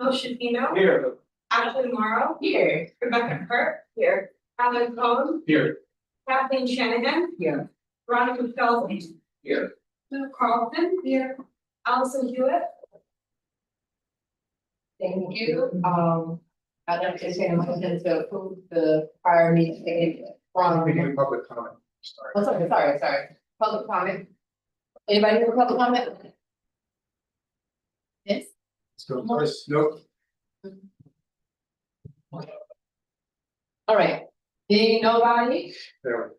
Motion Eno. Here. Ashley Morrow. Here. Rebecca Hurt. Here. Alan Cohen. Here. Kathleen Shanahan. Here. Veronica Feldman. Here. Sue Carlton. Here. Allison Hewitt. Thank you. I'd like to say a motion to approve the prior meeting from. Public comment. Sorry. Oh, sorry. Public comment. Anybody have a public comment? Yes. Let's go first. Nope. All right. Being nobody, There.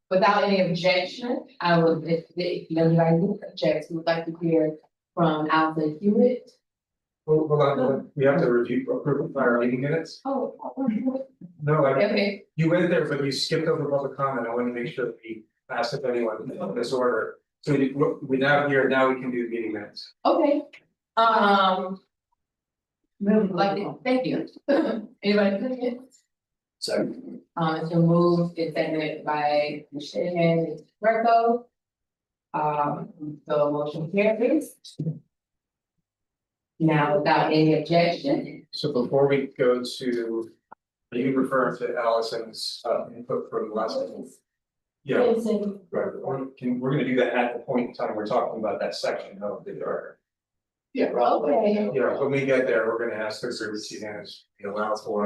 without any objection, I would, if anybody objects, we would like to hear from Alvin Hewitt. Hold on, we have to review approve prior meeting minutes. Oh, No, okay, you went there, but you skipped over public comment. I want to make sure that we asked if anyone in this order. So we now here, now we can do the meeting minutes. okay. Thank you. Anybody put it? So. It's been moved, it's seconded by Ms. Shanahan, Ms. Greco. So motion carries. Now, without any objection, So before we go to, are you referring to Allison's input from last meeting? Yeah, right, we're gonna do that at the point in time we're talking about that section of the order. yeah, okay, Yeah, when we get there, we're gonna ask the group to be allowed for,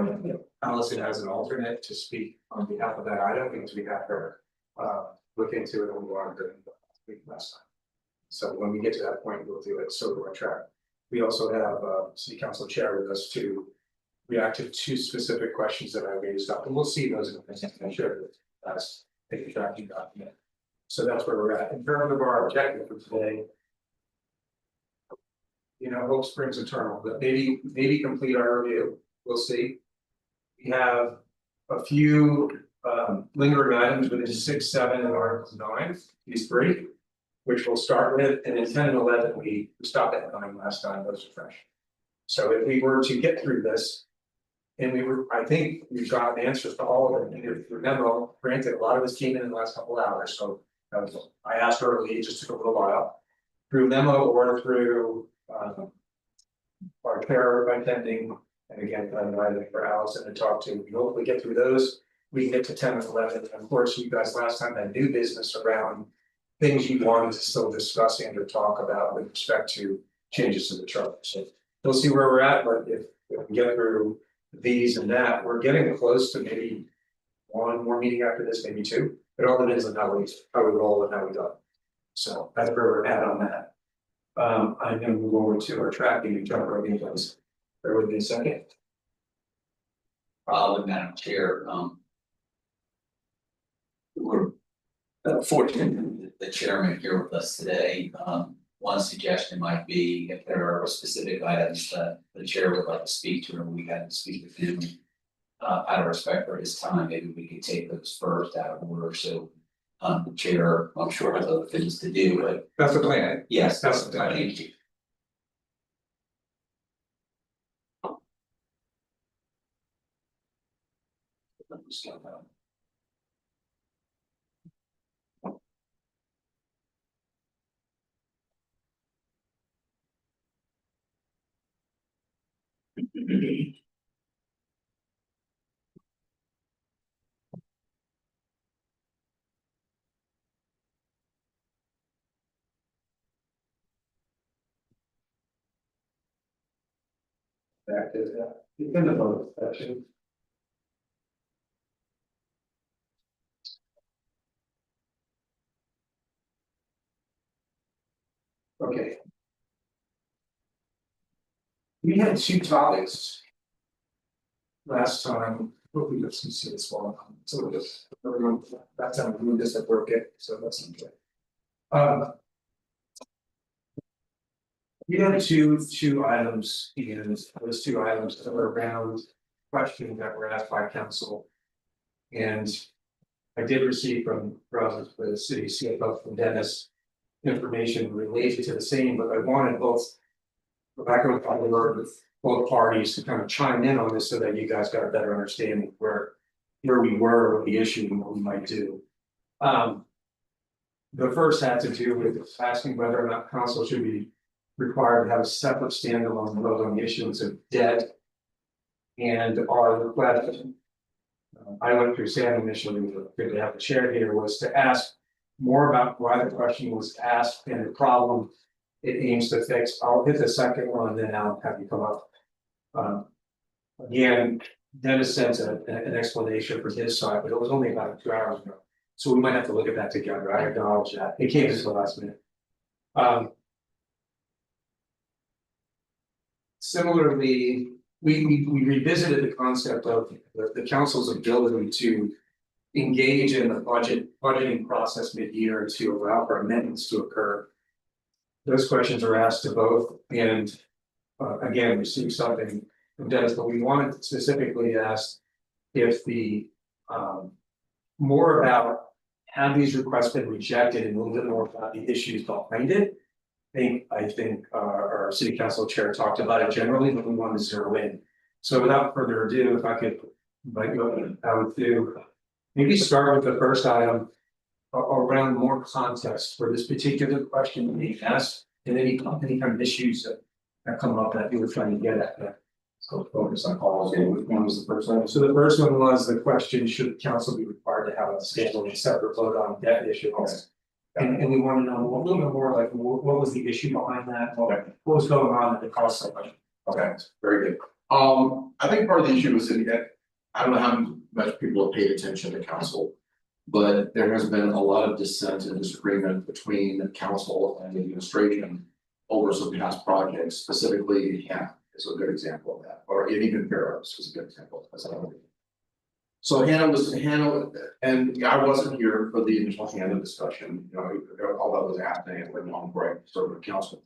Allison as an alternate to speak on behalf of that item, because we have her. Look into it and we wanted to speak last time. So when we get to that point, we'll do it, so we're on track. We also have city council chair with us to react to two specific questions that I raised up, and we'll see those in the next, I'm sure that's a tracking document. So that's where we're at, in terms of our objective for today. You know, hope springs eternal, but maybe complete our review, we'll see. We have a few lingering items within 6, 7, and Article 9, these three. Which we'll start with, and in 10 and 11, we stopped at 9 last time, those are fresh. So if we were to get through this. And I think we've got answers to all of them, and if you remember, granted, a lot of this came in the last couple of hours, so. I asked early, it just took a little while. Through memo or through our chair by pending, and again, I'm invited for Allison to talk to, we hopefully get through those. We can get to 10 and 11, and of course, you guys last time had new business around. Things you wanted to still discuss and or talk about with respect to changes to the charter, so we'll see where we're at, but if we can get through. These and that, we're getting close to maybe one more meeting after this, maybe two, it all depends on how we roll and how we go. So that's where we're at on that. I'm gonna move over to our tracking and jump right into this. Bear with me a second. Madam Chair, we're fortunate that the chairman here with us today. One suggestion might be if there are specific items that the chair would like to speak to, and we had to speak with him. Out of respect for his time, maybe we could take those first out of order, so. The chair, I'm sure has other things to do, but That's the plan. yes, That's that's the the plan. thank you. Back to that, in the bonus section. Okay. We had two topics. Last time, hopefully you can see this one, so this, everyone, that time we just at work it, so that's okay. We had two items, and those two items that were around questions that were asked by council. And I did receive from the city CFO from Dennis. Information related to the same, but I wanted both. Rebecca and probably work with both parties to kind of chime in on this so that you guys got a better understanding of where we were with the issue and what we might do. The first had to do with asking whether or not council should be required to have a separate standalone vote on the issuance of debt. And our request. I went through Sam initially, but good to have the chair here, was to ask more about why the question was asked and the problem it aims to fix. I'll hit the second one, then I'll have you come up. Again, Dennis sent an explanation for his side, but it was only about 2 hours ago. So we might have to look at that together. I acknowledge that. It came just the last minute. Similarly, we revisited the concept of the council's ability to engage in the budgeting process mid-year to allow for amendments to occur. Those questions are asked to both and again, received something from Dennis, but we wanted specifically ask if the more about have these requests been rejected and a little bit more about the issues behind it. I think our city council chair talked about it generally, but we wanted to zero in. So without further ado, if I could invite you, I would do maybe start with the first item around more context for this particular question being asked and any kind of issues that come up that you were trying to get at. So focus on policy, which one was the first one? So the first one was the question, should council be required to have a standalone separate vote on debt issuance? And we want to know a little bit more like what was the issue behind that, what was going on at the cost so much. Okay, very good. I think part of the issue is that I don't know how much people have paid attention to council. But there has been a lot of dissent and disagreement between the council and the administration over some past projects, specifically HANA is a good example of that, or even Barrows is a good example of that. So HANA, and I wasn't here for the initial HANA discussion, you know, all that was happening and went on for sort of council.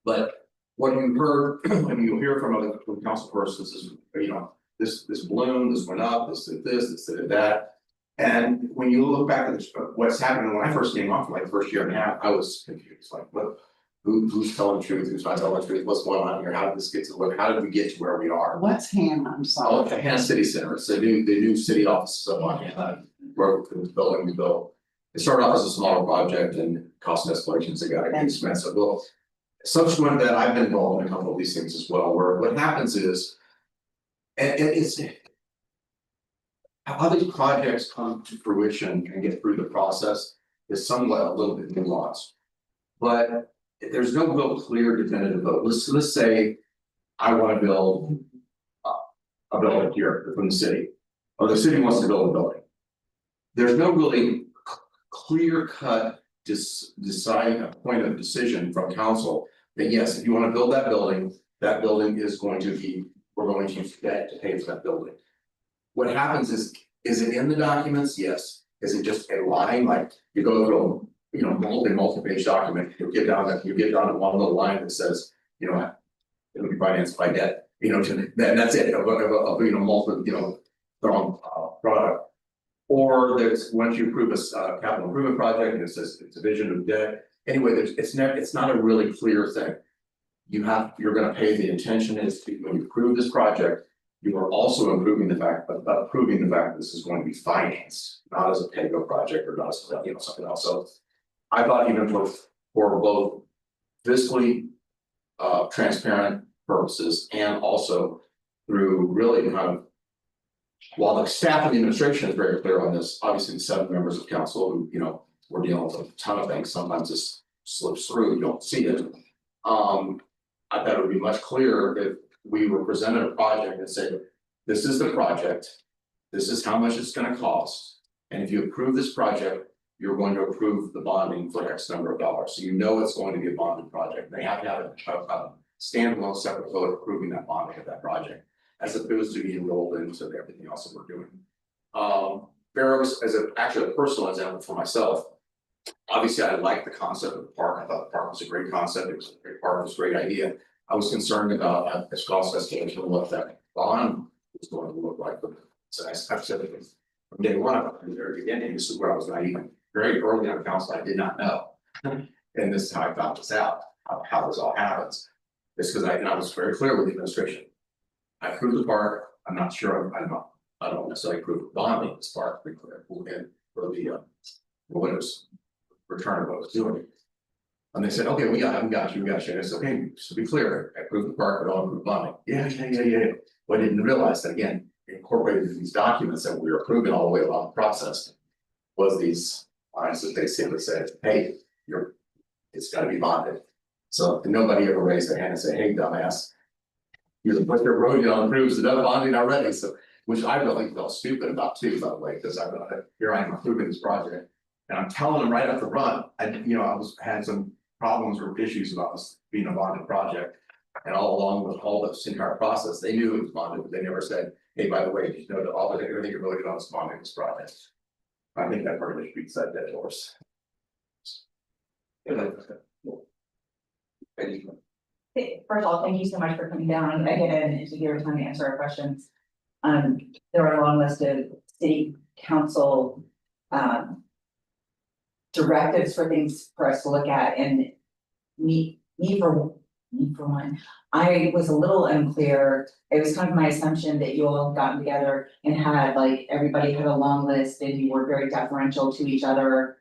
But what you heard, and you hear from other council persons is, you know, this balloon, this went up, this did that. And when you look back at what's happening, when I first came off, like the first year and a half, I was confused, like what, who's telling the truth, who's not telling the truth, what's going on here, how did this get to look, how did we get to where we are? What's HANA? I'm Oh, sorry. okay, Hannah City Center, it's the new city offices up on Hannah, where the building we built. It started off as a smaller project and cost escalations, it got expensive, well. Subsequent to that, I've been involved in a couple of these things as well, where what happens is. And it's. How these projects come to fruition and get through the process is somewhat a little bit nuanced. But there's no real clear definitive vote. Let's say I want to build a building here from the city, or the city wants to build a building. There's no really clear cut decide a point of decision from council that yes, if you want to build that building is going to be, we're going to use debt to pay for that building. What happens is it in the documents? Yes. Is it just a line, like you go through, you know, multi-page document, you get down to one little line that says, you know, it'll be financed by debt, you know, that's it, of you know, multiple, you know, product. Or there's, once you approve a capital improvement project and it says it's a vision of debt, anyway, it's not a really clear thing. You're gonna pay, the intention is to, when you approve this project, you are also approving the fact that this is going to be financed, not as a pay-go project or not as, you know, something else. So I thought even for both fiscally transparent purposes and also through really kind of, while the staff and the administration is very clear on this, obviously the 7 members of council who, you know, we're dealing with a ton of things, sometimes this slips through, you don't see it. I thought it would be much clearer if we were presented a project and said, this is the project, this is how much it's gonna cost. And if you approve this project, you're going to approve the bonding for X number of dollars. So you know it's going to be a bonded project. They have to have a standalone separate vote approving that bonding of that project, as opposed to being rolled into everything else that we're doing. Barrows, as actually a personal example for myself, obviously I like the concept of the park. I thought the park was a great concept, it was a great park, it was a great idea. I was concerned about this cost escalation and what that bond was going to look like. So I've said it from day one, from the very beginning, this is where I was naive. Very early on council, I did not know. And this is how I found this out, how this all happens. It's because I was very clear with the administration. I approved the park, I'm not sure, I don't necessarily approve of bonding this park, pretty clear, and for the winners. return of what was doing. And they said, okay, we got you. And I said, okay, so be clear, I approved the park, but I don't approve bonding. Yeah. Well, I didn't realize that again, incorporated in these documents that we were approving all the way along the process. Was these lines that they simply said, hey, it's gotta be bonded. So nobody ever raised their hand and said, hey, dumbass. You're the butcher road, approves the done bonding already, so, which I really felt stupid about too, by the way, because here I am approving this project. And I'm telling them right up the front, had some problems or issues about this being a bonded project. And all along with all this entire process, they knew it was bonded, but they never said, hey, by the way, did you know that all of everything you're voting on is bonding this project? I think that pretty much beats that dead horse. First of all, thank you so much for coming down again and to give your time to answer our questions. There are a long list of city council directives for things for us to look at, and me for one, I was a little unclear. It was kind of my assumption that you all had gotten together and had everybody had a long list and you were very deferential to each other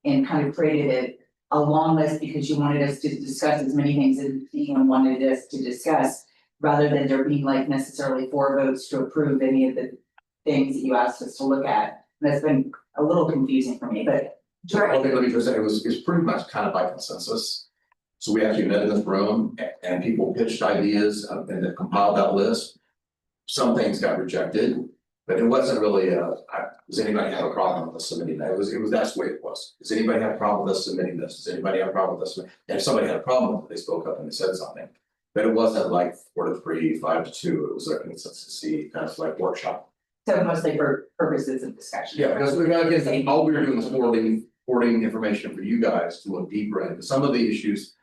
and kind of created a long list because you wanted us to discuss as many things as you wanted us to discuss, rather than there being necessarily 4 votes to approve any of the things that you asked us to look at. And that's been a little confusing for me, but. Okay, let me just say, it's pretty much kind of by consensus. So we actually met in this room and people pitched ideas and they compiled that list. Some things got rejected, but it wasn't really does anybody have a problem with us submitting that? It was that's the way it was. Does anybody have a problem with us submitting this? Does anybody have a problem with us? And if somebody had a problem with it, they spoke up and they said something. But it wasn't 4-3, 5-2, it was a consensus kind of workshop. So mostly for purposes of discussion. Yeah, because again, all we were doing was forwarding information for you guys to look deeper into some of the issues.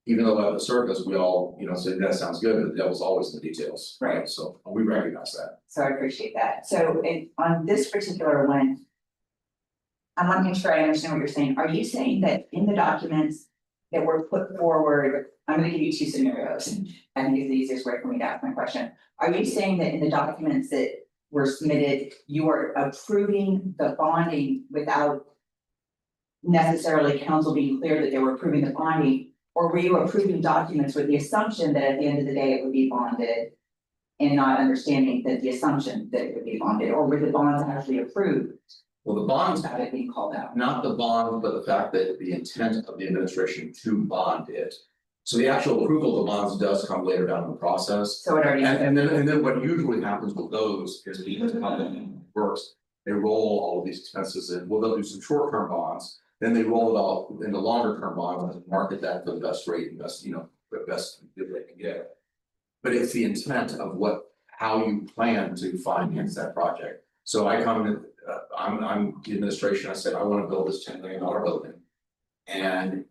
Even though at the surface, we all, said that sounds good, but the devil's always in the details. Right. So we recognize that. So I appreciate that. So on this particular one, I want to make sure I understand what you're saying. Are you saying that in the documents that were put forward, I'm going to give you 2 scenarios. I think it's the easiest way for me to ask my question. Are you saying that in the documents that were submitted, you are approving the bonding without necessarily council being clear that they were approving the bonding? Or were you approving documents with the assumption that at the end of the day it would be bonded and not understanding that the assumption that it would be bonded, or were the bonds actually approved Well, the bonds, without it being called out? not the bond, but the fact that the intent of the administration to bond it. So the actual approval of the bonds does come later down in the process. So it already. And then what usually happens with those is because of how that works, they roll all of these expenses in, well, they'll do some short-term bonds. Then they roll it all into longer term bonds and market that for the best rate and best, the best bid they can get. But it's the intent of how you plan to finance that project. So I come in, I'm the administration, I said, I want to build this $10 million building. And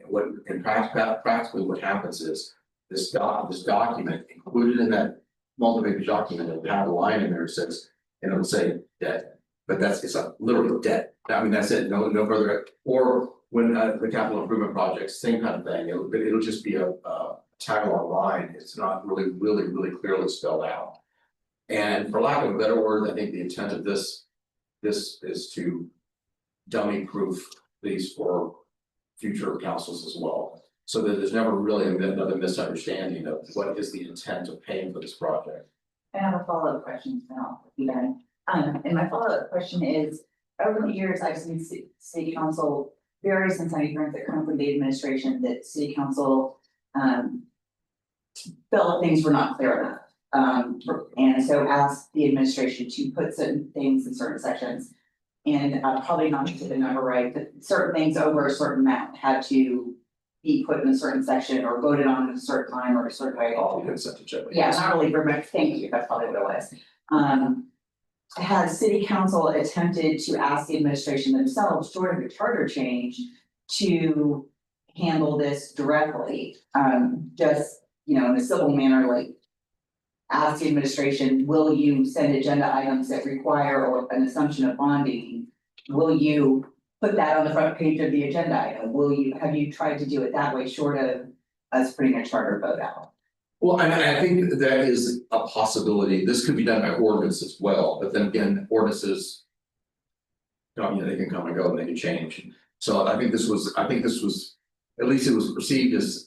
practically what happens is this document included in that multi-page document, it'll have a line in there that says, and it'll say debt. But it's a literal debt. I mean, that's it, no further, or when the capital improvement projects, same kind of thing, it'll just be a tag-along line, it's not really clearly spelled out. And for lack of a better word, I think the intent of this is to dummy proof these for future councils as well. So that there's never really another misunderstanding of what is the intent of paying for this project. I have a follow-up question now, if you can. And my follow-up question is, over the years, I've seen city council, various incentives that come from the administration that city council felt things were not clear enough. And so asked the administration to put certain things in certain sections. And probably not to the number right, but certain things over a certain amount had to be put in a certain section or voted on at a certain time or a certain way. All the consent agenda. Yeah, not really, but thank you, that's probably what it was. Has city council attempted to ask the administration themselves, short of a charter change, to handle this directly? Just, in a civil manner, ask the administration, will you send agenda items that require or an assumption of bonding? Will you put that on the front page of the agenda item? Have you tried to do it that way, short of us putting a charter vote out? Well, and I think that is a possibility. This could be done by ordinance as well, but then again, ordinances. They can come and go and they can change. So I think this was, at least it was perceived as,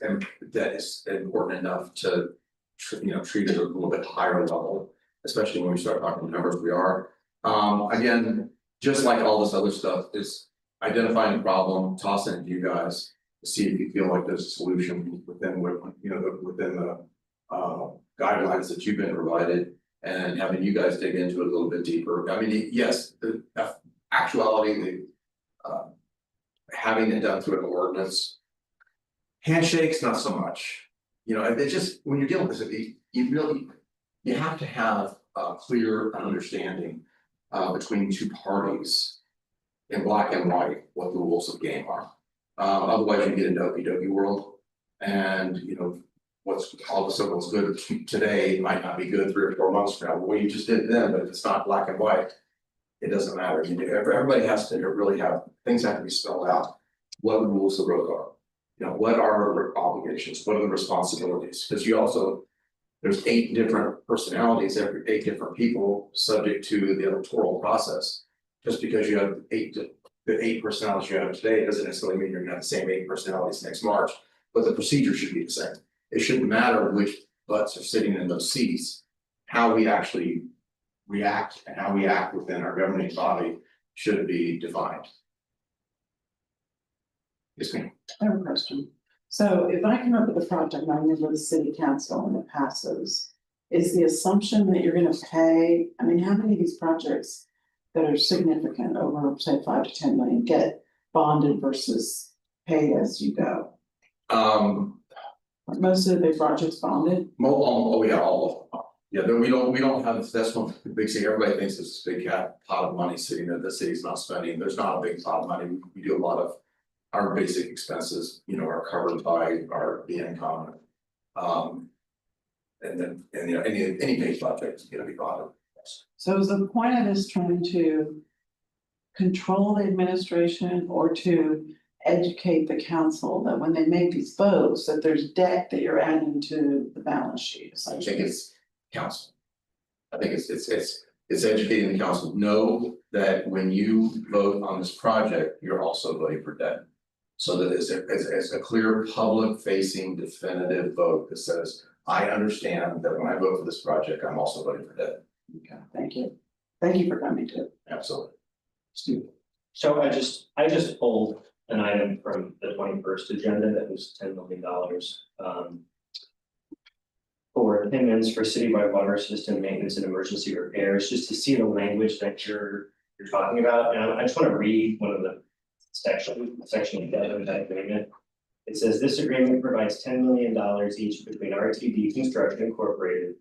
that is important enough to. Treat it at a little bit higher level, especially when we start talking numbers we are. Again, just like all this other stuff, is identifying the problem, tossing it to you guys. To see if you feel like there's a solution within what, within the guidelines that you've been provided. And having you guys dig into it a little bit deeper. I mean, yes, the actuality, having it done through an ordinance. Handshakes, not so much. It just, when you're dealing with it, you have to have a clear understanding between two parties. In black and white, what the rules of the game are. Otherwise you get into okey-dokey world. And what's all of a sudden what's good today might not be good 3 or 4 months from now. What you just did then, but if it's not black and white, it doesn't matter. Everybody has to really have, things have to be spelled out. What the rules of the road are. What are our obligations? What are the responsibilities? Because there's 8 different personalities, 8 different people subject to the electoral process. Just because you have the 8 personalities you have today, doesn't necessarily mean you're gonna have the same 8 personalities next March, but the procedure should be the same. It shouldn't matter which butts are sitting in those seats. How we actually react and how we act within our governing body should be defined. Yes, ma'am. I have a question. So if I come up with a project, and I live with the city council and it passes, is the assumption that you're gonna pay, I mean, how many of these projects that are significant over, say, 5 to 10 million get bonded versus paid as you go? Are most of the big projects bonded? Oh, yeah, all of them. Yeah, then we don't have, that's one big thing, everybody thinks it's a big pot of money sitting there, the city's not spending, there's not a big pot of money, we do a lot of. Our basic expenses, are covered by the income. And then, any big project is gonna be bonded. So is the point of this trying to control the administration or to educate the council that when they make these votes, that there's debt that you're adding to the balance sheet? I think it's council. I think it's educating the council, know that when you vote on this project, you're also voting for debt. So that it's a clear, public facing definitive vote that says, I understand that when I vote for this project, I'm also voting for debt. Okay, thank you. Thank you for coming to. Absolutely. Steve. So I just pulled an item from the 21st agenda that was $10 million. For payments for citywide water system maintenance and emergency repairs, just to see the language that you're talking about. And I just want to read one of the section of that agreement. It says this agreement provides $10 million each between RTD Construction Incorporated,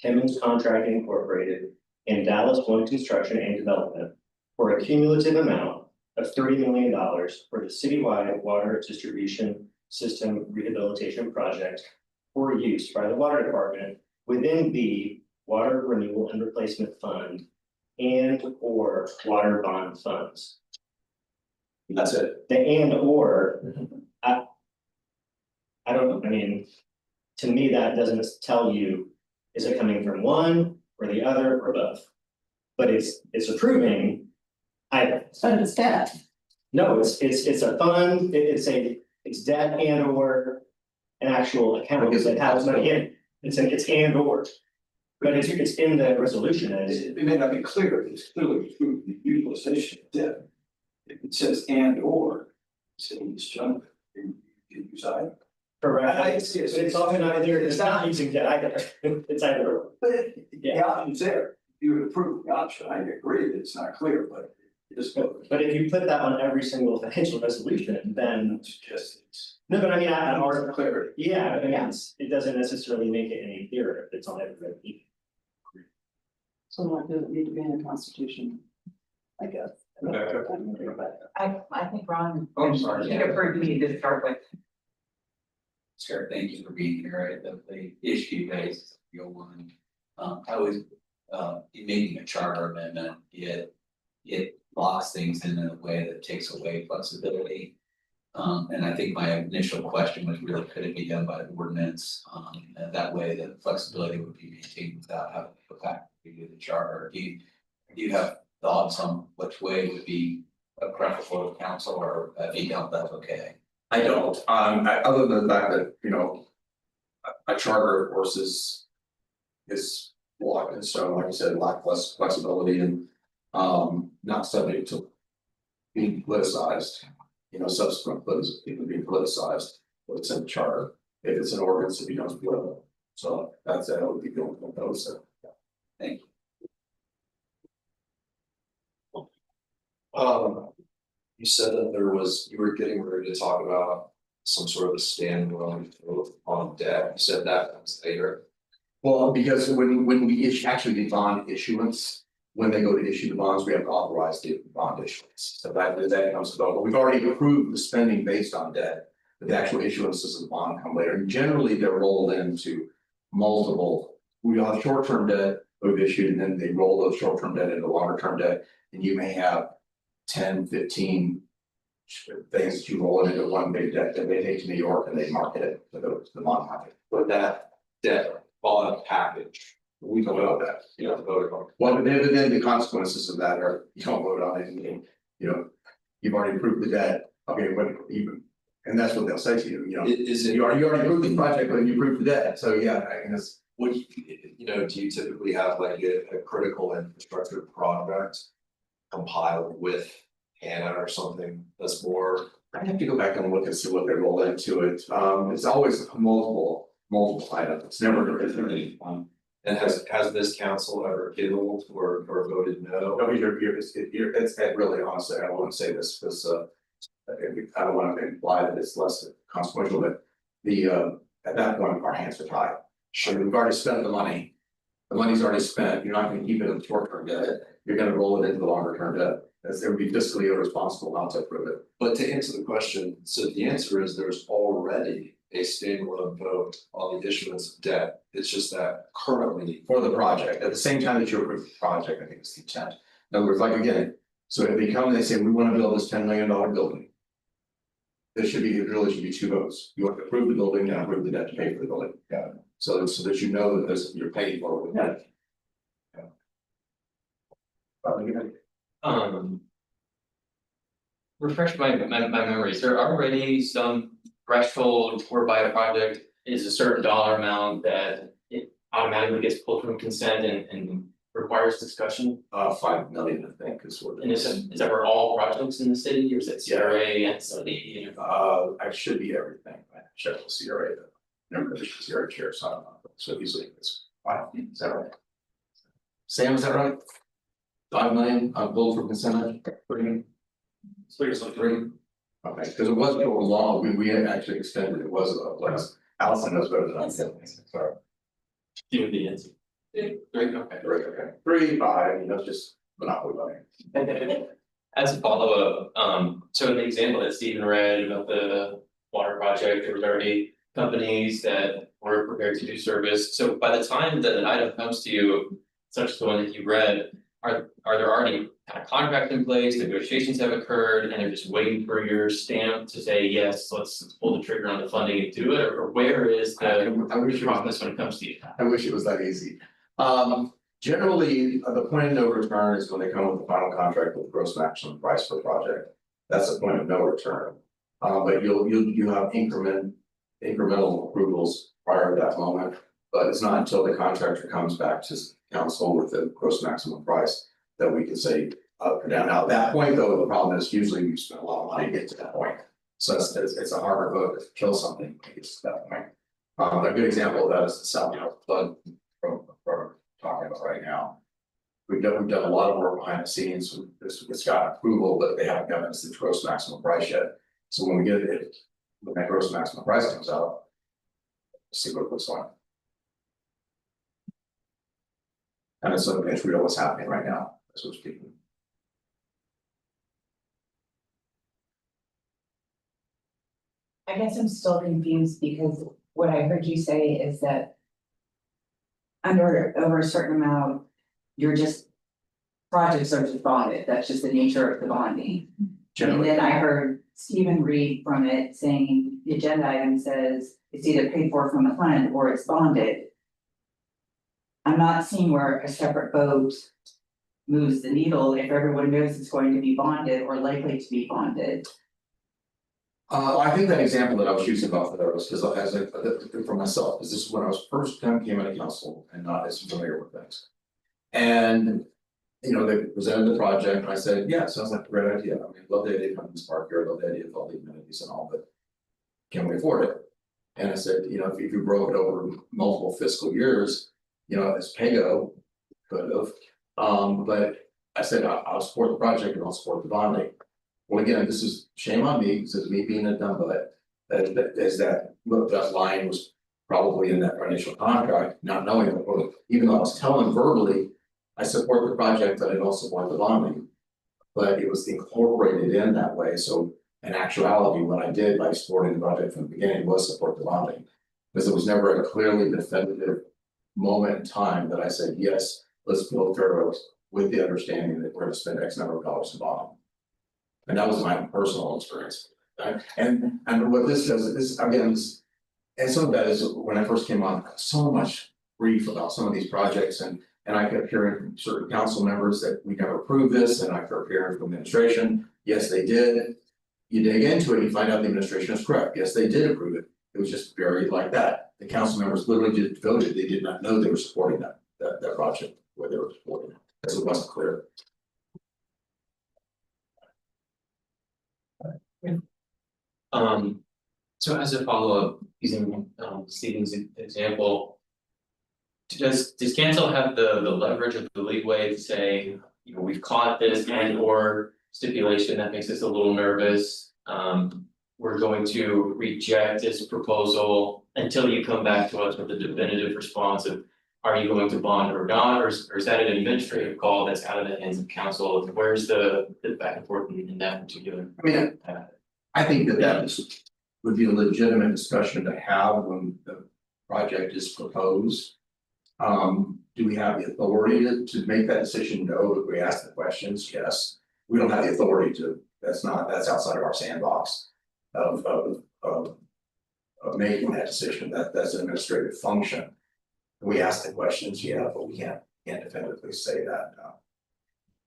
Timmons Contracting Incorporated, and Dallas One Construction and Development for a cumulative amount of $30 million for the citywide water distribution system rehabilitation project for use by the water department within the water renewal and replacement fund and or water bond funds. That's it. The and or, I don't know, I mean, to me, that doesn't tell you, is it coming from one or the other or both? But it's approving either. But it's debt. No, it's a fund, it's debt and or an actual account that has money in it. It's and or. But it's in the resolution as. It may not be clear, but it's clearly approved the utilization of debt. If it says and or, it's in this junk, you can use either. Correct, but it's often either, it's not using debt either, it's either or. But the option's there, you would approve the option, I agree that it's not clear, but it is. But if you put that on every single financial resolution, then, Suggest it's. no, but I mean, I. More clarity. Yeah, I mean, it doesn't necessarily make it any clearer if it's on every. So what does it need to be in the constitution? I guess. I think Ron. Oh, I'm sorry. Should approve me to start with. Sir, thank you for being here. The issue is a real one. I was, in making a charter amendment, it locks things in a way that takes away flexibility. And I think my initial question was really, could it be done by ordinance? And that way the flexibility would be maintained without having to go back to the charter. Do you have thoughts on which way would be a preferable of council, or if you don't, that's okay. I don't, other than the fact that, a charter, of course, is locked in stone, like I said, lack less flexibility and, not subject to being politicized. Subsequent people being politicized, what's in the charter, if it's an ordinance, it becomes political. So that's, that would be the only thing I would say. Thank you. You said that you were getting ready to talk about some sort of a standalone vote on debt, you said that comes later. Well, because when we issue, actually the bond issuance, when they go to issue the bonds, we have to authorize the bond issuance. So that comes to vote, but we've already approved the spending based on debt. But the actual issuances of the bond come later, and generally they're rolled into multiple. We have short-term debt we've issued, and then they roll those short-term debt into longer-term debt, and you may have 10, 15 things that you roll into one big debt that they take to New York and they market it to the bond market. But that debt bond package, We don't know that. you know, voted on. Well, but then the consequences of that are, you don't vote on anything, you've already approved the debt, okay, what even. And that's what they'll say to you, Is it, you already approved the project, but you approved the debt, so yeah, I guess. would do you typically have like a critical infrastructure project compiled with Hannah or something that's more? I have to go back and look and see what they roll into it, it's always multiple items, it's never, And has this council ever killed or voted no? no, it's really honestly, I don't wanna say this, because, I don't wanna imply that it's less consequential, but at that point, our hands are tied. Sure, we've already spent the money. The money's already spent, you're not gonna keep it in short-term debt, you're gonna roll it into the longer-term debt, as it would be fiscally irresponsible not to approve it. But to answer the question, so the answer is there's already a standalone vote on the issuance of debt. It's just that currently, For the project, at the same time that you approve the project, I think it's the intent. In other words, like again, so if they come and they say, we wanna build this $10 million building. There should be, really should be two votes, you want to approve the building and approve the debt to pay for the building. Yeah. So that you know that this, you're paying for it with debt. Refresh my memories, there are already some threshold whereby a project is a certain dollar amount that it automatically gets pulled from consent and requires discussion. 5 million, I think, is what. And is that for all projects in the city, or is it CRA and study? I should be everything, I check the CRA, never the CRA chair, so I don't know, so easily it's 5, is that right? Sam, is that right? 5 million, vote for consent, 3. So you're like 3, okay, because it wasn't over long, we had actually extended, it was less, Allison knows better than I do, sorry. Give the answer. 3, okay. 3, 5, just monopoly money. As a follow-up, so in the example that Stephen read about the water project, there was already companies that were prepared to do service. So by the time that an item comes to you, such as the one that you read, are there already kind of contract in place, negotiations have occurred, and they're just waiting for your stamp to say, yes, let's pull the trigger on the funding and do it, or where is the I wish it was, process when it comes to you? I wish it was that easy. Generally, the point of no return is when they come with the final contract with gross maximum price per project. That's the point of no return. But you have incremental approvals prior to that moment. But it's not until the contractor comes back to council with the gross maximum price that we can say up or down. Now, at that point, though, the problem is usually we spend a lot of money to get to that point. So it's a harder vote to kill something when it gets to that point. A good example of that is the South York flood from talking about right now. We've done a lot of work behind the scenes, it's got approval, but they haven't given us the gross maximum price yet. So when we get it, when that gross maximum price comes out, see what it looks like. And it's real what's happening right now, as we're speaking. I guess I'm still confused because what I heard you say is that over a certain amount, projects are just bonded, that's just the nature of the bonding. And Generally, then I heard Stephen read from it saying the agenda item says it's either paid for from the fund or it's bonded. I'm not seeing where a separate vote moves the needle if everyone knows it's going to be bonded or likely to be bonded? I think that example that I was using off of there was because as a, for myself, because this is when I was first time came into council and not as familiar with things. And, you know, they presented the project, and I said, yeah, it sounds like a great idea, I mean, love the idea of having this park here, love the idea of all the amenities and all, but. Can we afford it? And I said, you know, if you broke it over multiple fiscal years, you know, as PAYGO could have. But I said, I'll support the project and I'll support the bonding. Well, again, this is shame on me, because it's me being a dumb butt. That line was probably in that initial contract, not knowing it, or even though I was telling verbally, I support the project, but I don't support the bonding. But it was incorporated in that way, so in actuality, what I did by supporting the project from the beginning was support the bonding. Because there was never a clearly definitive moment in time that I said, yes, let's build Fair Oaks with the understanding that we're gonna spend X number of dollars to bond. And that was my personal experience. And what this does, this again, and some of that is when I first came on, I got so much grief about some of these projects, and I kept hearing from certain council members that we never approved this, and I kept hearing from administration, yes, they did. You dig into it, you find out the administration is correct, yes, they did approve it, it was just buried like that. The council members literally just voted, they did not know they were supporting that project, where they were supporting it, because it wasn't clear. So as a follow-up, using Stephen's example. Does council have the leverage of the leeway to say, you know, we've caught this and or stipulation that makes us a little nervous? We're going to reject this proposal until you come back to us with a definitive response of. Are you going to bond or not, or is that an administrative call that's out of the hands of council? Where's the back and forth in that particular? I mean, I think that would be a legitimate discussion to have when the project is proposed. Do we have the authority to make that decision? No. Do we ask the questions? Yes. We don't have the authority to, that's outside of our sandbox of making that decision. That's an administrative function. We ask the questions, yeah, but we can't definitively say that.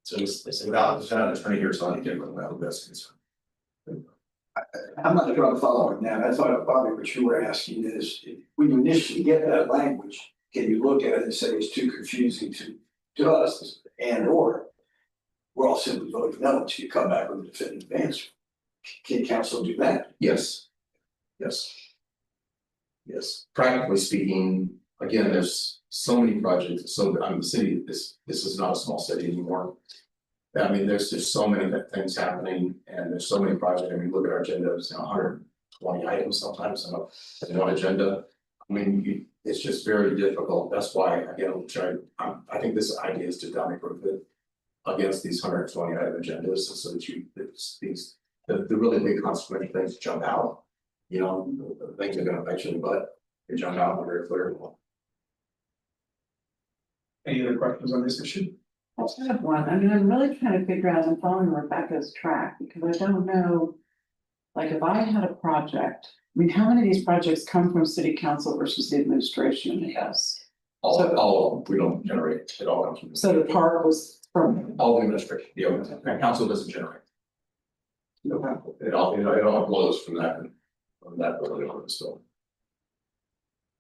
So it's Without an attorney here, so I can about that's concerned. I'm not sure I'm following that. I thought Bobby, what you were asking is, when you initially get that language, can you look at it and say it's too confusing to us and or? We're all simply voting no until you come back with a definitive answer. Can council do that? Yes. Yes. Yes, practically speaking, again, there's so many projects, so I mean, the city, this is not a small city anymore. I mean, there's just so many things happening and there's so many projects, I mean, look at our agendas, you know, 120 items sometimes in one agenda. I mean, it's just very difficult, that's why, again, I think this idea is to dummy proof it against these 120 item agendas, so that the really big consequential things jump out. You know, the things are gonna eventually, but they jump out very clearly. Any other questions on this issue? I also have one, I mean, I'm really trying to figure out, I'm following Rebecca's track, because I don't know. Like, if I had a project, I mean, how many of these projects come from city council versus the administration, I guess? All of them, we don't generate, it all comes from. So the park was from, All the administration, the council doesn't generate. It all flows from that building on the store.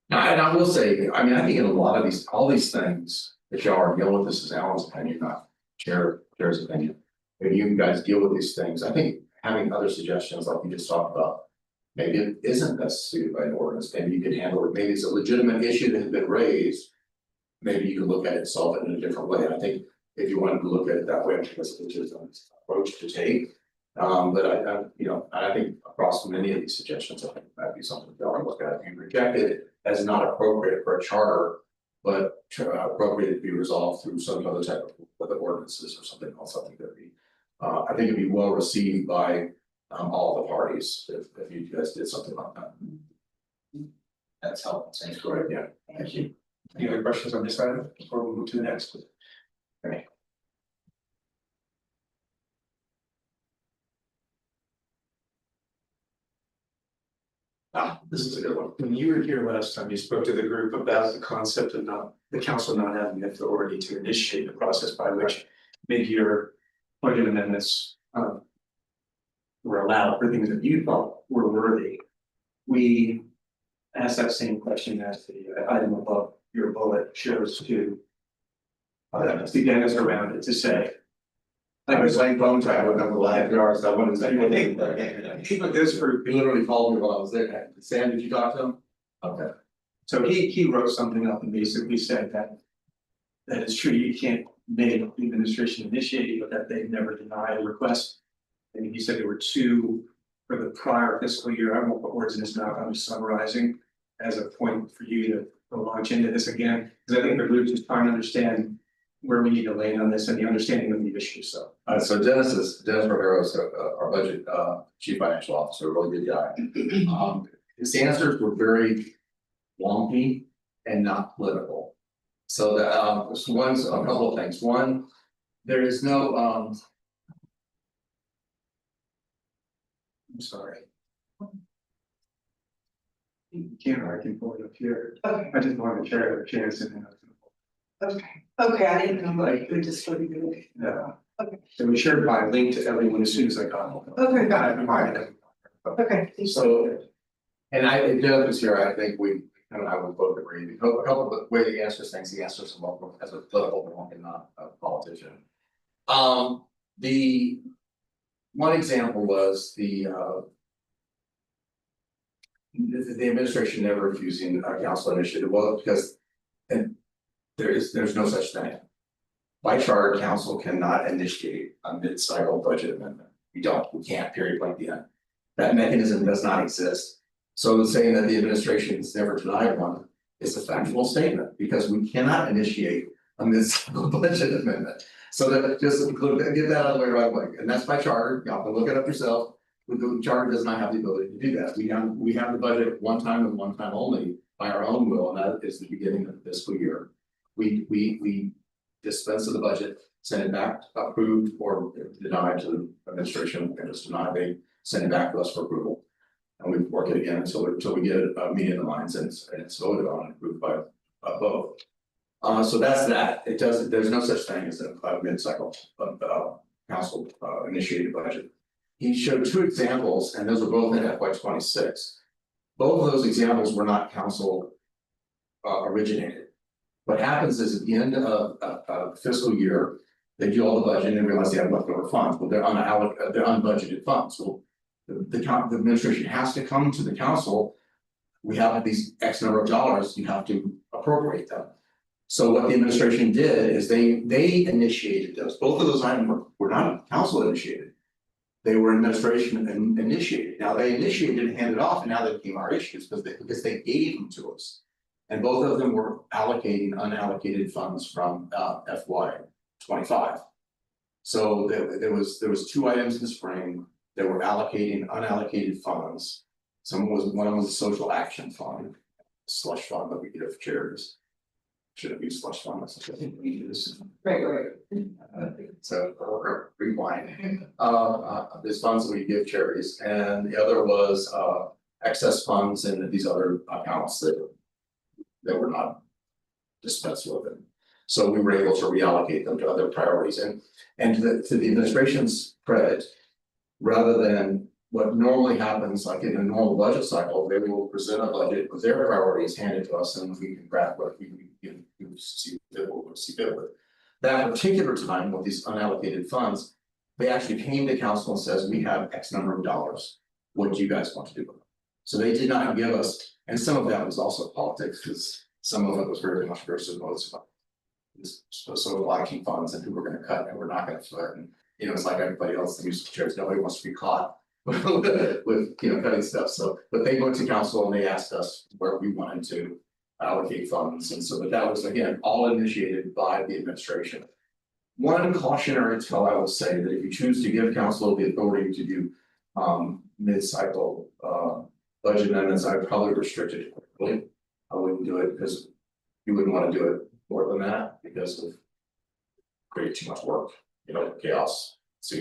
Now, and I will say, I mean, I think in a lot of all these things that y'all are dealing with, this is Alan's opinion, not Chair's opinion. If you guys deal with these things, I think having other suggestions like you just talked about. Maybe it isn't best suited by an ordinance, maybe you could handle it, maybe it's a legitimate issue that has been raised. Maybe you can look at it and solve it in a different way, and I think if you wanted to look at it that way, I think that's a legitimate approach to take. But I think across many of these suggestions, I think that'd be something that I'll look at. If you reject it as not appropriate for a charter, but appropriate to be resolved through some other type of ordinances or something else, I think that'd be, I think it'd be well received by all the parties if you guys did something like that. That's helpful, thanks. Correct, yeah, thank you. Any other questions on this item before we move to the next? Okay. This is a good one. When you were here last time, you spoke to the group about the concept of the council not having the authority to initiate the process by which mid-year budget amendments, were allowed for things that you thought were worthy. We asked that same question as the item above your bullet shows to. The Dennis around it to say. I was playing phone tag with them for the last few hours, I wanted to say, I think, He put this for, he literally called me while I was there. Sam, did you talk to him? Okay. so he wrote something up and basically said that. That it's true, you can't make the administration initiate, but that they've never denied a request. And he said there were two for the prior fiscal year, I won't put words in his mouth, I'm just summarizing. As a point for you to launch into this again, because I think the group is trying to understand. Where we need to land on this and the understanding of the issue, so. So Dennis Romero is our budget chief financial officer, a really good guy. His answers were very wonky and not political. So that one's a couple of things. One, there is no I'm sorry. Camera, I can pull it up here. Okay. I just wanted to share a chance and then. Okay, I didn't know like you just sort of do it. Yeah. Okay. So we shared my link to everyone as soon as I got home. Okay, got I reminded them. Okay. so. And I, Dennis was here, I think we, him and I would both agree, a couple of ways he answers things, he answers them both as a political one and not a politician. The one example was the administration never refusing a council initiative, well, because. And there's no such thing. By charter, council cannot initiate a mid-cycle budget amendment. We can't, period, like the end. That mechanism does not exist. So saying that the administration has never denied one is a factual statement, because we cannot initiate a mid-cycle budget amendment. So that just get that out of the way right away, and that's by charter, y'all can look it up yourself. The charter does not have the ability to do that. We have the budget one time and one time only by our own will, and that is the beginning of the fiscal year. We dispense of the budget, send it back approved or denied to the administration, and just deny, they send it back to us for approval. And we work it again until we get a meeting in the lines and it's voted on and approved by both. So that's that. There's no such thing as a mid-cycle council initiated budget. He showed two examples, and those are both in FY 26. Both of those examples were not council originated. What happens is at the end of fiscal year, they do all the budget and realize they have leftover funds, but they're unbudgeted funds. Well, the administration has to come to the council. We have these X number of dollars, you have to appropriate them. So what the administration did is they initiated those. Both of those items were not council initiated. They were administration initiated. Now they initiated and handed off, and now they became our issues because they gave them to us. And both of them were allocating unallocated funds from FY 25. So there was two items in the spring that were allocating unallocated funds. One of them was a social action fund, slush fund that we give for charities. Shouldn't be slush fund, that's what we use. Right. So rewind. There's funds that we give charities, and the other was excess funds in these other accounts that were not dispensed with. So we were able to reallocate them to other priorities, and to the administration's credit, rather than what normally happens, like in a normal budget cycle, they will present a budget with their priorities handed to us, and we can grab what we see fit with. That particular time with these unallocated funds, they actually came to council and says, we have X number of dollars. What do you guys want to do with them? So they did not give us, and some of that was also politics, because some of it was very much versus most of it. So locking funds and who we're gonna cut and we're not gonna cut, and it's like everybody else, the musical chairs, nobody wants to be caught with cutting stuff. So, but they went to council and they asked us where we wanted to allocate funds, and so, but that was again all initiated by the administration. One cautionary tale I will say that if you choose to give council the authority to do mid-cycle budget amendments, I would probably restrict it quickly. I wouldn't do it because you wouldn't want to do it more than that because of create too much work, chaos. So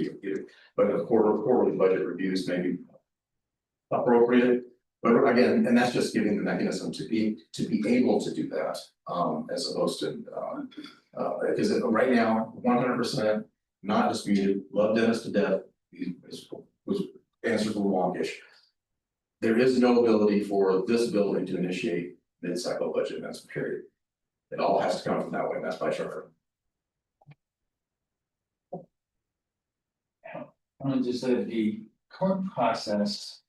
but the quarterly budget reviews may be appropriate. But again, and that's just giving the mechanism to be able to do that, as opposed to because right now, 100% not disputed, love Dennis to death, he was answered for longish. There is no ability for this building to initiate mid-cycle budget amendments, period. It all has to come from that way, and that's by charter. I want to just say the current process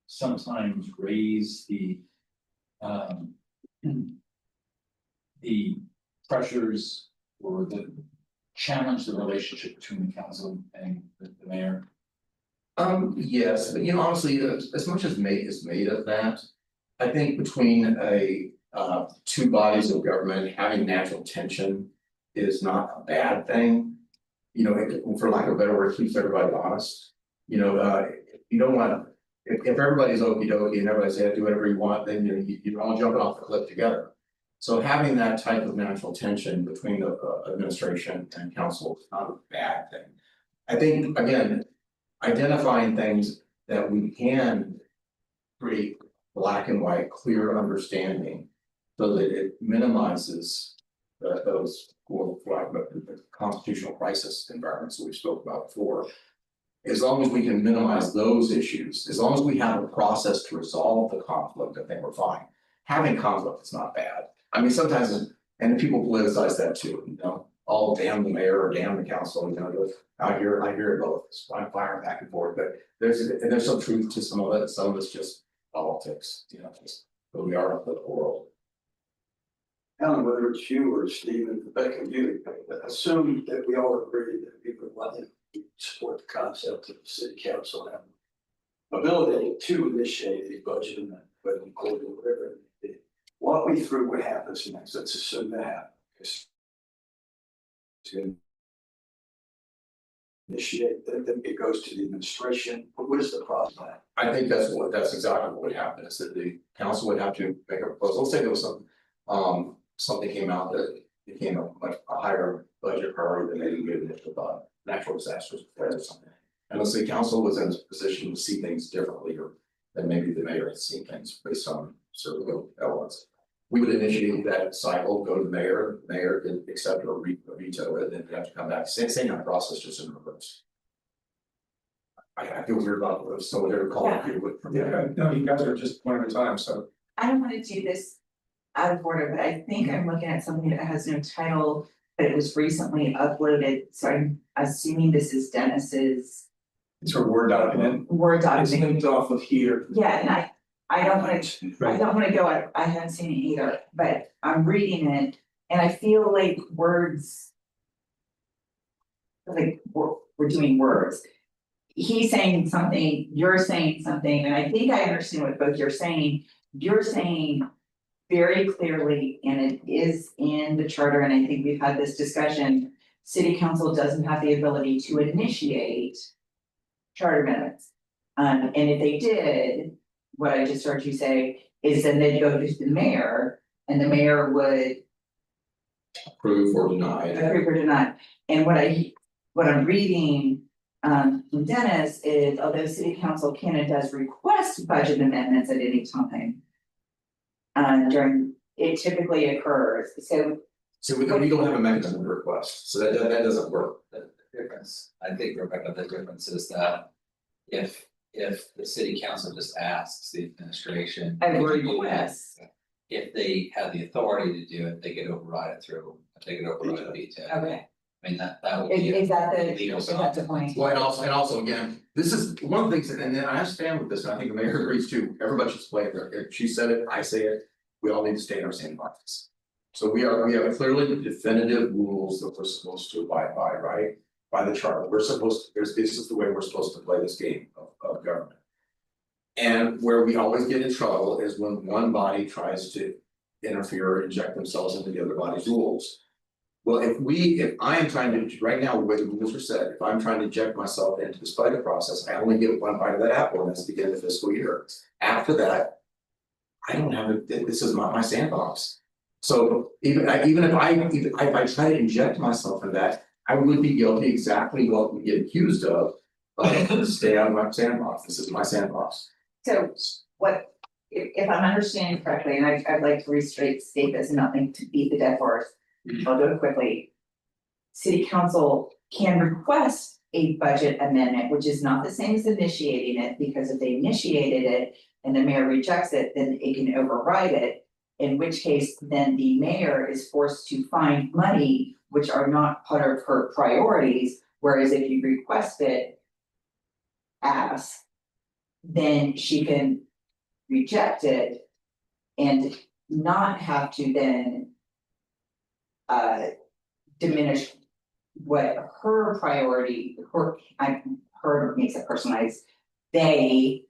sometimes raise the pressures or the challenge the relationship between the council and the mayor. Yes, but honestly, as much as is made of that. I think between two bodies of government, having natural tension is not a bad thing. For lack of a better word, it keeps everybody honest. You don't want, if everybody's okey dokey and everybody say, do whatever you want, then you're all jumping off the cliff together. So having that type of natural tension between the administration and council is not a bad thing. I think, again, identifying things that we can create black and white, clear understanding so that it minimizes those the constitutional crisis environments that we spoke about before. As long as we can minimize those issues, as long as we have a process to resolve the conflict, I think we're fine. Having conflict is not bad. I mean, sometimes, and people politicize that too, all damn the mayor or damn the council, I hear it both, I'm firing back and forth, but there's some truth to some of it, some of it's just politics, just who we are in the world. Alan, whether it's you or Stephen, Rebecca, you assume that we all agree that we would want to support the concept of the city council having ability to initiate a budget amendment, whether in court or whatever it may be. Walk me through what happens next. Let's assume that happens. To initiate, then it goes to the administration. What is the process? I think that's exactly what would happen, is that the council would have to make a proposal. Let's say there was something came out that became a higher budget priority than they didn't get initial thought, natural disasters or something. And let's say council was in a position to see things differently, or than maybe the mayor has seen things based on certain elements. We would initiate that cycle, go to the mayor can accept or veto it, and then we have to come back, same kind of process, just in reverse. I feel weird about it, so whatever call it, No, you guys are just one at a time, so. I don't wanna do this out of order, but I think I'm looking at something that has no title, but it was recently uploaded, so I'm assuming this is Dennis's It's a Word document, Word it's document. linked off of here. Yeah, and I don't wanna go, I haven't seen it either, but I'm reading it and I feel like words. Like we're doing words. He's saying something, you're saying something, and I think I understand what both you're saying. You're saying very clearly, and it is in the charter, and I think we've had this discussion. City council doesn't have the ability to initiate charter amendments. And if they did, what I just heard you say is then they'd go to the mayor and the mayor would Approve or deny. approve or deny. And what I'm reading from Dennis is, although city council can and does request budget amendments at any time. During, it typically occurs, so So we don't have a mechanism to request, so that doesn't work. The difference, I think, Rebecca, the difference is that if the city council just asks the administration. a request, If they have the authority to do it, they could override it through, they could override a veto. okay, I mean, that would be. is that the, legal is that the side. point? Well, and also again, this is one of the things, and then I stand with this, and I think the mayor agrees too, everybody should play it, if she said it, I say it, we all need to stay in our same boxes. So we have clearly definitive rules that we're supposed to abide by, right? By the charter, this is the way we're supposed to play this game of government. And where we always get in trouble is when one body tries to interfere or inject themselves into the other body's rules. Well, if I am trying to, right now, the way the rules are set, if I'm trying to inject myself into this budget process, I only get one bite of that apple, and that's the beginning of the fiscal year. After that, I don't have this is not my sandbox. So even if I try to inject myself in that, I would be guilty exactly what we get accused of. Stay out of my sandbox, this is my sandbox. So what, if I'm understanding correctly, and I'd like to state this and not think to beat the dead horse, I'll do it quickly. City council can request a budget amendment, which is not the same as initiating it, because if they initiated it and the mayor rejects it, then it can override it. In which case, then the mayor is forced to find money which are not part of her priorities, whereas if you request it, ask, then she can reject it and not have to then diminish what her priority, her makes it personalized, they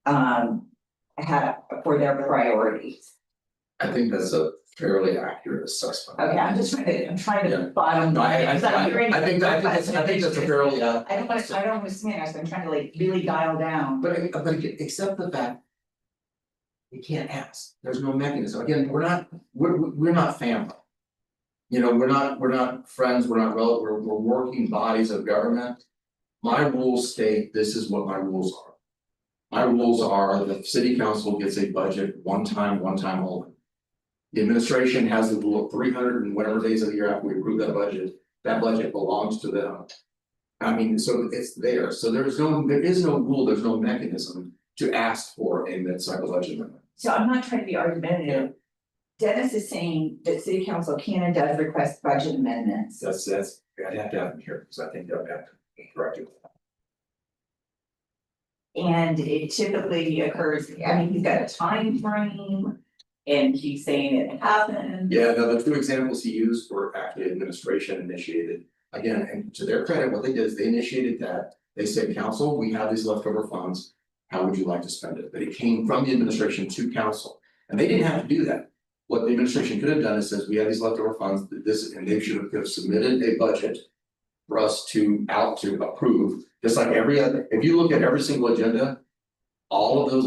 have for their priorities. I think that's a fairly accurate assessment. Okay, I'm trying to bottom No, line. I think that's a fairly, I don't want to smash, I'm trying to like really dial down. but again, accept the fact. We can't ask, there's no mechanism, again, we're not family. You know, we're not friends, we're not relatives, we're working bodies of government. My rules state, this is what my rules are. My rules are, the city council gets a budget one time only. The administration has the rule of 300 and whatever days of the year after we approve that budget belongs to them. I mean, so it's there, so there is no rule, there's no mechanism to ask for a mid-cycle budget amendment. So I'm not trying to be argumentative. Dennis is saying that city council can and does request budget amendments. That's, I'd have to have him here, because I think they'll have to be corrected. And it typically occurs, I mean, he's got a time frame. And he's saying it happened. Yeah, no, the two examples he used were actually administration initiated. Again, and to their credit, what they did is they initiated that. They said, council, we have these leftover funds. How would you like to spend it? But it came from the administration to council. And they didn't have to do that. What the administration could have done is says, we have these leftover funds, and they should have submitted a budget. For us to approve, just like every other, if you look at every single agenda. All of those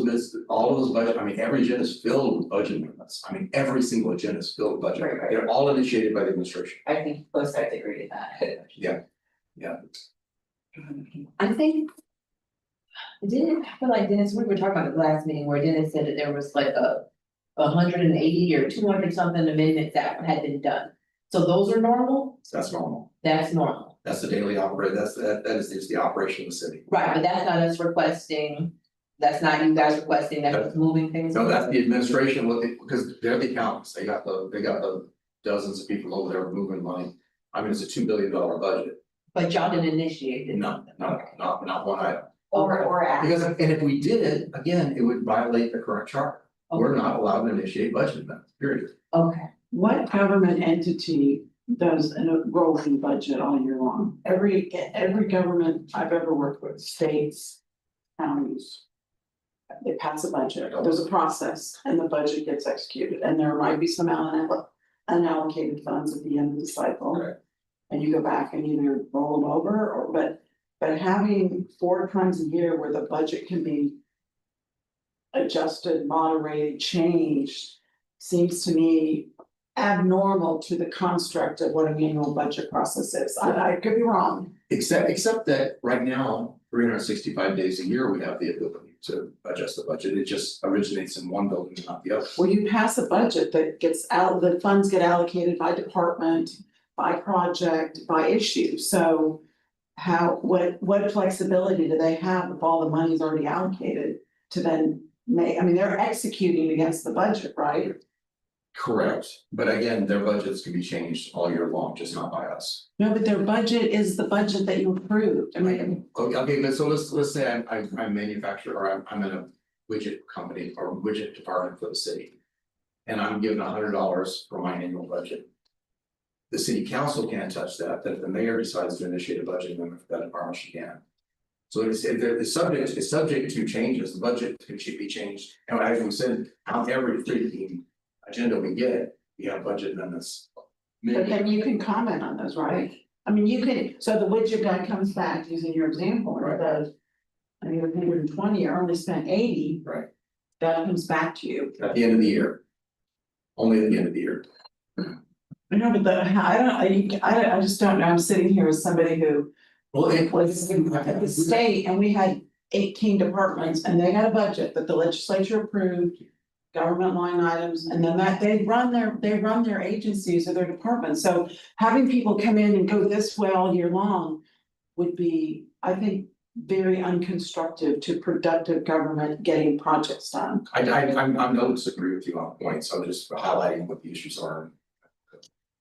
budget, I mean, every agenda is filled with budget amendments. I mean, every single agenda is filled with budget. Right. They're all initiated by the administration. I think both sides agree to that. Yeah. I think. I feel like Dennis, we were talking about the last meeting where Dennis said that there was like a 180 or 200 something amendments that had been done. So those are normal? That's normal. That's normal. That's the daily operate, that is just the operation of the city. Right, but that's not us requesting, that's not you guys requesting, that's just moving things. No, that's the administration, because they're the accountants, they got the dozens of people over there moving money. I mean, it's a $2 billion budget. But y'all didn't initiate it. No, not one item. Or act. Because, and if we did it, again, it would violate the current charter. We're not allowed to initiate budget amendments, period. Okay. What government entity does a rolling budget all year long? Every government I've ever worked with, states, counties. They pass a budget, there's a process, and the budget gets executed, and there might be some unallocated funds at the end of the cycle. Right. And you go back and either roll them over, or but having 4 times a year where the budget can be adjusted, moderated, changed, seems to me abnormal to the construct of what an annual budget process is. I could be wrong. Except that right now, 365 days a year, we have the ability to adjust the budget. It just originates in one building, not the other. Well, you pass a budget that gets the funds get allocated by department, by project, by issue, so. What flexibility do they have if all the money's already allocated to then make, I mean, they're executing against the budget, right? Correct, but again, their budgets can be changed all year long, just not by us. No, but their budget is the budget that you approved, I mean. Okay, but so let's say I manufacture, or I'm in a widget company or widget department for the city. And I'm given $100 for my annual budget. The city council can't touch that, but if the mayor decides to initiate a budget amendment for that department, she can. So it's subject to changes, the budget should be changed, and as we said, on every freaking agenda we get, we have budget amendments. But then you can comment on those, right? I mean, you can, so the widget guy comes back using your example, or does. I mean, 120, I only spent 80. Right. That comes back to you. At the end of the year. Only at the end of the year. I know, but I just don't know, I'm sitting here as somebody who Well, it was at the state and we had 18 departments and they had a budget that the legislature approved. government line items, and then that they run their agencies or their departments, so having people come in and go this way all year long would be, I think, very unconstructive to productive government getting projects done. I don't disagree with you on points, I'm just highlighting what the issues are.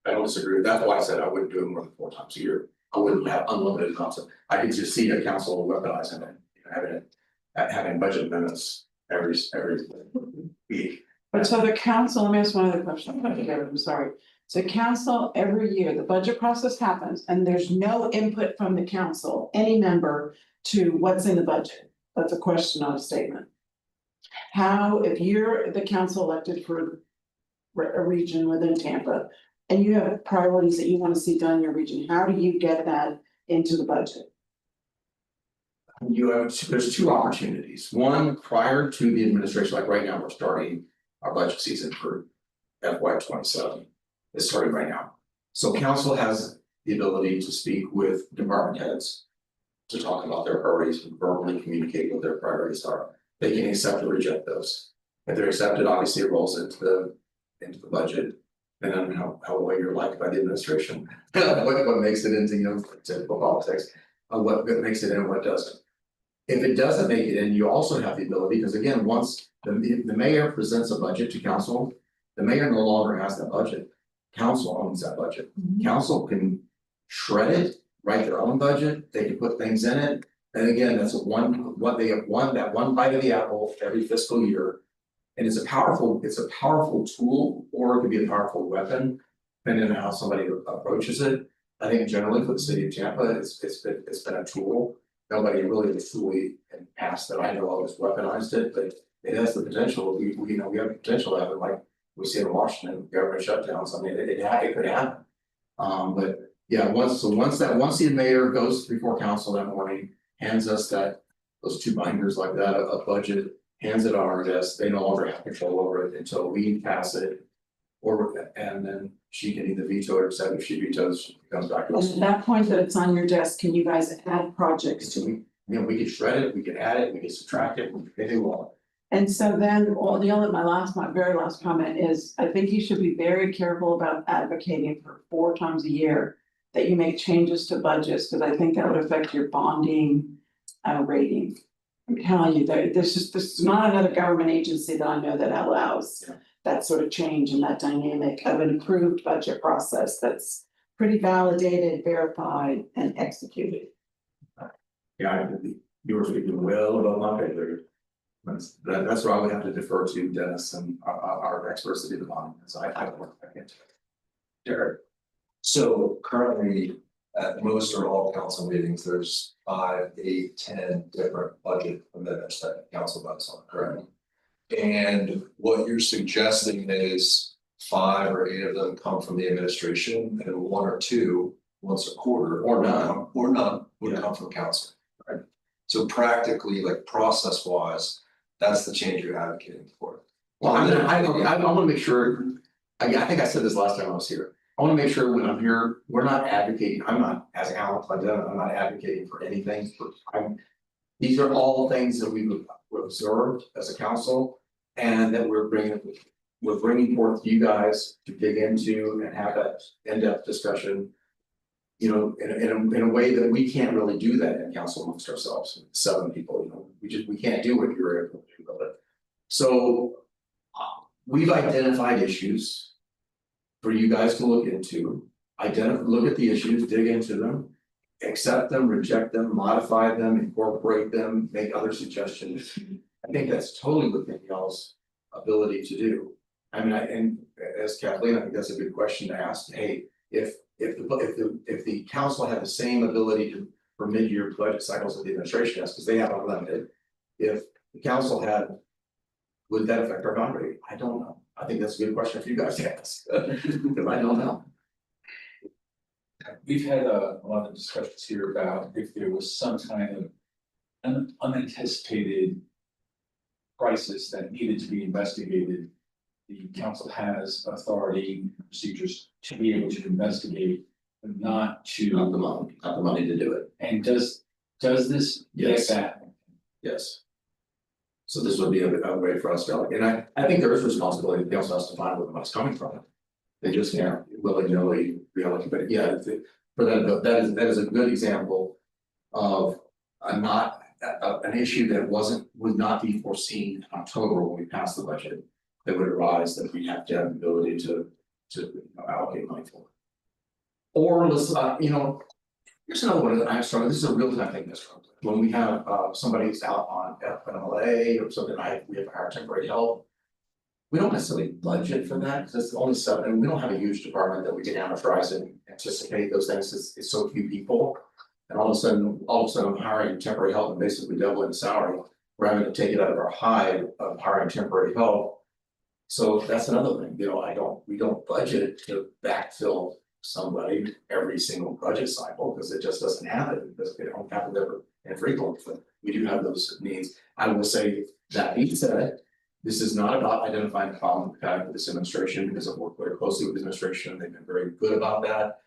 I don't disagree, that's why I said I wouldn't do it more than 4 times a year, I wouldn't have unlimited amounts of, I could just see a council weaponizing it, having budget amendments every week. But so the council, let me ask one other question, I'm sorry. So council, every year, the budget process happens and there's no input from the council, any member, to what's in the budget. That's a question, not a statement. How, if you're the council elected for a region within Tampa, and you have priorities that you wanna see done in your region, how do you get that into the budget? You have, there's 2 opportunities, one prior to the administration, like right now, we're starting our budget season for FY 27. It's starting right now. So council has the ability to speak with department heads. To talk about their priorities and verbally communicate what their priorities are. They can accept or reject those. If they're accepted, obviously it rolls into the budget. And then how well you're liked by the administration, what makes it into, typical politics, what makes it in and what doesn't. If it doesn't make it in, you also have the ability, because again, once the mayor presents a budget to council, the mayor no longer has that budget. Council owns that budget. Council can shred it, write their own budget, they can put things in it. And again, that's they have that one bite of the apple every fiscal year. And it's a powerful tool, or it could be a powerful weapon, depending on how somebody approaches it. I think generally for the city of Tampa, it's been a tool. Nobody really has truly in the past that I know of has weaponized it, but it has the potential, we have the potential to have it, like we see in Washington, government shutdowns, I mean, it could happen. But yeah, once the mayor goes before council that morning, hands us those 2 binders like that, a budget, hands it on our desk, they no longer have control over it until we pass it. And then she can either veto or accept. If she vetoes, it comes back to us. And at that point that it's on your desk, can you guys add projects to it? We can shred it, we can add it, we can subtract it, anything we want. And so then, my very last comment is, I think you should be very careful about advocating for 4 times a year. That you make changes to budgets, because I think that would affect your bonding rating. I'm telling you, there's not another government agency that I know that allows. That sort of change and that dynamic of an approved budget process that's pretty validated, verified, and executed. Yeah, you were speaking well about my favorite. That's where I would have to defer to Dennis and our experts to do the bonding, so I don't work back into it. Jared. So currently, at most or all council meetings, there's 5, 8, 10 different budget amendments that council votes on, correct? And what you're suggesting is 5 or 8 of them come from the administration, and 1 or 2 once a quarter, or none would come from council, right? So practically, like process wise, that's the change you're advocating for. Well, I wanna make sure, I think I said this last time I was here. I wanna make sure when I'm here, we're not advocating, I'm not, as Alex, I'm not advocating for anything. These are all things that we've observed as a council, and that we're bringing forth to you guys to dig into and have that in-depth discussion. In a way that we can't really do that in council amongst ourselves, 7 people, we can't do what you're able to do about it. So we've identified issues for you guys to look into, look at the issues, dig into them, accept them, reject them, modify them, incorporate them, make other suggestions. I think that's totally within y'all's ability to do. I mean, and as Kathleen, I think that's a good question to ask. Hey, if the council had the same ability for mid-year budget cycles that the administration has, because they have unlimited. If the council had, would that affect our bond rate? I don't know. I think that's a good question for you guys to ask, because I don't know. We've had a lot of discussions here about if there was some kind of an unanticipated crisis that needed to be investigated. The council has authority, procedures to be able to investigate, but not Not the money to do it. And does this get Yes. that? Yes. So this would be a way for us to, and I think there is responsibility, the council has to find where the money's coming from. They just can't willy-nilly reallocate, but yeah, for that, that is a good example of not, an issue that would not be foreseen in October when we pass the budget. That would arise that we have to have the ability to allocate money for. Or let's, here's another one, I'm sorry, this is a real time thing, Mr. President. When we have somebody's out on FMLA or something, we have our temporary help. We don't necessarily budget for that, because it's only seven, and we don't have a huge department that we can amortize and anticipate those things, it's so few people. And all of a sudden, I'm hiring temporary help and basically doubling the salary, we're having to take it out of our hide of hiring temporary help. So that's another thing, we don't budget to backfill somebody every single budget cycle, because it just doesn't happen, because it don't happen ever infrequently, but we do have those needs. I will say that being said, this is not about identifying the problem we've had with this administration, because I've worked very closely with the administration, they've been very good about that.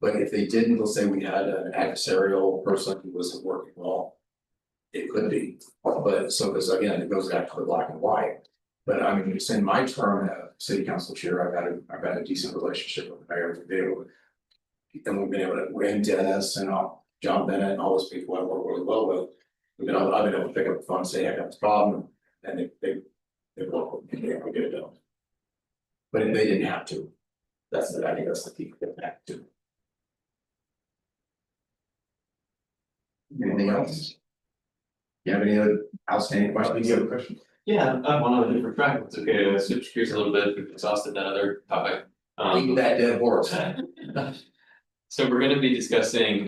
But if they didn't, let's say we had an adversarial person who wasn't working well, it could be, but so, because again, it goes back to the black and white. But I mean, just in my term as city council chair, I've had a decent relationship with the mayor, and we've been able to win Dennis and John Bennett and all those people I work really well with. I've been able to pick up the phone and say, I got this problem, and they work with me, they get it done. But if they didn't have to, I think that's the key, get back to. Anything else? You have any other outstanding questions? You have a question? Yeah, I'm on a different track, it's okay, to switch gears a little bit, we've exhausted that other topic. Beat that dead horse. So we're gonna be discussing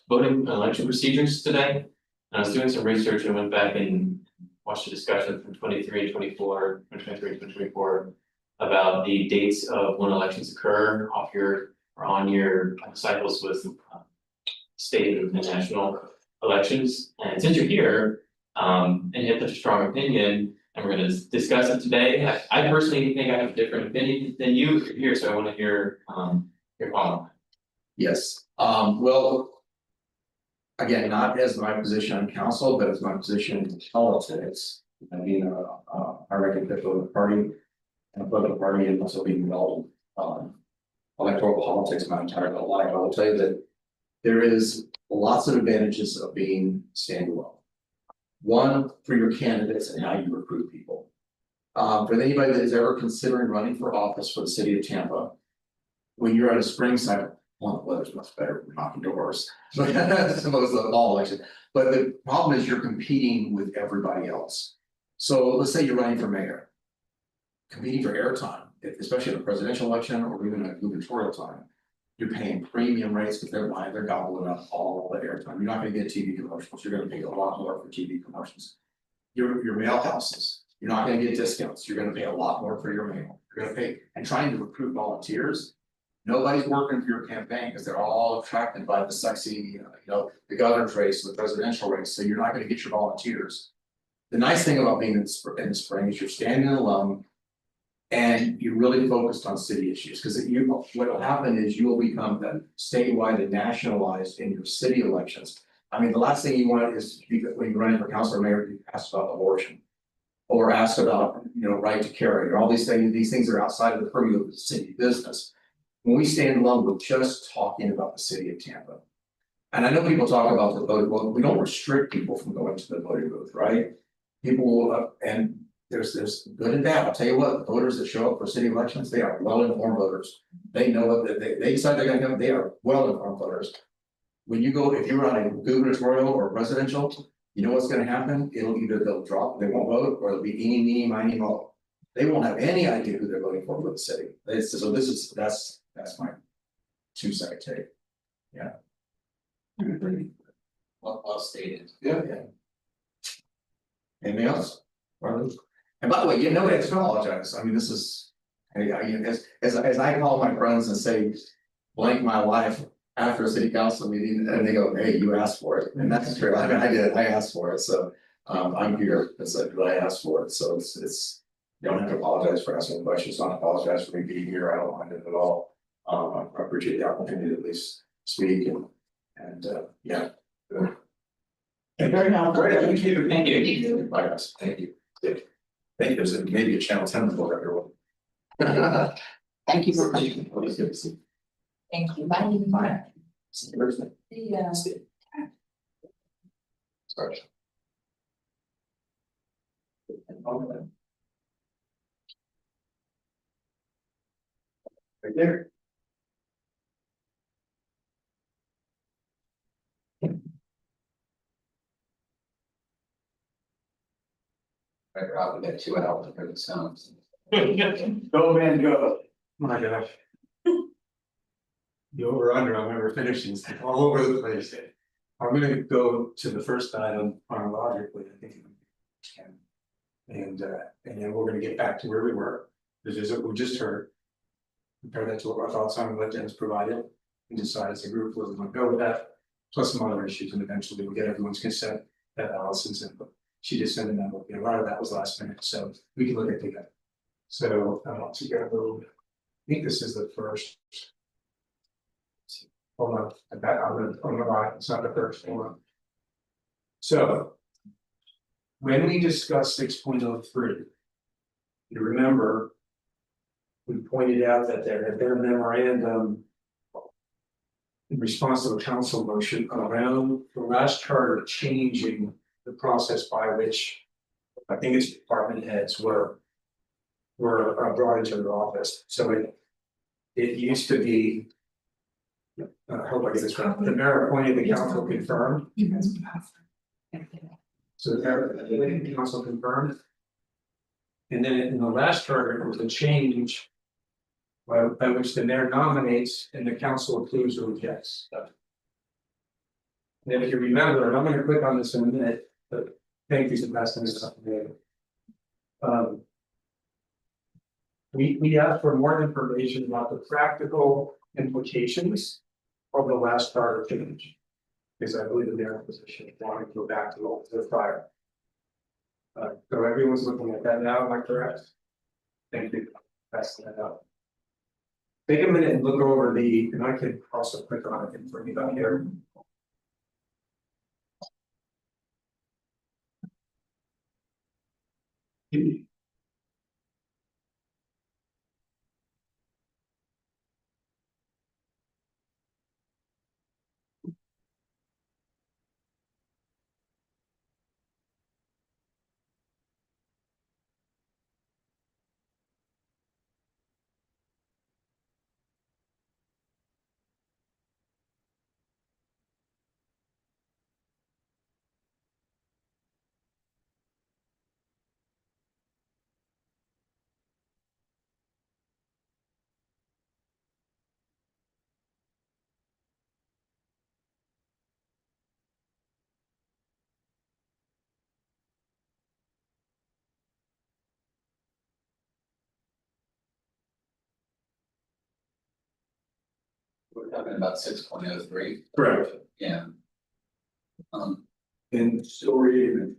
voting election procedures today. And I was doing some research and went back and watched a discussion from 23 and 24, 2023 and 2024. About the dates of when elections occur on your cycles with state and national elections. And since you're here, and you have such a strong opinion, and we're gonna discuss it today. I personally think I have a different opinion than you here, so I wanna hear your comment. Yes, well. Again, not as my position on council, but as my position in politics, I mean, I reckon official of the party. And political party, and also being involved electoral politics my entire life, I will tell you that. There is lots of advantages of being standalone. One, for your candidates and how you recruit people. For anybody that is ever considering running for office for the city of Tampa. When you're at a spring cycle, well, the weather's much better than knocking doors. But that's most of the fall election. But the problem is you're competing with everybody else. So let's say you're running for mayor. Competing for airtime, especially in a presidential election or even a gubernatorial time. You're paying premium rates because they're gobbling up all the airtime. You're not gonna get TV commercials. You're gonna pay a lot more for TV commercials. Your mail houses, you're not gonna get discounts. You're gonna pay a lot more for your mail. You're gonna pay, and trying to recruit volunteers. Nobody's working for your campaign because they're all attracted by the sexy, the governor's race, the presidential race. So you're not gonna get your volunteers. The nice thing about being in the spring is you're standing alone. And you're really focused on city issues, because what will happen is you will become statewide and nationalized in your city elections. I mean, the last thing you want is when you're running for council or mayor, you ask about abortion. Or ask about, right to carry, or all these things are outside of the purview of the city business. When we stand alone, we're just talking about the city of Tampa. And I know people talk about the vote, well, we don't restrict people from going to the voting booth, right? People will, and there's good and bad. I'll tell you what, voters that show up for city elections, they are well-informed voters. They know what they decide they're gonna go, they are well-informed voters. When you go, if you're on a gubernatorial or presidential, you know what's gonna happen? They'll drop, they won't vote, or it'll be eeny, meeny, miny, mo. They won't have any idea who they're voting for the city. That's my 2-second take. Yeah. Well stated. Yeah. Anything else? Marlon? And by the way, nobody has to apologize. I mean, this is, as I call my friends and say, blank my life after a city council meeting, and they go, hey, you asked for it. And that's true. I mean, I did, I asked for it. So I'm here, it's like, I asked for it. So it's, you don't have to apologize for asking questions. Don't apologize for me being here. I don't mind it at all. I appreciate the opportunity to at least speak and yeah. Very helpful. Great, thank you. Thank you. Bye, guys, thank you. Yeah. Thank you, there's maybe a channel 10 for everyone. Thank you very much. Always good to see you. Thank you. Bye. See you Thursday. Yeah. See you. Sorry. Right there. Right, Rob, we got 2 hours for the sounds. Go, man, go. My gosh. The over under, I'm never finishing, it's all over the place. I'm gonna go to the first item chronologically, I think. we can. And then we're gonna get back to where we were, this is what we just heard. Compare that to what our thoughts on what Dennis provided, and decide as a group whether we want to go with that. Plus some other issues, and eventually we'll get everyone's consent, that Allison's input. She just sent a memo, a lot of that was last minute, so we can look at together. So, to get a little, I think this is the first. Hold on, I'm gonna lie, it's not the first, hold on. So. When we discussed 6.03. You remember. We pointed out that there had been a memorandum. In response to a council motion around the last charter changing the process by which. I think it's department heads were brought into the office, so it used to be. I hope I get this right, the mayor appointed, the council confirmed. So the mayor appointed, the council confirmed. And then in the last charter, it was a change. By which the mayor nominates and the council approves or rejects. And if you remember, and I'm gonna click on this in a minute, but thank you for passing this up. We asked for more information about the practical implications of the last charter change. Because I believe the mayor position wanted to go back to the prior. So everyone's looking at that now, am I correct? Thank you, for passing that up. Take a minute and look over and I could also click on it and bring it up here. We're talking about 6.03. Correct. Yeah. And story.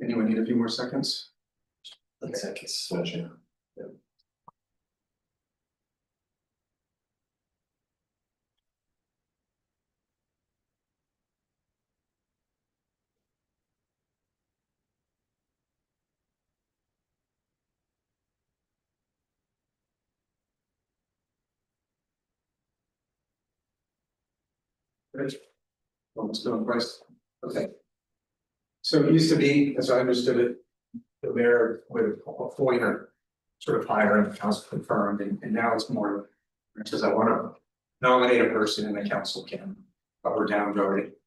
Anyone need a few more seconds? Let's finish it. Rich? Almost done, Bryce. Okay. So it used to be, as I understood it, the mayor would appoint or sort of hire and the council confirmed, and now it's more. It says I want to nominate a person and the council can up or down vote it.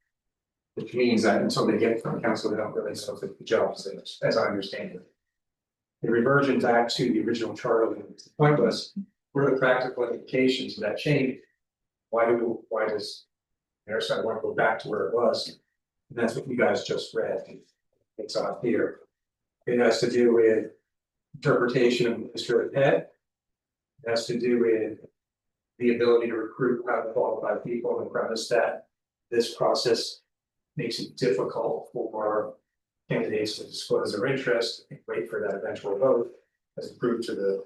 Which means that until they get from council, they don't really know if the job is, as I understand it. The reversion back to the original charter, the point was, what are the practical implications of that change? Why does Mayor said I want to go back to where it was? And that's what you guys just read. It's on here. It has to do with interpretation of administrative head. It has to do with the ability to recruit highly qualified people on the premise that this process makes it difficult for candidates to disclose their interest and wait for that eventual vote as opposed to the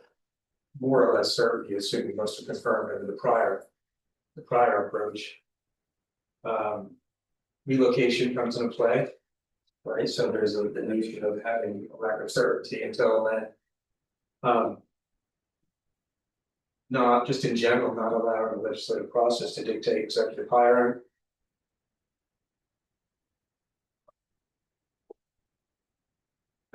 more or less certainty, assuming most are confirmed under the prior approach. Relocation comes into play, right? So there's the notion of having a lack of certainty until then. Not just in general, not allowing the legislative process to dictate executive hiring.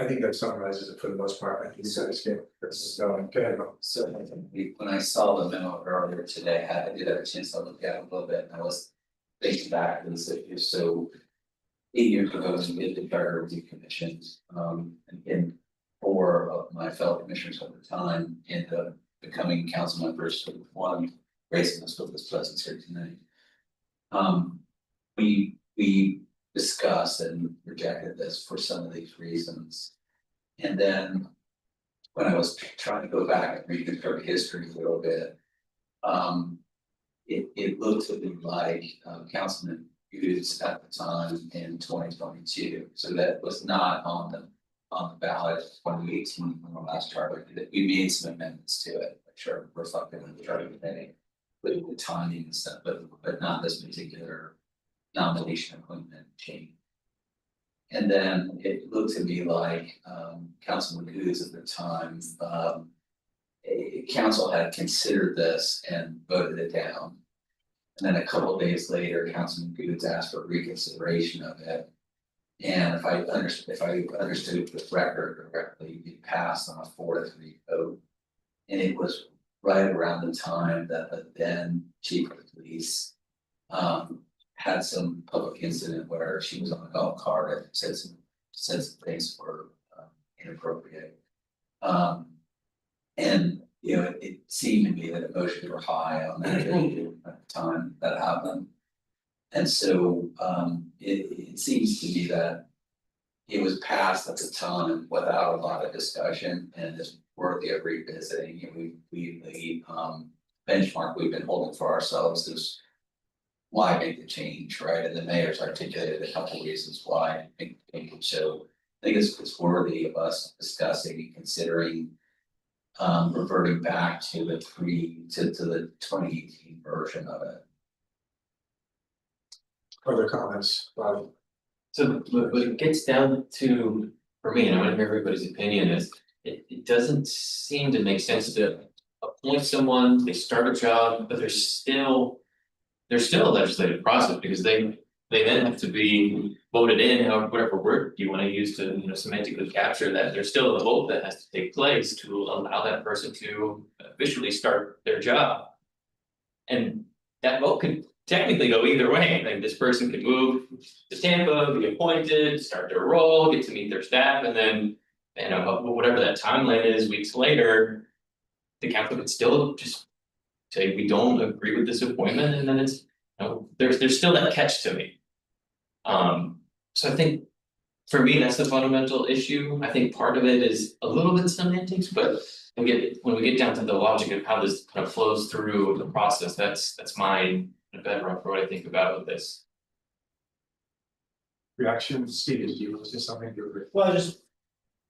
I think that summarizes it for the most part. I think you guys get this is going, okay, So I think when I saw the memo earlier today, I did have a chance to look at it a little bit, and I was thinking back to this issue, so. 8 years ago, we did the charter review commissions, and 4 of my fellow commissioners at the time ended up becoming council members, so one raising us with this presence here tonight. We discussed and rejected this for some of these reasons. And then when I was trying to go back and reconstruct history a little bit, it looked to me like Councilman Hughes at the time in 2022, so that was not on the ballot 2018 on the last charter. We made some amendments to it, which are reflected in the charter today, with the timing and stuff, but not this particular nomination appointment change. And then it looked to me like Councilman Hughes at the time, council had considered this and voted it down. And then a couple of days later, Councilman Goods asked for reconsideration of it. And if I understood the record correctly, it passed on a 4-3 vote. And it was right around the time that the then chief of police had some public incident where she was on a golf cart and said some things were inappropriate. And you know, it seemed to me that emotions were high on that issue at the time that happened. And so it seems to me that it was passed at the time without a lot of discussion and is worthy of revisiting. And the benchmark we've been holding for ourselves is why make the change, right? And the mayor's articulated a couple of reasons why make the change. So I think it's worthy of us discussing and considering reverting back to the 2018 version of it. Other comments, Bobby? So what it gets down to, for me, and I want to hear everybody's opinion, is it doesn't seem to make sense to appoint someone, they start a job, but there's still a legislative process because they then have to be voted in, however, whatever word you want to use to, semantically capture that. There's still a vote that has to take place to allow that person to officially start their job. And that vote could technically go either way. Like this person could move to Tampa, be appointed, start their role, get to meet their staff, and then, whatever that timeline is, weeks later, the council could still just say, we don't agree with this appointment, and then it's, there's still that catch to me. So I think for me, that's the fundamental issue. I think part of it is a little bit semantics, but when we get down to the logic of how this kind of flows through the process, that's my bedrock for what I think about with this. Reaction, Steve, do you want to say something? Well,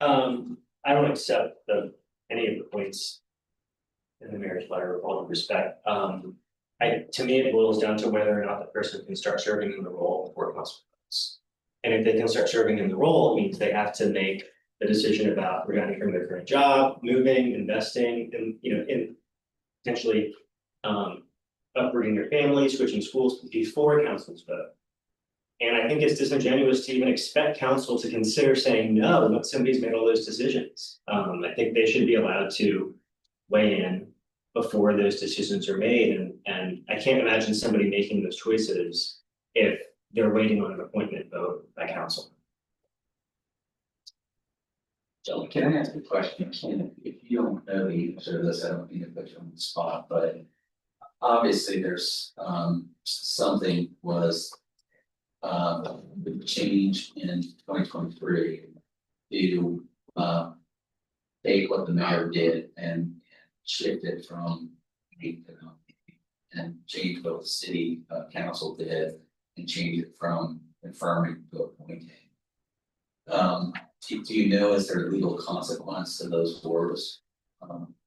I don't accept any of the points in the marriage letter with all due respect. To me, it boils down to whether or not the person can start serving in the role before council votes. And if they can start serving in the role, it means they have to make a decision about resigning from their current job, moving, investing, and in potentially uprooting their family, switching schools before council's vote. And I think it's disingenuous to even expect council to consider saying no when somebody's made all those decisions. I think they should be allowed to weigh in before those decisions are made, and I can't imagine somebody making those choices if they're waiting on an appointment vote by council. So can I ask a question? If you don't know the answer to this, I don't mean to put you on the spot, but obviously there's something was the change in 2023 to take what the mayor did and shift it from and change what the city council did and change it from confirming to appointing. Do you know, is there a legal consequence to those words?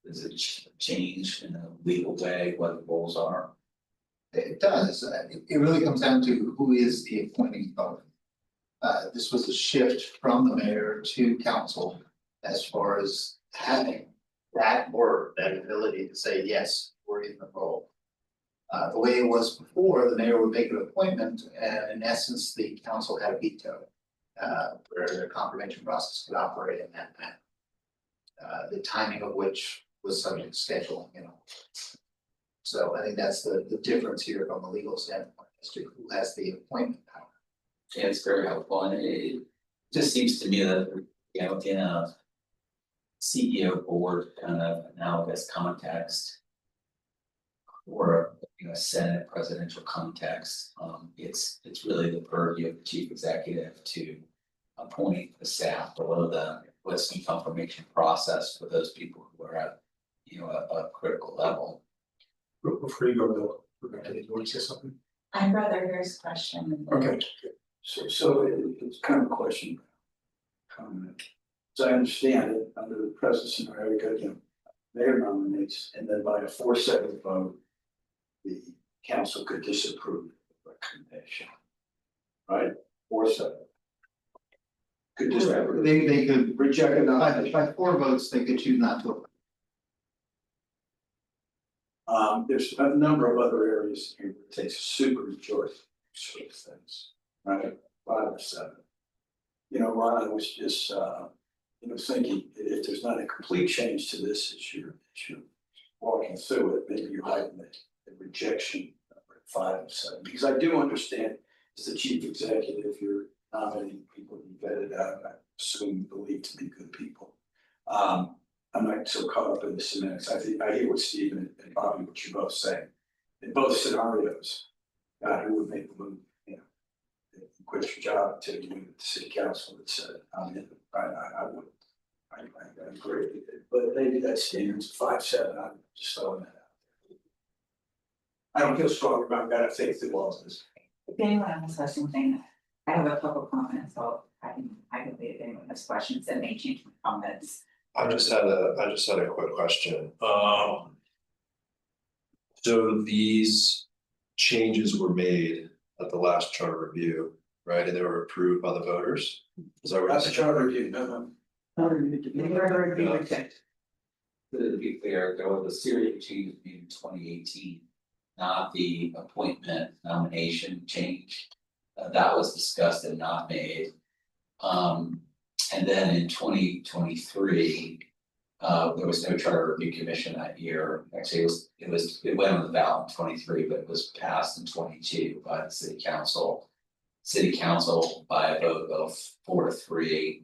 Does it change in a legal way what the roles are? It does, it really comes down to who is the appointing body. This was a shift from the mayor to council as far as having that word, that ability to say, yes, we're in the role. The way it was before, the mayor would make an appointment and in essence, the council had a veto. Where the confirmation process could operate in that manner. The timing of which was subject to scheduling, you know. So I think that's the difference here from a legal standpoint as to who has the appointment power. Yeah, it's very helpful, and it just seems to me that, you know, in a CEO board kind of analogous context. Or, you know, Senate presidential context, it's really the purview of the chief executive to appoint the staff below them, with some confirmation process for those people who are at, you know, a critical level. Before you go, Bill, Rebecca, did you want to say something? I'd rather hear his question. Okay, so it's kind of a question. As I understand it, under the present scenario, we got, you know, mayor nominates, and then by a 4-7 vote, the council could disapprove the recommendation. Right, 4-7. Could disapprove. They could, Reject it, not. by 4 votes, they could choose not to. There's a number of other areas here where it takes a super majority sort of things, right? 5 or 7. You know, Ron, I was just, you know, thinking if there's not a complete change to this as you're walking through it, maybe you're hiding the rejection number at 5 and 7, because I do understand as the chief executive, you're nominating people you vetted out, I assume you believe to be good people. I'm not so caught up in the semantics. I hear what Stephen and Bobby, what you're both saying. In both scenarios, God, who would make the move, you know, quit your job until you went to the city council that said, I'm in, I would. I agree, but maybe that stands 5-7, I'm just throwing that out there. I don't feel strong about that, I think the law is. If anyone else has something, I have a couple comments, so I can leave if anyone has questions that may change my comments. I just had a quick question. So these changes were made at the last charter review, right? And they were approved by the voters? Is that what? That's a charter review, no. To be fair, there was a series of changes made in 2018, not the appointment nomination change. That was discussed and not made. And then in 2023, there was no charter review commission that year. Actually, it went on the ballot in 23, but it was passed in 22 by the city council. City council by a vote of 4-3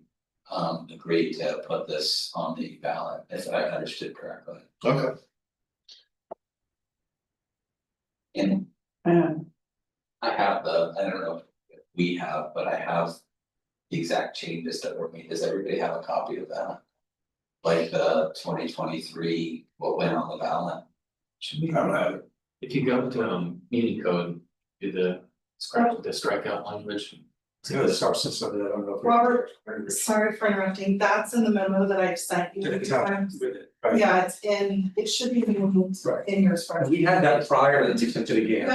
agreed to put this on the ballot, if I understood correctly. Okay. And I have I don't know if we have, but I have the exact changes that were made. Does everybody have a copy of that? Like the 2023, what went on the ballot? Should we, I don't have it. if you go to meeting code, do the strikeout language. Yeah, the substance of it, I don't know. If we- Robert, sorry for interrupting, that's in the memo that I've sent you. It's out with it, right? Yeah, it should be Right. in yours first. We had that prior and it's to the game,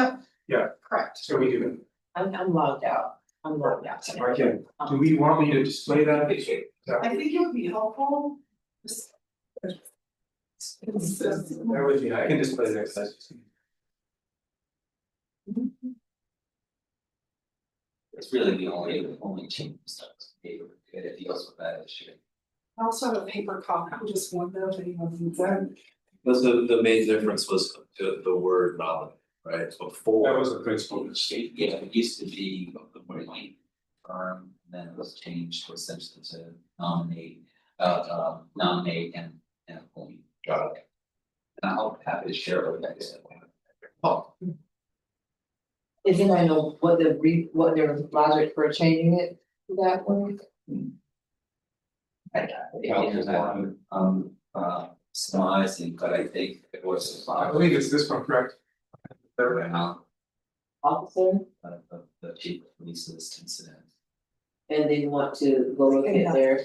Yeah. Correct. so we do. I'm logged out, Okay, do we want me to display that? I think it would be helpful. Just- Bear with me, I can display that. It's really the only change that's made, it deals with that issue. I also have a paper copy, just one though, if anyone needs that. Because the main difference was the word nominate, right? Before. That was the principal. Yeah, it used to be the point firm, then it was changed to essentially to nominate and appoint. Got it. And I'll happy to share with you guys. Oh. Is anybody know what what their logic for changing it to that one? Surmising, but I think it was. I believe it's this one, correct? Third. Officer, The chief of police's incident. and they want to go look at their.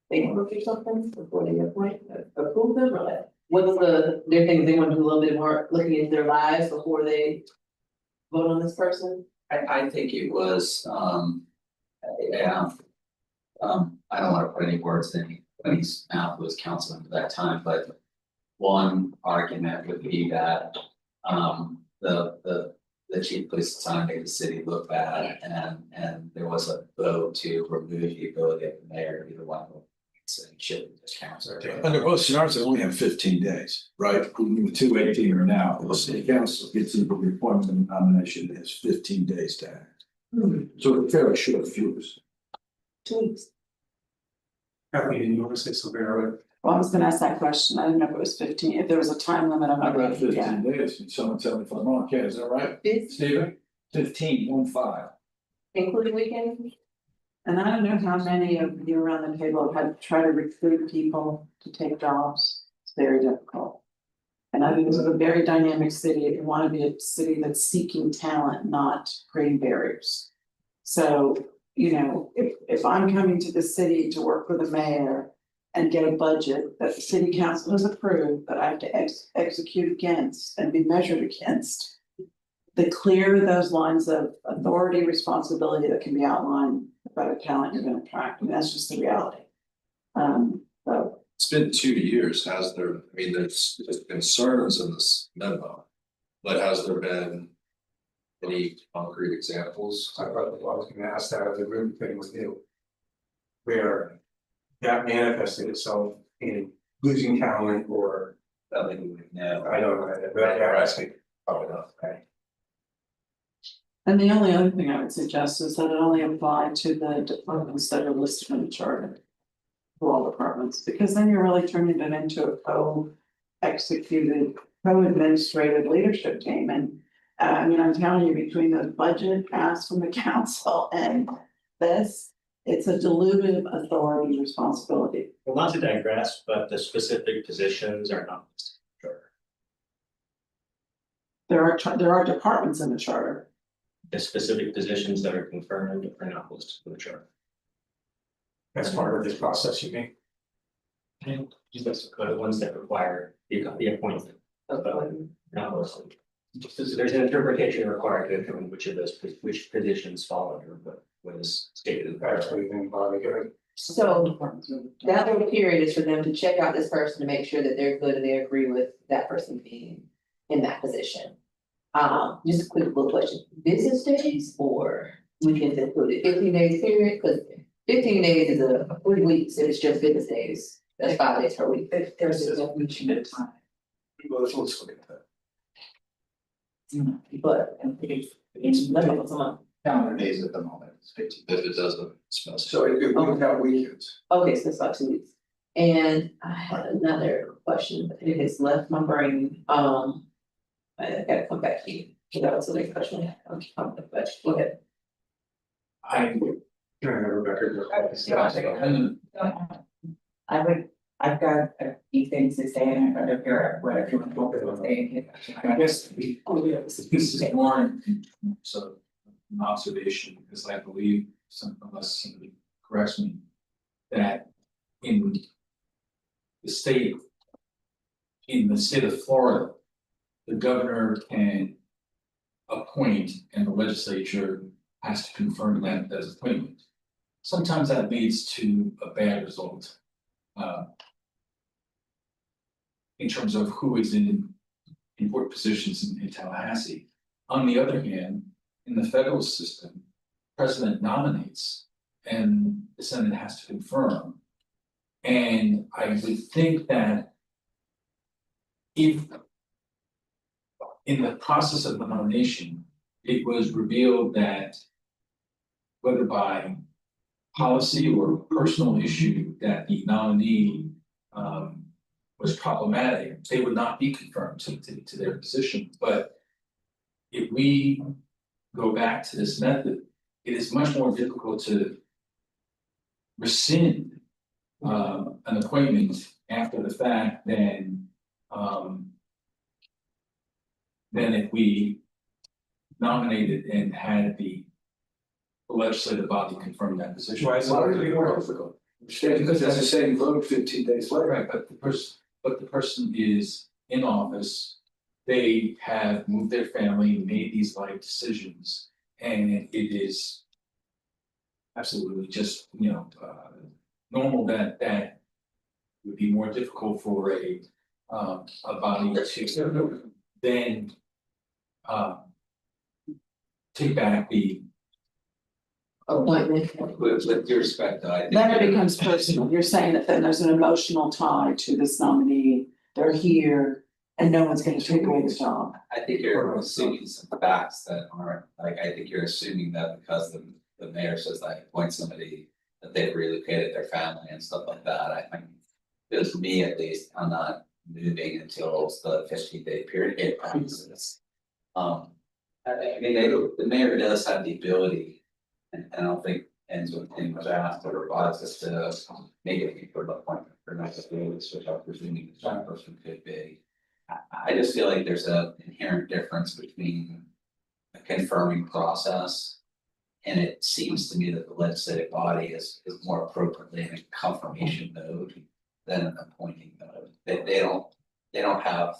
They want to look at something before they appoint, approve them, or like, what's their thing, they want to do a little bit more looking into their lives before they. Vote on this person? I think it was, yeah. I don't wanna put any words in anybody's mouth, was counseling at that time, but. One argument would be that, the chief of police decided to make the city look bad, and there was a vote to remove the ability of the mayor to be the one who. Should this council. Under both scenarios, they only have 15 days, right? The 218 are now, the city council gets into the appointment and nomination, it has 15 days to act. So it's fairly short fuse. 2 weeks. Kathleen, did you want to say something earlier? Well, I was gonna ask that question, I didn't know if it was 15, if there was a time limit on I read it, yeah. 15 days, and someone tell me if I'm wrong, okay, is that right? Stephen? 15, 1-5. Including weekends? And I don't know how many of you around the table have had to try to recruit people to take jobs, it's very difficult. And I think this is a very dynamic city, if you wanna be a city that's seeking talent, not creating barriers. So, you know, if I'm coming to the city to work with the mayor. And get a budget that the city council has approved that I have to execute against and be measured against. The clearer those lines of authority, responsibility that can be outlined, the better talent you're gonna attract, and that's just the reality. So, It's been 2 years, has there, I mean, there's concerns in this memo. But has there been any concrete examples? I was gonna ask that as a room thing with you. Where that manifested itself in losing talent or, That we would know. I don't know, but I think probably not, okay. and the only other thing I would suggest is that it only apply to the departments that are listed in the charter. For all departments, because then you're really turning it into a co-executed, co-administrative leadership team, and. I mean, I'm telling you, between the budget asked from the council and this, it's a dilutive authority responsibility. Well, not to digress, but the specific positions are not. Sure. There are departments in the charter. The specific positions that are confirmed are not listed in the chart. That's part of this process, you mean? And just the ones that require the appointment. Not listed. Just as there's an interpretation required to determine which of those, which positions fall under what is stated in the paragraph. Actually, then probably good. So that little period is for them to check out this person to make sure that they're good and they agree with that person being in that position. Just a quick little question, business days or weekends included, 15 days period, because 15 days is a 3 weeks, if it's just business days, that's 5 days per week. If there's a definition of time. Well, let's look at that. But it's limited to a month. Calendar days at the moment, it's 15. If it doesn't specify. So it would have weekends. Okay, so it's about 2 weeks. And I had another question, but it has left my brain, I gotta come back to you, that was the next question, I'm back, go ahead. Can I have Rebecca? I've got a few things to say, and I'd rather hear what everyone wants to say. I guess this is more so an observation, because I believe unless somebody corrects me. That in the state. In the state of Florida. The governor can appoint and the legislature has to confirm that as appointment. Sometimes that leads to a bad result. In terms of who is in important positions in Tallahassee. On the other hand, in the federal system, president nominates and the Senate has to confirm. And I would think that if in the process of the nomination, it was revealed that whether by policy or personal issue that the nominee was problematic, they would not be confirmed to their position, but if we go back to this method, it is much more difficult to rescind an appointment after the fact than if we nominated and had the legislative body confirm that position. Why is it Why would it be more difficult? Because as I say, you vote 15 days later. Right, but the person is in office, they have moved their family, made these life decisions, and it is absolutely just, normal that would be more difficult for a body to then take back the appointment. With due respect, though, I think. Then it becomes personal, you're saying that then there's an emotional tie to this nominee, they're here, and no one's gonna take away the job. I think you're assuming some facts that aren't, like, I think you're assuming that because the mayor says I appoint somebody, that they've relocated their family and stuff like that, I think. To me at least, I'm not moving until the 15-day period passes. I mean, the mayor does have the ability, and I don't think ends with anything was asked or advised us to make it before the appointment for next days, which I'm presuming the young person could be. I just feel like there's an inherent difference between a confirming process. And it seems to me that the legislative body is more appropriately in a confirmation mode than an appointing mode. They don't have,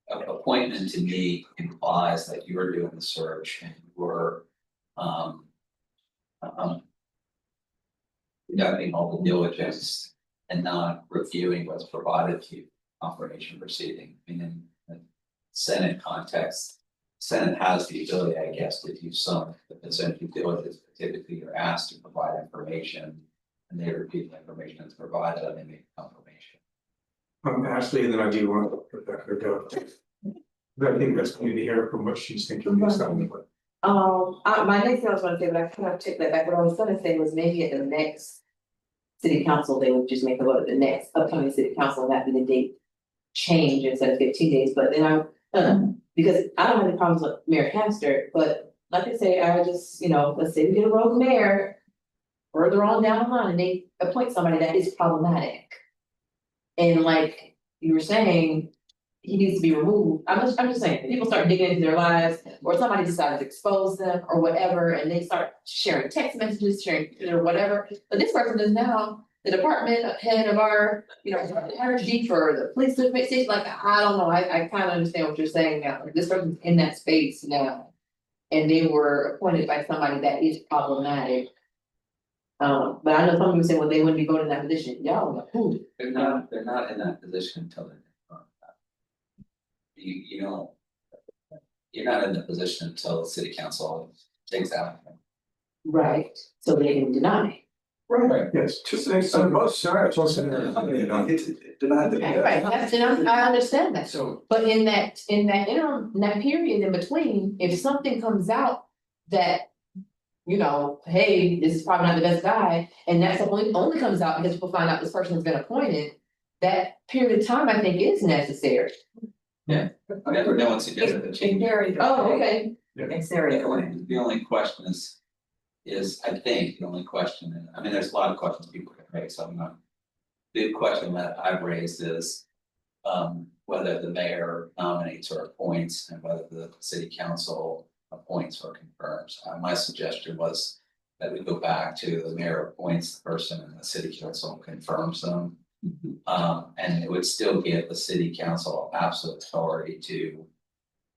an appointment to me implies that you're doing the search and you're conducting all the diligence and not reviewing what's provided to you, confirmation proceeding. I mean, in the Senate context, Senate has the ability, I guess, to do some consent due diligence, but typically you're asked to provide information. And they review the information that's provided and they make a confirmation. Ashley, and then I do want Rebecca to go. But I think that's going to hear from what she's thinking based on what. My next thing I was gonna say, but I kind of took that back, what I was gonna say was maybe at the next. City council, they would just make a vote at the next upcoming city council, and that be the date change instead of 15 days, but then because I don't have any problems with Mayor Castor, but like I say, I just, let's say we get a rogue mayor. Further on down the line, and they appoint somebody that is problematic. And like you were saying, he needs to be removed. I'm just saying, if people start digging into their lives, or somebody decides to expose them or whatever, and they start sharing text messages, sharing or whatever. But this person is now the department head of our, energy for the police station, like, I don't know, I kind of understand what you're saying now, like, this person's in that space now. And they were appointed by somebody that is problematic. But I know some people say, well, they wouldn't be voting in that position, y'all, who? They're not in that position until they're confirmed. You're not in the position until the city council takes out. Right, so they can deny. Right, yes. Two things on both sides. It denied the. Right, and I understand that, So, but in that interim, in that period in between, if something comes out that. Hey, this is probably not the best guy, and that's only comes out because people find out this person has been appointed. That period of time, I think, is necessary. No one suggested the change. Oh, okay. It's very important. The only question is, I think, the only question, and I mean, there's a lot of questions people can raise, so I'm not. The question that I've raised is, whether the mayor nominates or appoints and whether the city council appoints or confirms. My suggestion was that we go back to the mayor appoints the person and the city council confirms them. And it would still give the city council absolute authority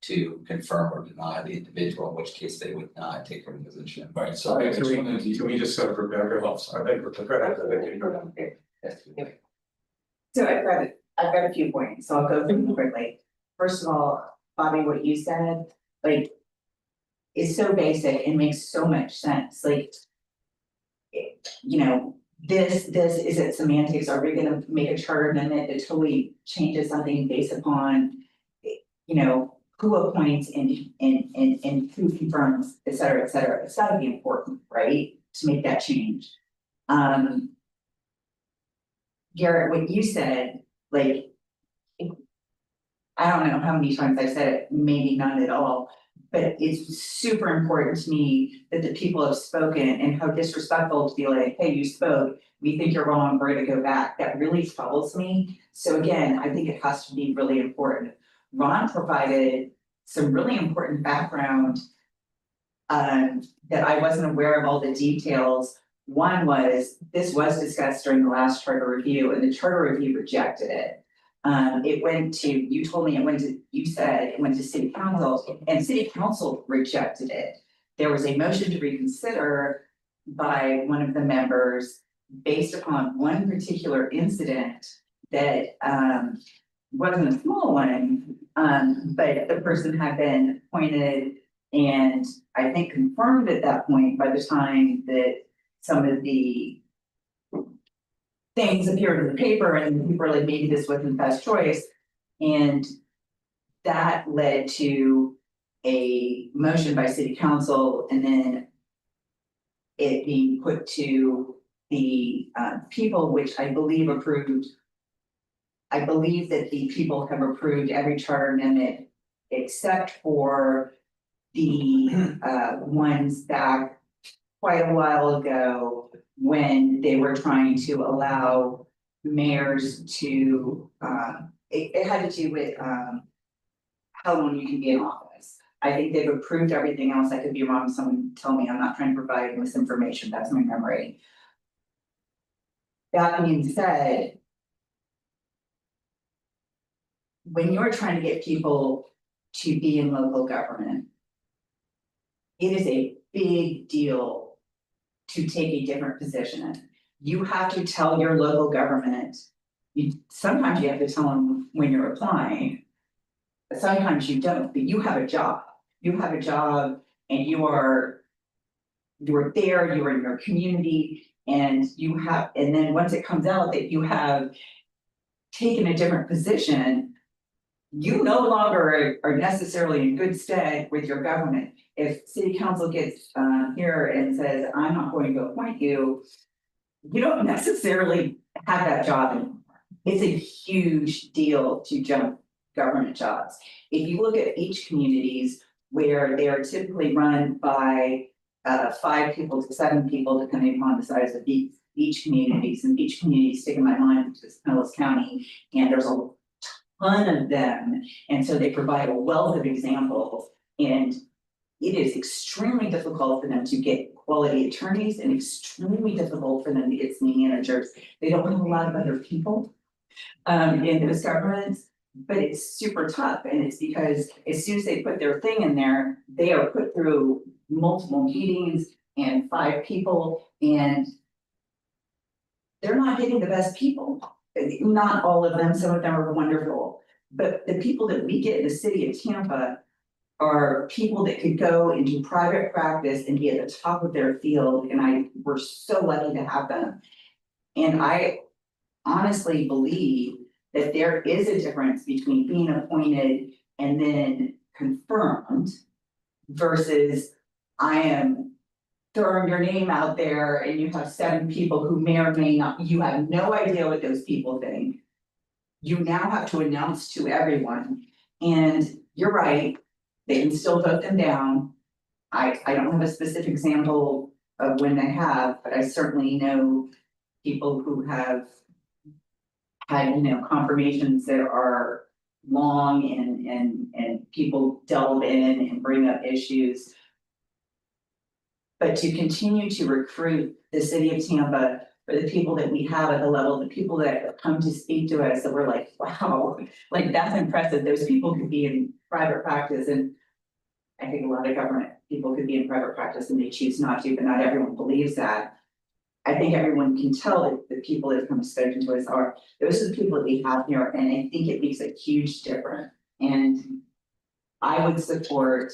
to confirm or deny the individual, in which case they would not take their position. Right, so I just wanted to. can we just set up Rebecca? I think Rebecca. So I've got a few points, so I'll go through them quickly. First of all, Bobby, what you said, like. Is so basic and makes so much sense, like. This is it semantics, are we gonna make a charter amendment that totally changes something based upon. Who appoints and who confirms, et cetera, it's gotta be important, right, to make that change. Garrett, what you said, like. I don't know how many times I've said it, maybe none at all, But it's super important to me that the people have spoken, and how disrespectful to be like, hey, you spoke, we think you're wrong, we're gonna go back, that really troubles me. So again, I think it has to be really important. Ron provided some really important background. That I wasn't aware of all the details. One was, this was discussed during the last charter review, and the charter review rejected it. It went to, you told me it went to, you said it went to city council, and city council rejected it. There was a motion to reconsider by one of the members based upon one particular incident that wasn't a small one, but the person had been appointed and I think confirmed at that point by the time that some of the things appeared in the paper and people were like, maybe this wasn't the best choice. And that led to a motion by city council and then it being put to the people, which I believe approved. I believe that the people have approved every charter amendment except for the ones back quite a while ago when they were trying to allow mayors to, it had to do with how long you can be in office. I think they've approved everything else. I could be wrong. Someone tell me. I'm not trying to provide misinformation. That's my memory. That being said, when you're trying to get people to be in local government, it is a big deal to take a different position. You have to tell your local government, sometimes you have to tell them when you're applying, but sometimes you don't, but you have a job. You have a job and you're there, you're in your community, and and then once it comes out that you have taken a different position, you no longer are necessarily in good stead with your government. If city council gets here and says, I'm not going to appoint you, you don't necessarily have that job anymore. It's a huge deal to jump government jobs. If you look at each communities where they are typically run by 5 people to 7 people, depending upon the size of each communities, and each community sticking my mind to Pinellas County, and there's a ton of them, and so they provide a wealth of examples, and it is extremely difficult for them to get quality attorneys and extremely difficult for them to get city managers. They don't have a lot of other people in those governments, but it's super tough, and it's because as soon as they put their thing in there, they are put through multiple meetings and 5 people, and they're not getting the best people. Not all of them, some of them are wonderful, but the people that we get in the city of Tampa are people that could go into private practice and be at the top of their field, and we're so lucky to have them. And I honestly believe that there is a difference between being appointed and then confirmed versus I am throwing your name out there and you have 7 people who may or may not, you have no idea what those people think. You now have to announce to everyone, and you're right, they can still vote them down. I don't have a specific example of when they have, but I certainly know people who have had, confirmations that are long and people delve in and bring up issues. But to continue to recruit the city of Tampa for the people that we have at the level, the people that come to speak to us, that we're like, wow, like that's impressive. Those people could be in private practice, and I think a lot of government people could be in private practice and they choose not to, but not everyone believes that. I think everyone can tell that the people that come spoken to us are, those are the people that we have here, and I think it makes a huge difference. And I would support,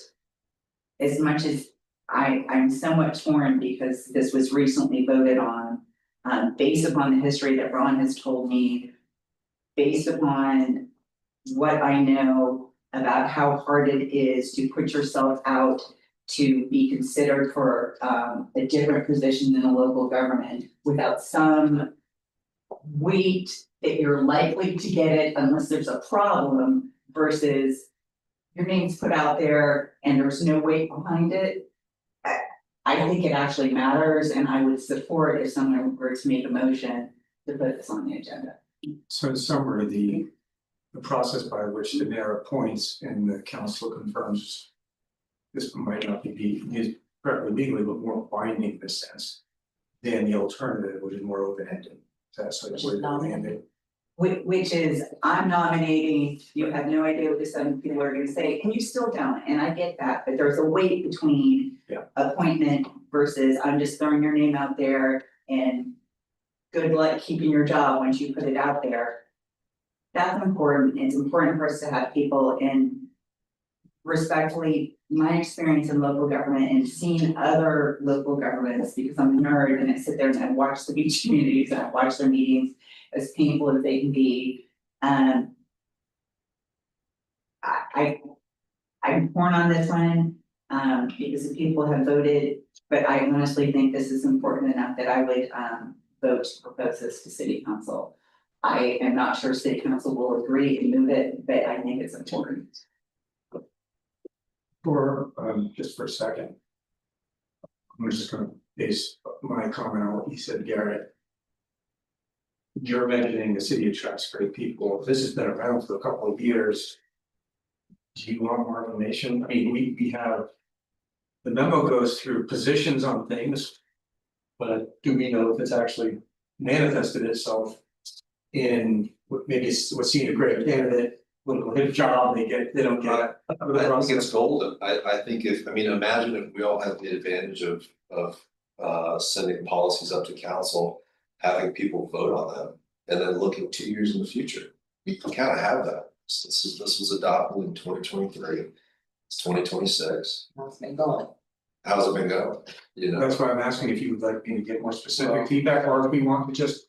as much as I'm somewhat torn because this was recently voted on, based upon the history that Ron has told me, based upon what I know about how hard it is to put yourself out to be considered for a different position in a local government without some weight that you're likely to get it unless there's a problem versus your name's put out there and there's no weight behind it. I think it actually matters and I would support if someone were to make a motion to put this on the agenda. So in summary, the process by which the mayor appoints and the council confirms. This might not be used correctly legally, but more binding in a sense. Than the alternative, which is more open-ended. That's like. Which is nominated. Which is, I'm nominating, you have no idea what the seven people are gonna say, and you still don't, and I get that, but there's a weight between. Yeah. Appointment versus I'm just throwing your name out there and. Good luck keeping your job once you put it out there. That's important, it's important for us to have people in. Respectfully, my experience in local government and seeing other local governments, because I'm a nerd and I sit there and I watch the beach communities and I watch their meetings. As painful as they can be, I'm torn on this one, because the people have voted, but I honestly think this is important enough that I would, vote to propose this to city council. I am not sure city council will agree and move it, but I think it's important. Just for a second. I'm just gonna base my comment on what you said, Garrett. You're mentioning the city attracts great people. This has been around for a couple of years. Do you want more information? I mean, we have. The memo goes through positions on things. But do we know if it's actually manifested itself in maybe what's seen a great candidate, political hit job, they don't get. I think it's golden. I think imagine if we all had the advantage of sending policies up to council. Having people vote on them and then looking 2 years in the future. We can kind of have that. This was adopted in 2023. It's 2026. How's it been going? How's it been going? You know, That's why I'm asking if you would like me to get more specific feedback, or if we want to just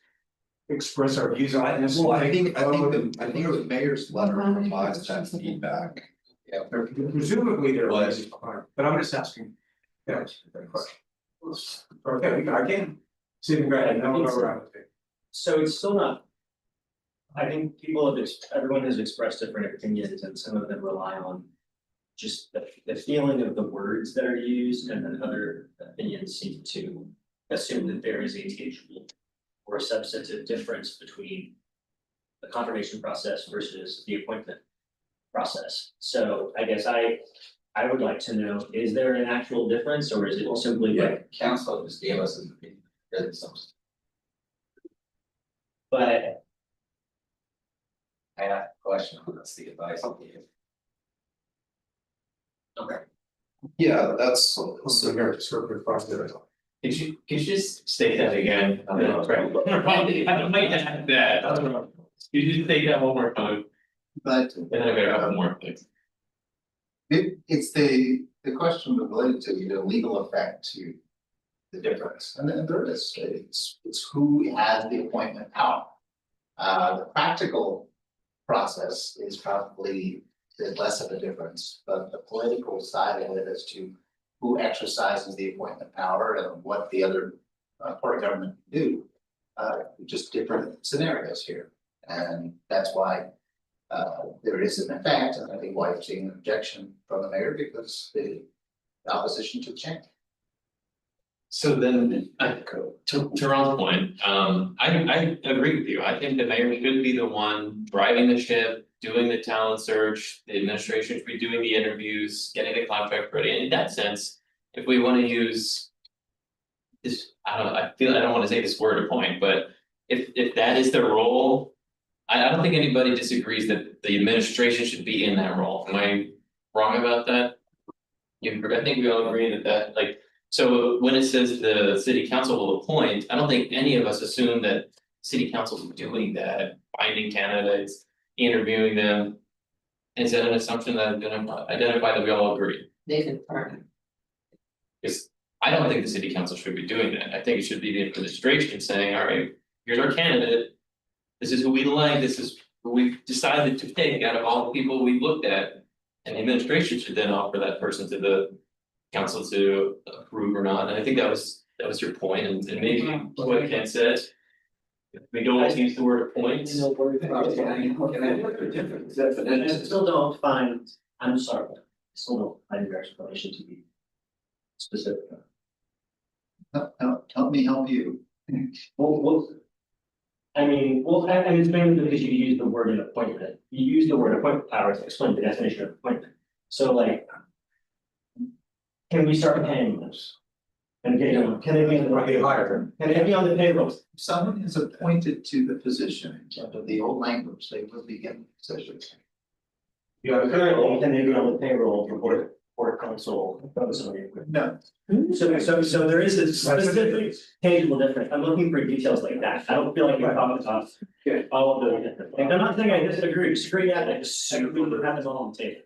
express our views on it. well, I think the mayor's letter provides that feedback. Yeah. Presumably there are reasons behind, but I'm just asking. Yeah, that question. Okay, I can. See, go ahead, now we'll go around with it. So it's still not. I think everyone has expressed different opinions and some of them rely on. Just the feeling of the words that are used, and then other opinions seem to assume that there is a tangible. Or a substantive difference between. The confirmation process versus the appointment process. So I guess I would like to know, is there an actual difference or is it simply like? Council just gave us an opinion, But I have a question, that's the advice I gave. okay, Yeah, that's So here, just real quick, process. Could you just state that again? I might add that. Could you just state that one more time? But And then I got a couple more things. it's the question related to, legal effect to the difference, and then there is, it's who has the appointment power. The practical process is probably less of a difference, but the political side of it as to who exercises the appointment power and what the other part of government can do. Just different scenarios here, and that's why there is an effect, and I think why you're seeing an objection from the mayor, because the opposition to change. So then, to Ron's point, I agree with you. I think the mayor should be the one driving the ship, doing the talent search. The administration should be doing the interviews, getting the contract ready. And in that sense, if we want to use this, I don't want to say this word appoint, but if that is their role, I don't think anybody disagrees that the administration should be in that role. Am I wrong about that? I think we all agree that like. So when it says the city council will appoint, I don't think any of us assume that city council is doing that, finding candidates, interviewing them. Is that an assumption that identify that we all agree? They confirm. Because I don't think the city council should be doing that. I think it should be the administration saying, all right, here's our candidate. This is who we like, this is who we've decided to pick out of all the people we've looked at. And the administration should then offer that person to the council to approve or not, and I think that was your point, and maybe what Ken said. We don't use the word appoint. I still don't find I'm sorry, I still don't find your explanation to be specific. Help me help you. Well, I mean, and it's mainly because you use the word in appointment, you use the word appointment power to explain the definition of appointment, so like. Can we start paying this? And can it be on the higher. Can it be on the payroll? If someone is appointed to the position, in terms of the old language, they will begin the position. Yeah, Currently, can they be on the payroll for council? No, So there is a specific tangible difference, I'm looking for details like that, I don't feel like you're talking about all of those different things, I'm not saying I disagree yet, I just simply have it all on the table.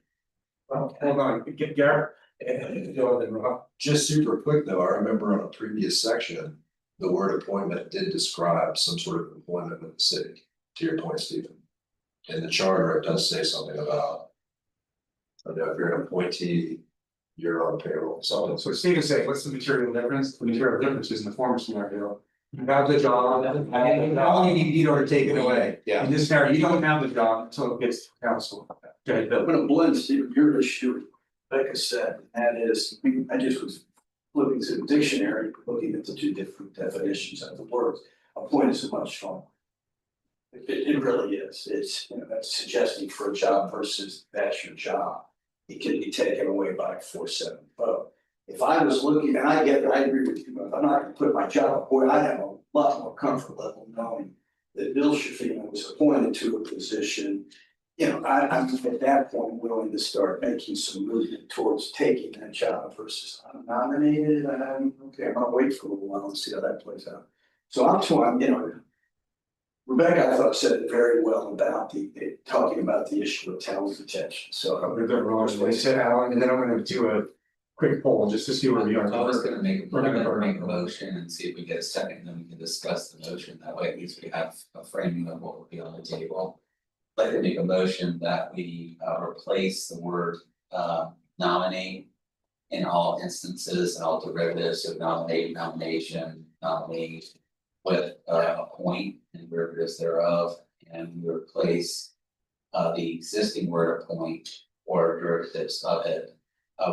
well, hold on, get Garrett. And then Rob. Just super quick though, I remember on a previous section, the word appointment did describe some sort of employment with the city, to your point, Stephen. In the charter, it does say something about. I don't know if you're an appointee, you're on payroll, something. So Stephen said, what's the material difference? The material difference is in the former scenario. You have the job, and how long you need or take it away. Yeah. In this scenario, you don't have the job until it gets to council. Okay, I'm Bill. gonna blend Steve, your issue, like I said, and that is, I just was flipping through the dictionary, looking at the two different definitions of the words. A point is a much stronger. It really is, it's, you know, that's suggesting for a job versus that's your job. It can be taken away by a 4-7 vote. If I was looking, and I agree with you, but if I'm not gonna put my job, boy, I have a lot more comfort level knowing that Bill Shafino was appointed to a position. You know, I'm at that point willing to start making some movement towards taking that job versus I'm nominated, okay, I'm gonna wait for a little while and see how that plays out. So I'm torn, you know. Rebecca, I thought, said it very well about talking about the issue of talent retention, so. I'm gonna go wrong, I said Alan, and then I'm gonna do a quick poll just to see where we are. I was gonna make We're gonna a vote. motion and see if we get a second, then we can discuss the motion, that way at least we have a framing of what will be on the table. I'd like to make a motion that we replace the word nominate in all instances and all derivatives of nominate, nomination, nominee. With appoint and derivatives thereof, and we replace the existing word appoint or derivatives of it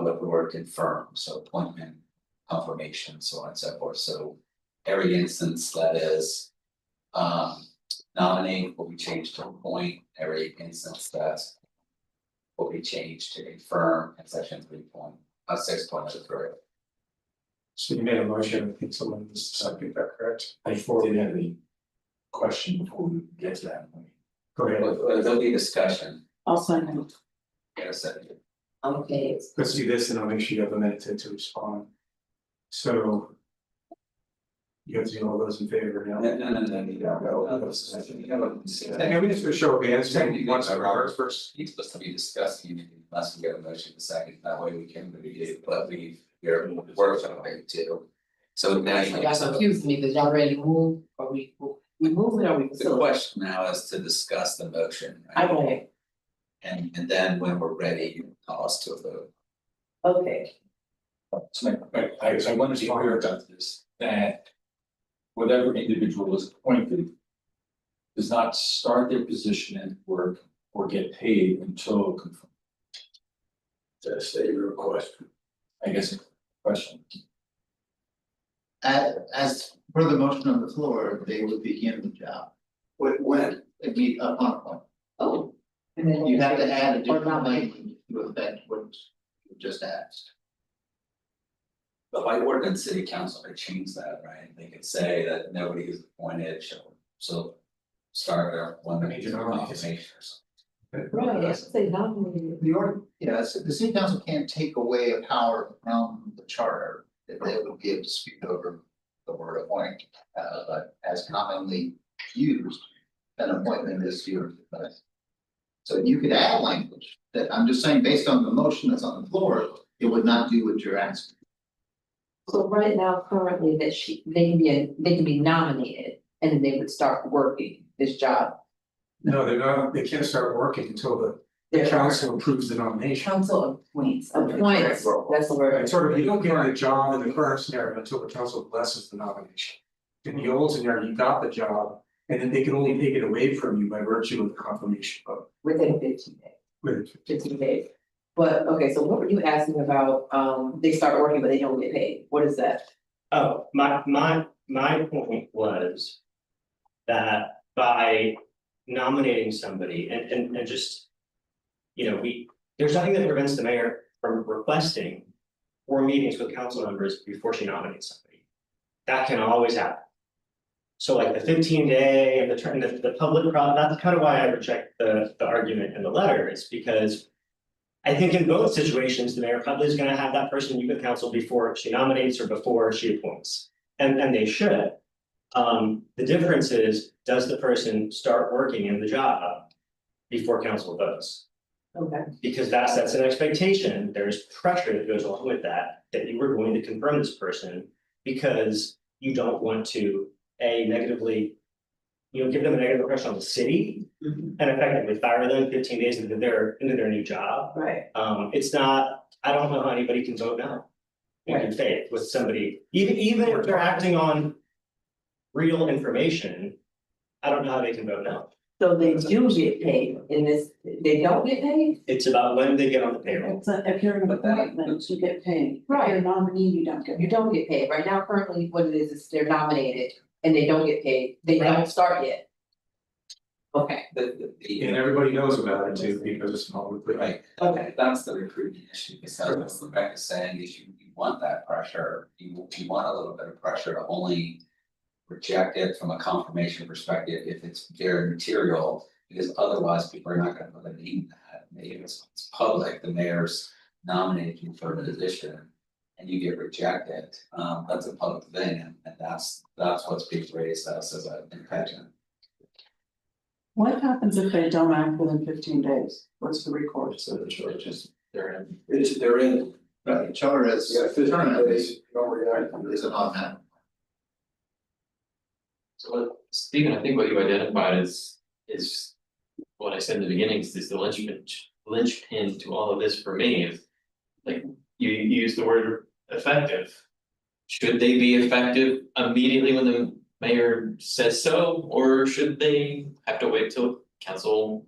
with the word confirm, so appointment, confirmation, so on and so forth, so every instance that is nominate will be changed to appoint, every instance that will be changed to confirm in section 6.03. So you made a motion, I think someone was seconding that, correct? I did have a question before we get to that point. Go ahead, There'll be discussion, I'll sign it. get a second. Okay, let's do this and I'll make sure you have a minute to respond. So. You have to do all those in favor now. No, you don't go. And we just for show of hands, once Robert's first. It's supposed to be discussing it unless we get a motion the second, that way we can review it, but we're working on it too. So now you. y'all confused me, because y'all ready to move, or we move it, or we The still? question now is to discuss the motion, right? Okay, And then when we're ready, you call us to a vote. okay, So I want to be clear about this, that whatever individual is appointed does not start their position at work or get paid until confirmed. That's a request. I guess, question. as per the motion on the floor, they would begin the job. When? They meet upon appointment. oh. And then. You have to add a Or different nominate. language to affect what you just asked. But by ordinance, city council could change that, right? They could say that nobody is appointed shall start their one major nomination or something. Right, I should say nominated. Yes, the city council can't take away a power from the charter that they would give to speak over the word appoint. But as commonly used, an appointment is used. So you could add language that, I'm just saying, based on the motion that's on the floor, it would not do what you're asking. So right now, currently, that they can be nominated, and then they would start working this job. No, they're not, they can't start working until the council approves the nomination. Council appoints. Appoints, that's the word. Right, sort of, you don't get the job in the current scenario until the council blesses the nomination. In the old scenario, you got the job, and then they can only take it away from you by virtue of the confirmation vote. Within 15 days, With 15 days. But, okay, so what were you asking about, they start working but they don't get paid, what is that? Oh, my point was that by nominating somebody and just. You know, there's nothing that prevents the mayor from requesting 4 meetings with council members before she nominates somebody. That can always happen. So like the 15-day and the public that's kind of why I reject the argument in the letter, is because. I think in both situations, the mayor probably is gonna have that person meet with council before she nominates or before she appoints, and they should. The difference is, does the person start working in the job before council votes? Okay. Because that sets an expectation, there's pressure that goes along with that you were going to confirm this person. Because you don't want to, negatively. Give them a negative impression on the city and effectively fire them 15 days into their new job. Right. It's not, I don't know how anybody can vote no. In good faith with somebody, even if they're acting on real information, I don't know how they can vote no. So they do get paid in this, they don't get paid? It's about when they get on the payroll. It's if you're an appointment, you get paid. If you're a nominee, you don't get. You don't get paid, right now currently what it is they're nominated and they don't get paid, they don't start yet. Okay, And everybody knows about it too, because it's publicly. Right, okay, that's the recruiting issue, because what Rebecca's saying is you want that pressure, you want a little bit of pressure to only. Reject it from a confirmation perspective if it's very material, because otherwise people are not gonna put a name in that. Maybe it's public, the mayor's nominated you for a position. And you get rejected, that's a public thing, and that's what's being raised as an impediment. What happens if they don't act within 15 days? What's the recourse? So the charges, They're in. They're in, Right, charter is. you got 15 days, you don't react. Is an automatic. So Stephen, I think what you identified is what I said in the beginning, is the linchpin to all of this for me is. Like, you use the word effective. Should they be effective immediately when the mayor says so, or should they have to wait till council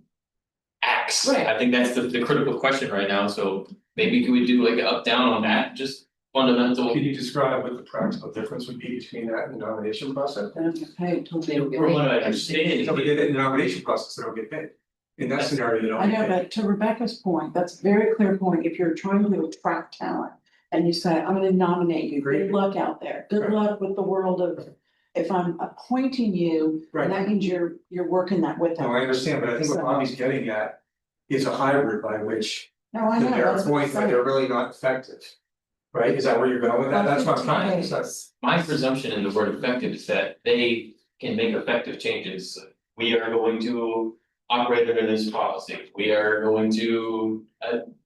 acts? Right. I think that's the critical question right now, so maybe could we do like an up down on that, just fundamental. Can you describe what the practical difference would be between that and the nomination process? They don't get paid till they don't get From what I paid. understand, Somebody did it in the nomination process, they don't get paid. In that scenario, you don't I get know, paid. but to Rebecca's point, that's a very clear point, if you're trying to attract talent. And you say, I'm gonna nominate you, good Great. luck out there, good Right. luck with the world of. If I'm appointing you, Right. and that means you're working that with them. No, I understand, but I think what So- Bobby's getting at is a hybrid by which No, I the know, mayor that's what I'm appoints, but they're saying. really not effective. Right, is that where you're going with that? That's what I'm trying to say. my presumption in the word effective is that they can make effective changes. We are going to operate under this policy, we are going to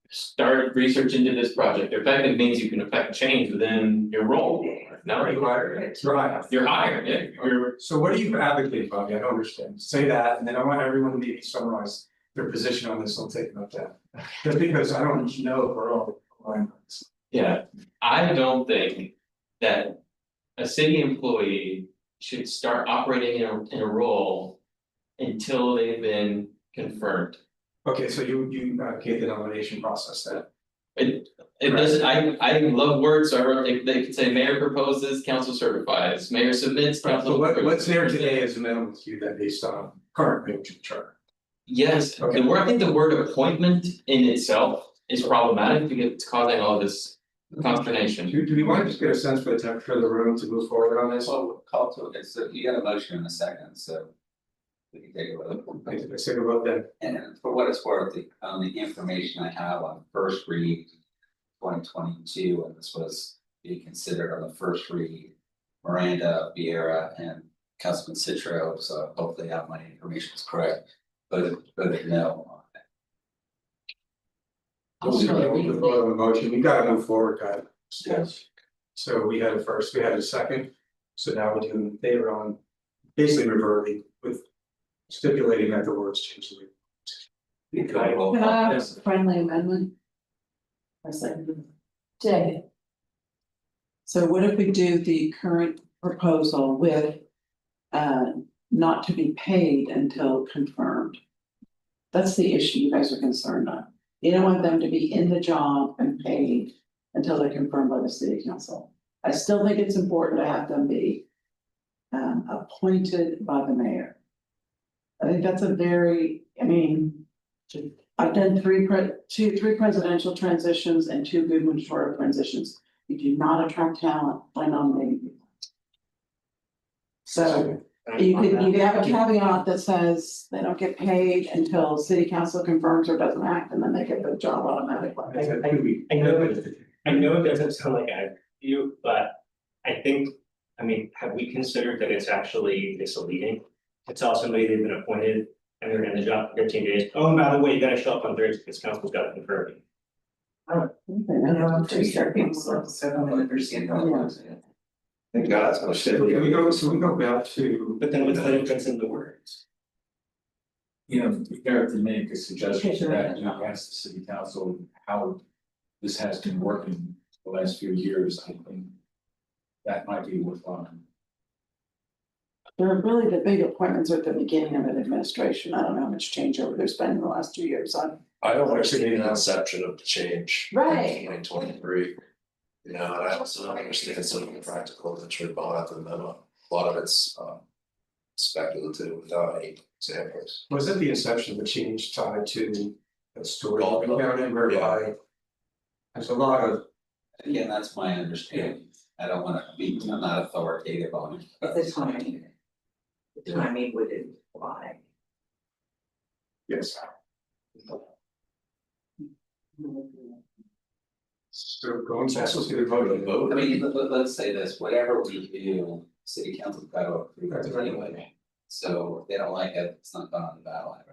start research into this project. Effective means you can affect change within your role. Now You hire, right. you're hired, yeah, you're, So what are you advocating, Bobby? I don't understand. Say that, and then I want everyone to maybe summarize their position on this. I'll take it up that. Just because I don't know if we're all aligned on this. yeah, I don't think that a city employee should start operating in a role until they've been confirmed. Okay, so you advocate the nomination process then? It doesn't, I love words, so I wrote, they could say mayor proposes, council certifies, mayor submits, Right, council. so approves. what's there today is a minimum with you then based on current language of the charter. Yes, Okay. the word, I think the word appointment in itself is problematic because it's causing all this consternation. Do we want to just get a sense for the temperature of the room to move forward on this? So call to it, so you got a motion in a second, so. We can take a look. I say about that. And for what it's worth, the information I have on first read 2022, and this was being considered on the first read. Miranda, Vieira, and Councilman Citro, so hopefully my information is correct, voted no on it. We'll vote on the motion, we gotta move forward, guys. Yes. So we had a first, we had a second, so now we're doing in favor on basically reverting with stipulating that the words change the way. Can I have a friendly amendment? I second. Second. So what if we do the current proposal with not to be paid until confirmed? That's the issue you guys are concerned on. You don't want them to be in the job and paid until they're confirmed by the city council. I still think it's important to have them be appointed by the mayor. I think that's a very, I mean, I've done three presidential transitions and 2 gubernatorial transitions. You do not attract talent by nominating people. So you could have a caveat that says they don't get paid until city council confirms or doesn't act, and then they get the job automatically. I know it doesn't sound like I you, but I think, I mean, have we considered that it's actually misleading? To tell somebody they've been appointed and they're in the job for 15 days, oh, and by the way, you gotta show up on Thursday, because council's got to confirm you. I'm pretty sure people don't understand how it works. Thank God, it's gonna shit. So we go back to. But then what's the difference in the words? You know, Eric to make a suggestion that you ask the city council how this has been working the last few years, I think. That might be worthwhile. There are really the big appointments are at the beginning of an administration. I don't know how much changeover there's been in the last 2 years on. I don't want to see an inception of the change. Right. In 2023. You know, and I also don't understand some of the practical nature behind the memo. A lot of it's speculative without any examples. Was it the inception of the change tied to a story Oh, accounting whereby? There's a lot of, Again, that's my understanding. I don't wanna be, I'm not authoritative on it. It's a timing. The timing would imply. yes. So going back to the vote. I mean, let's say this, whatever we do, city council's got to approve it anyway. So if they don't like it, it's not going on the ballot.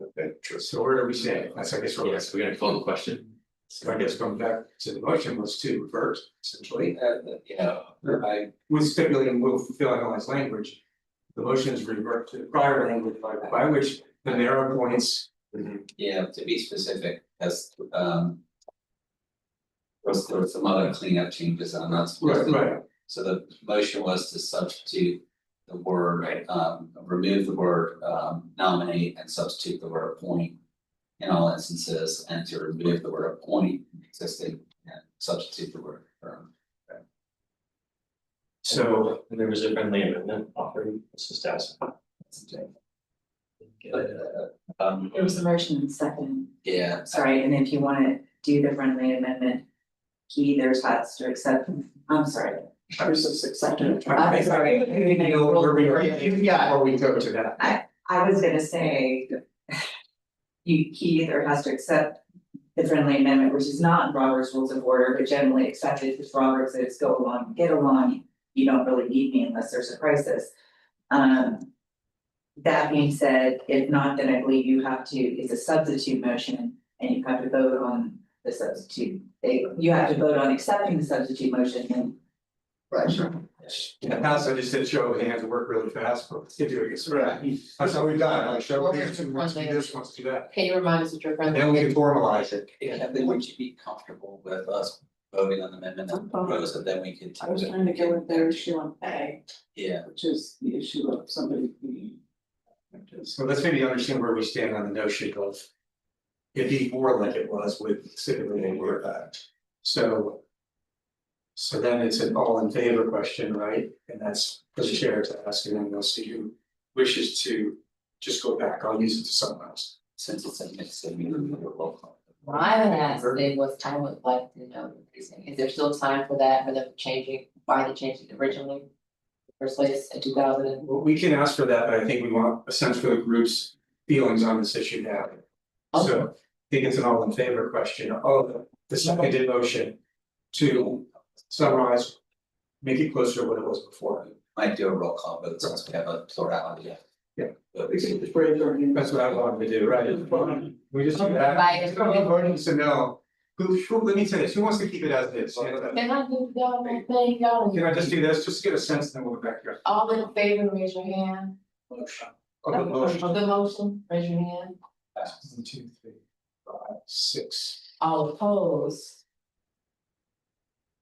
Okay, true. So where are we saying? That's, I guess, where Yes, we're gonna call the question. So I guess going back to the motion was to revert essentially. Yeah, I, With stipulating we'll finalize language. The motion is revert to prior language by which the mayor appoints. yeah, to be specific, as there was some other cleanup changes I'm not supposed to. Right. So the motion was to substitute the word, remove the word nominate and substitute the word appoint. In all instances, and to remove the word appoint existing and substitute the word firm. So And there was a friendly amendment offered, Mrs. Stassen. There was a motion and second, Yeah, sorry, and if you wanna do the friendly amendment. He either has to accept, I'm sorry. Versus accepted. I'm sorry. Before we go to that. I was gonna say. He either has to accept the friendly amendment, which is not in Robert's Rules of Order, but generally accepted, because Robert says go along, get along. You don't really need me unless there's a crisis. That being said, if not, then I believe you have to, it's a substitute motion and you have to vote on the substitute. You have to vote on accepting the substitute motion and. Right. Yeah, so I just did show of hands, work really fast, but let's get doing it. Right. That's how we've done it, like show of hands, who wants to do this, wants to do that. Can you remind us what your friend? Then we can formalize it. then would you be comfortable with us voting on the amendment and propose it, then we could. I was trying to go with their issue on A, Yeah, which is the issue of somebody being. So let's maybe understand where we stand on the notion of. It being more like it was with stipulating word act, so. So then it's an all in favor question, right? And that's for the chair to ask, and then we'll see who wishes to just go back, I'll use it to someone else. since it's a mix, then we would do a roll call. What I would ask today was, I would like to know, is there still time for that, for them changing, why they changed it originally? First place in 2000. Well, we can ask for that, but I think we want a sense for the group's feelings on this issue now. So I think it's an all in favor question of the seconded motion to summarize, make it closer to what it was before. Might do a roll call, but since we have a plurality. Yeah. But We can just raise our hand. That's what I wanted to do, right? We just do that. Right. It's gonna be voting to know. Who, let me say this, who wants to keep it as it is? Can I do y'all one thing, y'all? Can I just do this, just to get a sense, then we'll go back here. All in favor, raise your hand. Of the motion. Of the motion, raise your hand. 1, 2, 3, 5, 6. All opposed.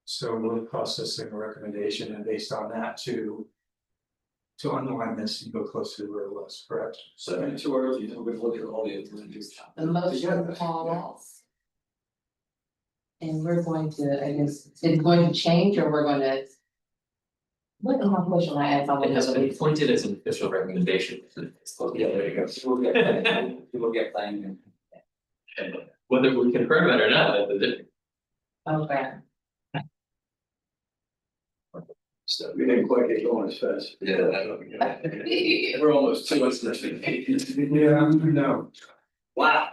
So we're processing a recommendation and based on that to to unwind this and go closer to where it was, correct? So too early, we're gonna look at all the alternatives. The motion falls. And we're going to, I guess, it's going to change or we're gonna. What am I pushing my ass on? It has been appointed as an official recommendation. Yeah, there you go. So we'll get planning, we'll get planning. Whether we confirm it or not, that's a different. Okay. So we didn't quite get going as fast. Yeah, I don't. We're almost to us. Yeah, no. Wow.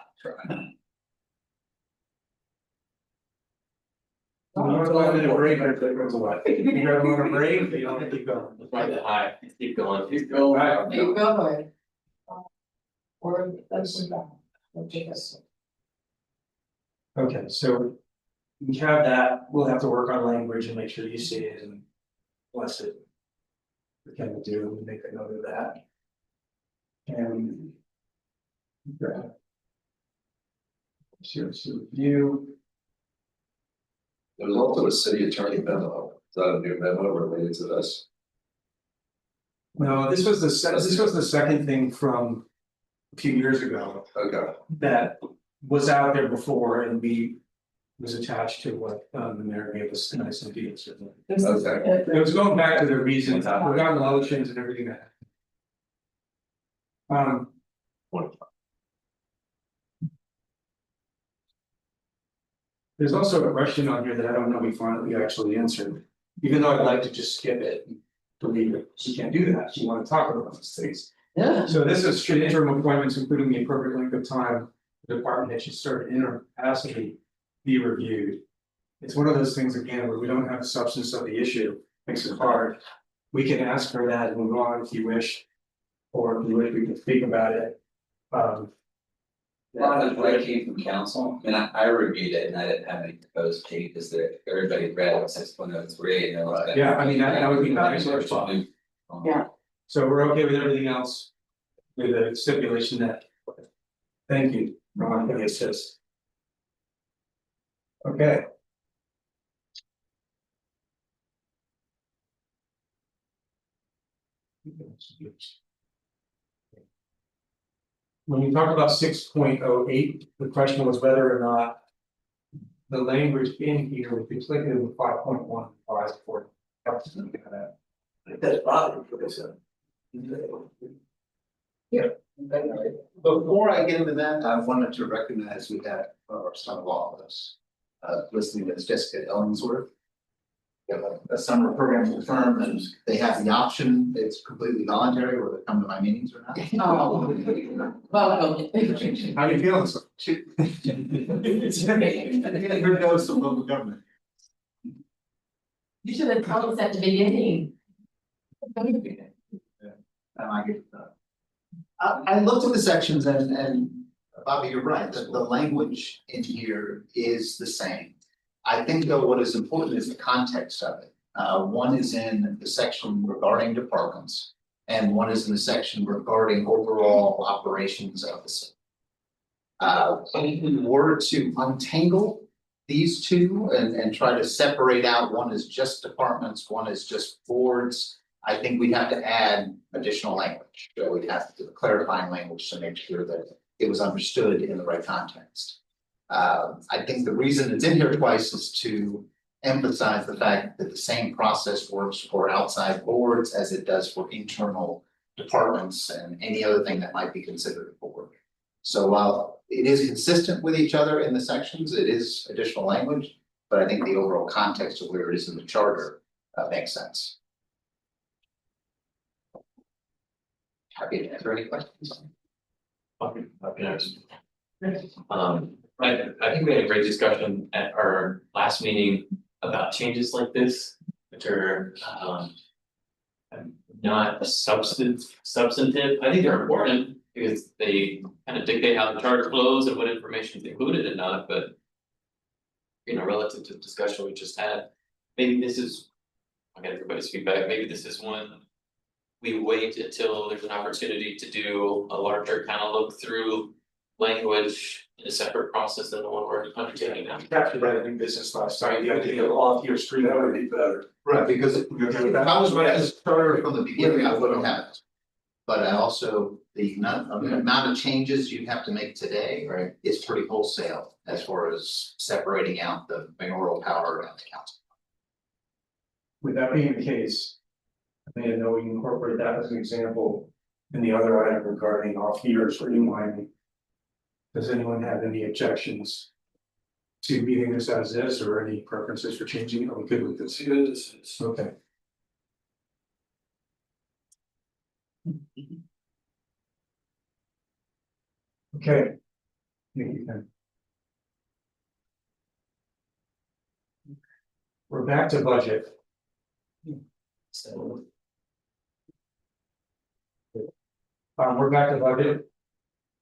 You want to go in a break or if it goes away? You gotta go on a break, or you want to keep going? Right, the high, keep going. Keep going. Keep going. Or that's. Okay, so we have that, we'll have to work on language and make sure you see it and bless it. We can do, make a note of that. And. Okay. Serious review. There's also a city attorney memo, is that a new memo related to this? No, this was the second thing from a few years ago Okay, that was out there before and was attached to what the mayor gave us tonight, some deals. okay. It was going back to the reasons, forgotten motions and everything that. There's also a question on here that I don't know we actually answered, even though I'd like to just skip it. Believe it, you can't do that, you wanna talk about those things. Yeah. So this is should interim appointments, including the appropriate length of time, the department head should serve in interim capacity be reviewed. It's one of those things again, where we don't have the substance of the issue, makes it hard. We can ask for that and move on if you wish. Or if you wish, we can speak about it. That was came from council, I mean, I reviewed it and I didn't have any proposed changes that everybody read on 6.03 and there was. Yeah, I mean, that would be nice. Yeah. So we're okay with everything else? With the stipulation that. Thank you, Ron, for the assist. Okay. When you talk about 6.08, the question was whether or not. The language in here would be applicable with 5.15 for. That's probably what I said. Before I get into that, I wanted to recognize we have our son of office, listening as Jessica Ellingsworth. We have a summer program with the firm and they have the option, it's completely voluntary whether they come to my meetings or not. Oh. Welcome. How do you feel? Good dose of local government. You should have told us at the beginning. I looked at the sections and Bobby, you're right, the language in here is the same. I think though what is important is the context of it. One is in the section regarding departments and one is in the section regarding overall operations of the city. If we were to untangle these two and try to separate out, one is just departments, one is just boards. I think we'd have to add additional language, so we'd have to do clarifying language to make sure that it was understood in the right context. I think the reason it's in here twice is to emphasize the fact that the same process works for outside boards as it does for internal departments and any other thing that might be considered a board. So while it is consistent with each other in the sections, it is additional language, but I think the overall context of where it is in the charter makes sense. Happy to answer any questions. I think we had a great discussion at our last meeting about changes like this, which are not substantive. I think they're important because they kind of dictate how the charter flows and what information is included and not, but relative to the discussion we just had, maybe this is, I got everybody's feedback, maybe this is one we wait until there's an opportunity to do a larger kind of look through language in a separate process than the one we're undertaking now. Captured that in business last night, the idea of off your street, that would be better. Right, because if I was running this starter from the beginning, I wouldn't have it. But I also, the amount of changes you have to make today. Right. Is pretty wholesale as far as separating out the mayoral power and the council. With that being the case, I think I know we can incorporate that as an example in the other item regarding off year streamlining. Does anyone have any objections to leaving this as is or any preferences for changing it? Are we good with this? Okay. Okay. Thank you, Ken. We're back to budget. So. We're back to budget.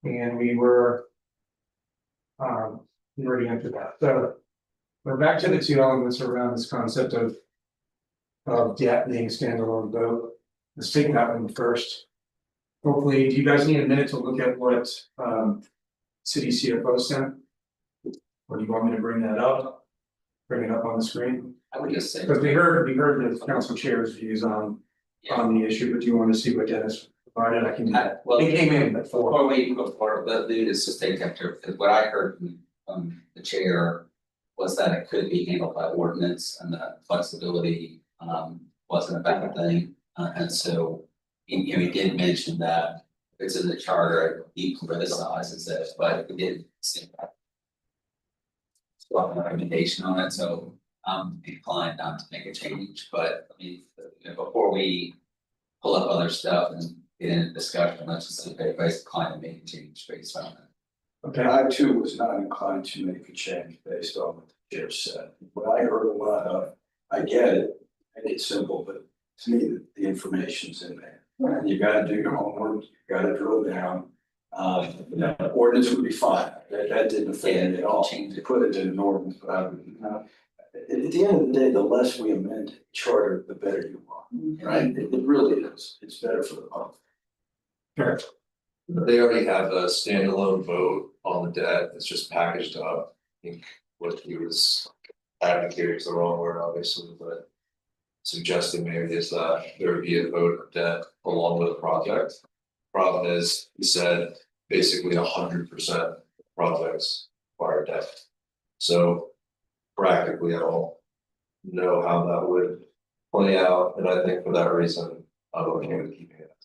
And we were. We already entered that, so. We're back to the two elements around this concept of. Of debt being standalone vote. Let's take that one first. Hopefully, do you guys need a minute to look at what city CFO sent? Or do you want me to bring that up? Bring it up on the screen? I would just say. Because we heard the council chair's views on the issue, but do you want to see what Dennis provided? I can do that. Well, It came in before. Before, let me just take temperature, because what I heard from the chair was that it could be handled by ordinance and that flexibility wasn't a bad thing. And so, he did mention that it's in the charter, he criticizes it, but we didn't see that. So I have a recommendation on it, so I'm inclined not to make a change, but I mean, before we pull up other stuff and get into discussion, let's just see if everybody's inclined to make a change based on it. Okay, I too was not inclined to make a change based on what the chair said. What I heard a lot of, I get it, make it simple, but to me, the information's in there. And you gotta do your homework, you gotta drill down. Ordinance would be fine, that didn't offend me at all, to put it in an ordinance, but I would, at the end of the day, the less we amend the charter, the better you are, right? It really is, it's better for the public. sure. They already have a standalone vote on the debt, it's just packaged up. I think what he was advocating is the wrong word, obviously, but. Suggesting maybe is that there would be a vote of debt along with the project. Problem is, he said basically 100% projects require debt. So practically I don't know how that would play out, and I think for that reason, I'm okay with keeping it.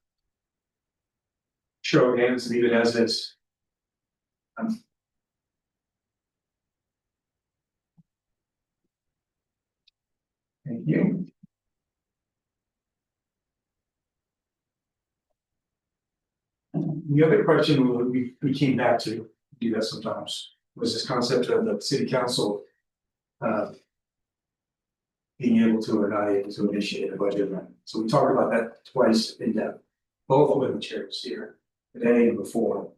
Show of hands, leave it as is. Thank you. The other question we came back to, do that sometimes, was this concept of the city council. Being able to or not able to initiate a budget amendment. So we talked about that twice in depth, both when the chair was here, today and before.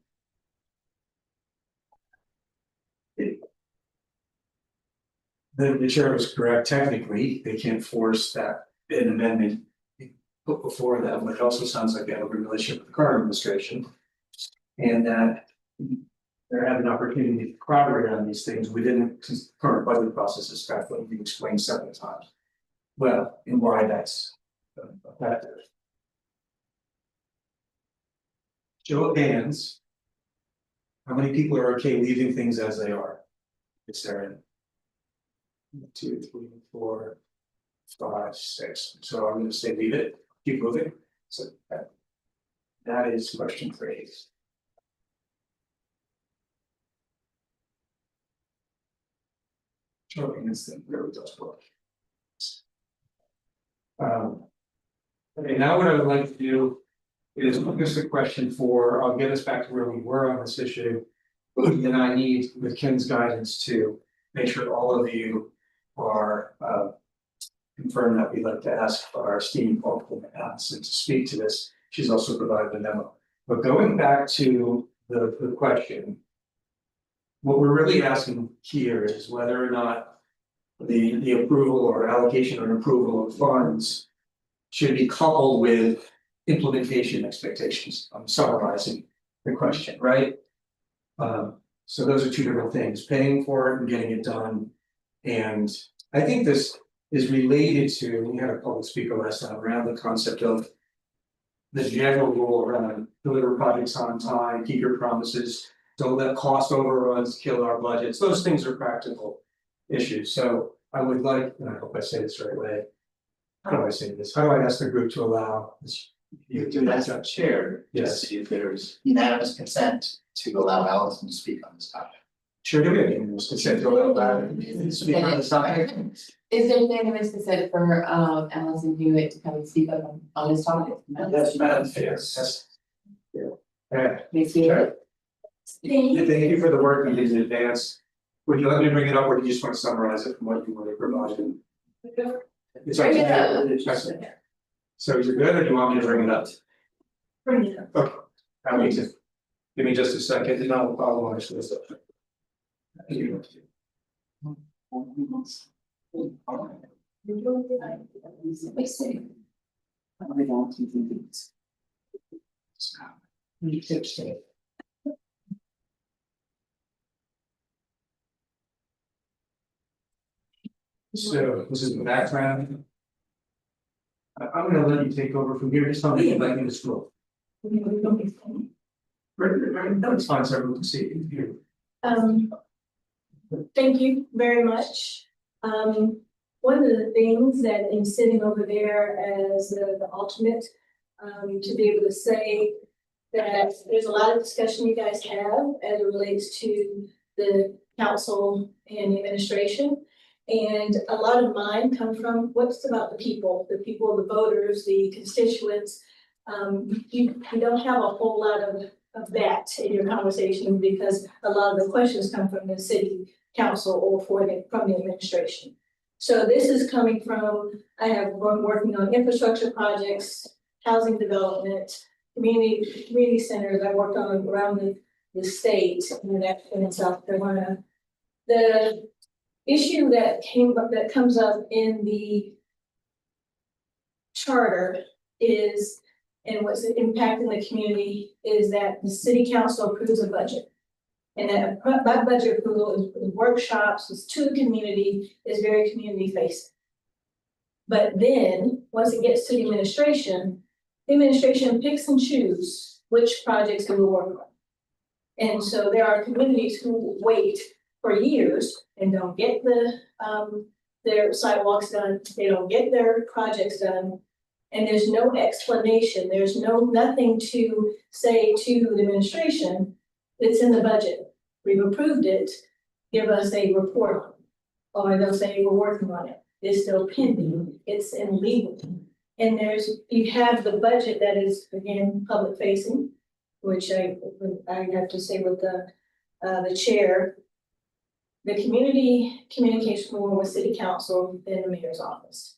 The chair was correct, technically, they can't force that an amendment put before them, but it also sounds like they have a good relationship with the current administration. And that they're having an opportunity to collaborate on these things within the current budget process, as Scott you explained several times. Well, and why that's effective. Show of hands. How many people are okay leaving things as they are? Is there in 2, 3, 4, 5, 6? So I'm gonna say leave it, keep moving. So that is question 3. Show of hands thing really does work. Okay, now what I would like to do is focus the question for, I'll get us back to where we were on this issue. Then I need, with Ken's guidance, to make sure all of you are confirmed that we'd like to ask our esteemed Alderman Allison to speak to this. She's also provided a memo. But going back to the question, what we're really asking here is whether or not the approval or allocation or approval of funds should be coupled with implementation expectations. I'm summarizing the question, right? So those are two different things, paying for it and getting it done. And I think this is related to, we had a public speaker last time around the concept of the general rule around deliver projects on time, keep your promises, don't let cost overruns kill our budgets. Those things are practical issues. So I would like, and I hope I say this the right way. How do I say this? How do I ask the group to allow this? You do that as a chair, to Yes. see if there's unanimous consent to allow Allison to speak on this topic. Sure, do we have unanimous consent to allow that? Speak on this topic? Is there unanimous consent for Allison Hewitt to come and speak on this topic? That's bad. Yes. Yeah. Yeah. Makes me. Sure. Thank you for the work you did in advance. Would you let me bring it up, or do you just want to summarize it from what you already provided? It's Bring it up to up. you. Okay. So you're good, or do you want me to bring it up? Bring it up. Okay, I need to, give me just a second, and I'll watch this. So this is the background. I'm gonna let you take over from here, just tell me if I can scroll. That's fine, so everyone can see it here. Thank you very much. One of the things that is sitting over there as the alternate, to be able to say that there's a lot of discussion you guys have as it relates to the council and the administration. And a lot of mine come from what's about the people, the voters, the constituents. You don't have a whole lot of that in your conversation because a lot of the questions come from the city council or from the administration. So this is coming from, I have been working on infrastructure projects, housing development, community centers I worked on around the state and in South Carolina. The issue that comes up in the charter is, and what's impacting the community is that the city council approves a budget. And that budget approval is workshops, is to the community, is very community facing. But then, once it gets to the administration picks and chooses which projects we will work on. And so there are communities who wait for years and don't get their sidewalks done, they don't get their projects done. And there's no explanation, there's nothing to say to the administration, it's in the budget, we've approved it, give us a report on it. Or they'll say we're working on it, it's still pending, it's in legal. And you have the budget that is, again, public facing, which I have to say with the chair. The community communication more with city council than the mayor's office.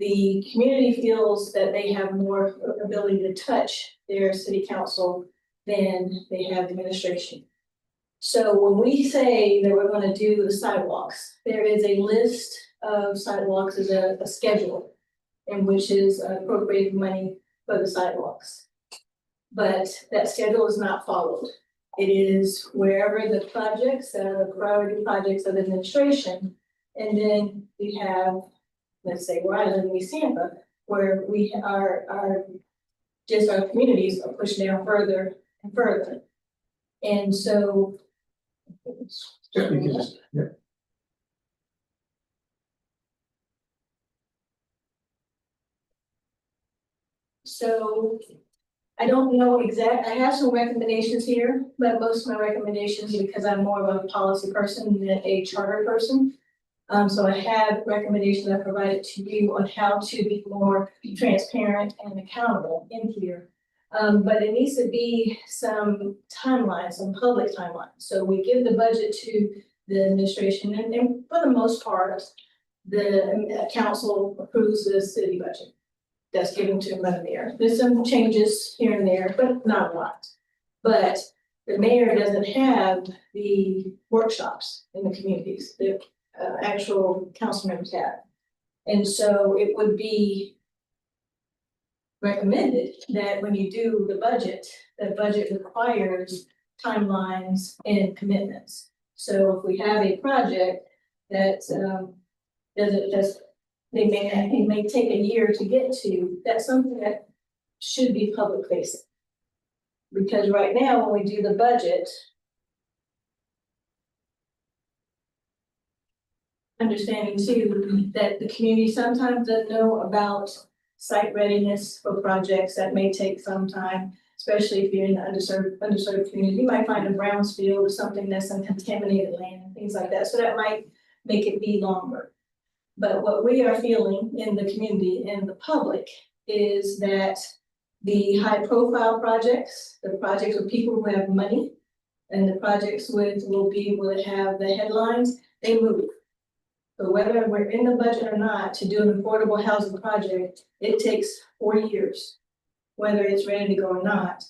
The community feels that they have more ability to touch their city council than they have the administration. So when we say that we're gonna do the sidewalks, there is a list of sidewalks, as a schedule in which is appropriated money for the sidewalks. But that schedule is not followed. It is wherever the projects, the priority projects of the administration, and then we have, let's say, where I live in East Tampa, where we are our communities are pushed down further and further. And so. Yeah, you can just, yeah. So I don't know I have some recommendations here, but most of my recommendations, because I'm more of a policy person than a charter person. So I have recommendations I provided to you on how to be more transparent and accountable in here. But it needs to be some timelines, some public timelines. So we give the budget to the administration and for the most part, the council approves the city budget. That's given to him by the mayor. There's some changes here and there, but not a lot. But the mayor doesn't have the workshops in the communities that actual council members have. And so it would be recommended that when you do the budget requires timelines and commitments. So if we have a project that, it may take a year to get to, that's something that should be public facing. Because right now, when we do the budget, understanding too, that the community sometimes doesn't know about site readiness for projects that may take some time, especially if you're in the underserved community. You might find a brownfield or something that's in contaminated land, things like that, so that might make it be longer. But what we are feeling in the community and the public is that the high profile projects, the projects with people who have money, and the projects will have the headlines, they move. So whether we're in the budget or not to do an affordable housing project, it takes 4 years, whether it's ready to go or not.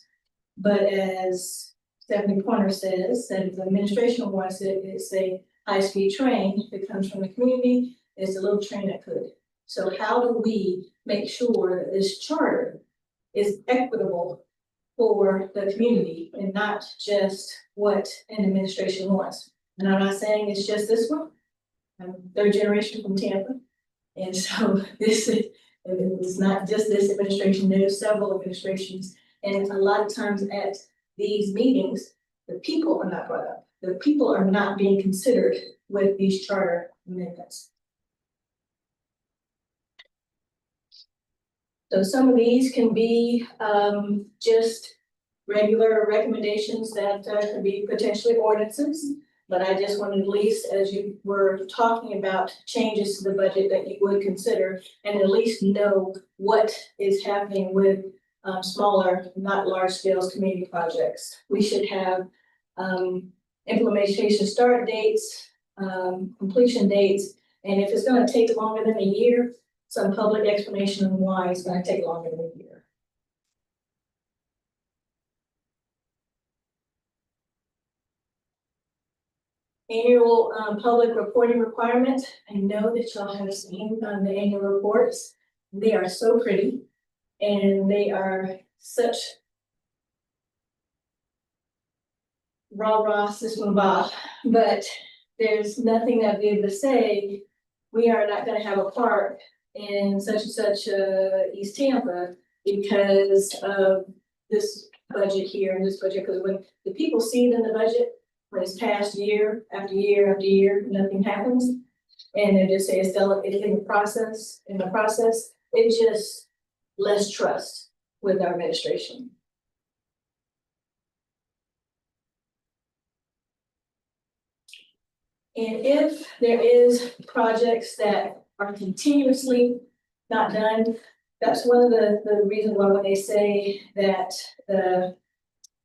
But as Stephanie Pointer says, that if the administration wants it, it's a high-speed train that comes from the community, it's a little train that could. So how do we make sure that this charter is equitable for the community and not just what an administration wants? And I'm not saying it's just this one. I'm third generation from Tampa. And so this is, it's not just this administration, there's several administrations. And a lot of times at these meetings, the people are not brought up. The people are not being considered with these charter amendments. So some of these can be just regular recommendations that could be potentially ordinances. But I just wanted at least, as you were talking about changes to the budget, that you would consider and at least know what is happening with smaller, not large scale community projects. We should have implementation start dates, completion dates, and if it's going to take longer than a year, some public explanation on why it's going to take longer than a year. Annual public reporting requirement. I know that y'all have seen the annual reports. They are so pretty and they are such rah-rah system bah, but there's nothing that be able to say, we are not gonna have a park in such and such East Tampa because of this budget here and this budget, because when the people see it in the budget, when it's past year after year after year, nothing happens. And they just say it's still in the process, it's just less trust with our administration. And if there is projects that are continuously not done, that's one of the reasons why when they say that the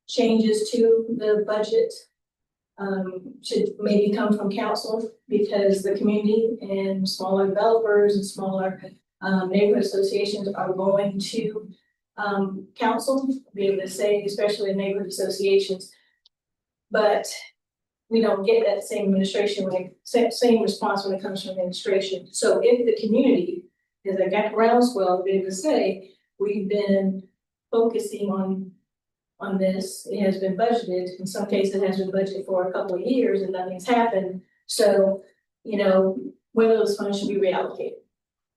changes to the budget should maybe come from council, because the community and smaller developers and smaller neighborhood associations are going to council, be able to say, especially in neighborhood associations. But we don't get that same administration, same response when it comes from administration. So if the community is a groundswell, be able to say, we've been focusing on this, it has been budgeted, in some cases it has been budgeted for a couple of years and nothing's happened. So, whether those funds should be reallocated.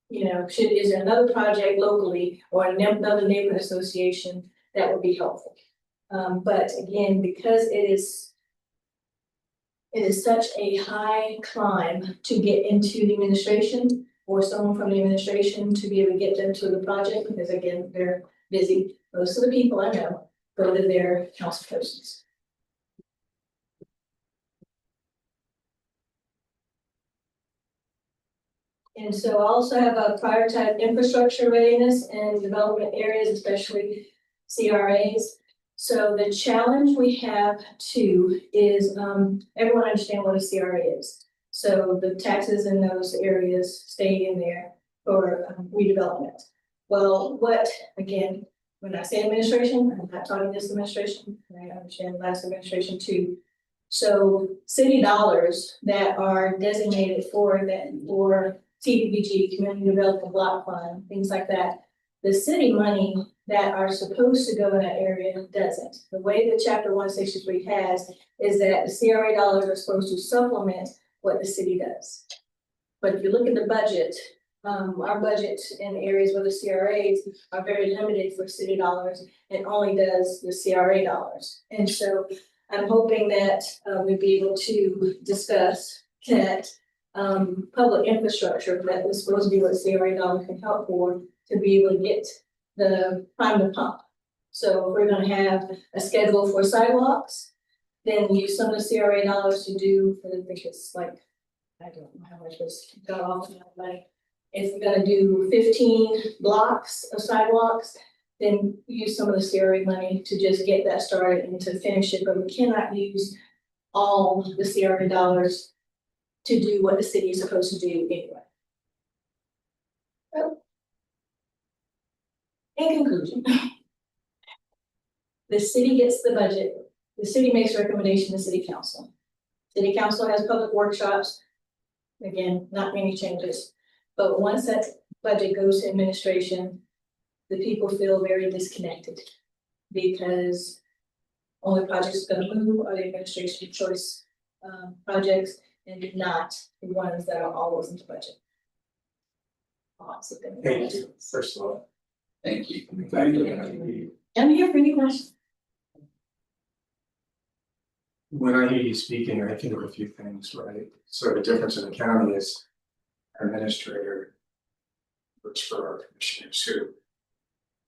Is there another project locally or another neighborhood association that would be helpful? But again, because it is such a high climb to get into the administration or someone from the administration to be able to get them to the project, because again, they're busy. Most of the people I know go to their council persons. And so I also have a prioritized infrastructure readiness and development areas, especially CRAs. So the challenge we have too is everyone understand what a CRA is. So the taxes in those areas stay in there for redevelopment. Well, again, when I say administration, I'm not talking this administration, I understand last administration too. So city dollars that are designated for CDBG, Community Development Block Fund, things like that, The city money that are supposed to go in that area doesn't. The way the chapter 163 has is that the CRA dollars are supposed to supplement what the city does. But if you look at the budget, our budget in areas where the CRAs are very limited for city dollars, it only does the CRA dollars. And so I'm hoping that we'd be able to discuss that public infrastructure that was supposed to be what CRA dollars can help for, to be able to get the prime to pump. So if we're gonna have a schedule for sidewalks, then use some of the CRA dollars to do, I think it's like, I don't know how much was got off of that money. If we're gonna do 15 blocks of sidewalks, then use some of the CRA money to just get that started and to finish it, but we cannot use all the CRA dollars to do what the city is supposed to do anyway. So, in conclusion, the city gets the budget, the city makes a recommendation to city council. City council has public workshops, again, not many changes, but once that budget goes to administration, the people feel very disconnected because only projects gonna move are the administration choice projects and not the ones that are always in the budget. Thank you, first of all. Thank you. Thank you. I'm here for any questions. When I hear you speaking, I think of a few things, right? So the difference in the county is our administrator works for our commissioners who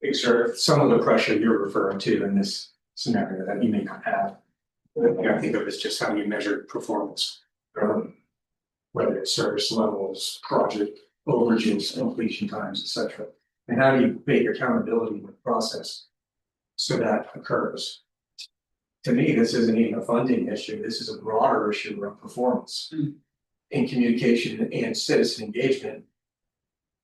exert some of the pressure you're referring to in this scenario that you may not have. I think of it as just how you measure performance, whether it's service levels, project overages, completion times, et cetera. And how do you make accountability in the process so that occurs? To me, this isn't even a funding issue. This is a broader issue around performance in communication and citizen engagement.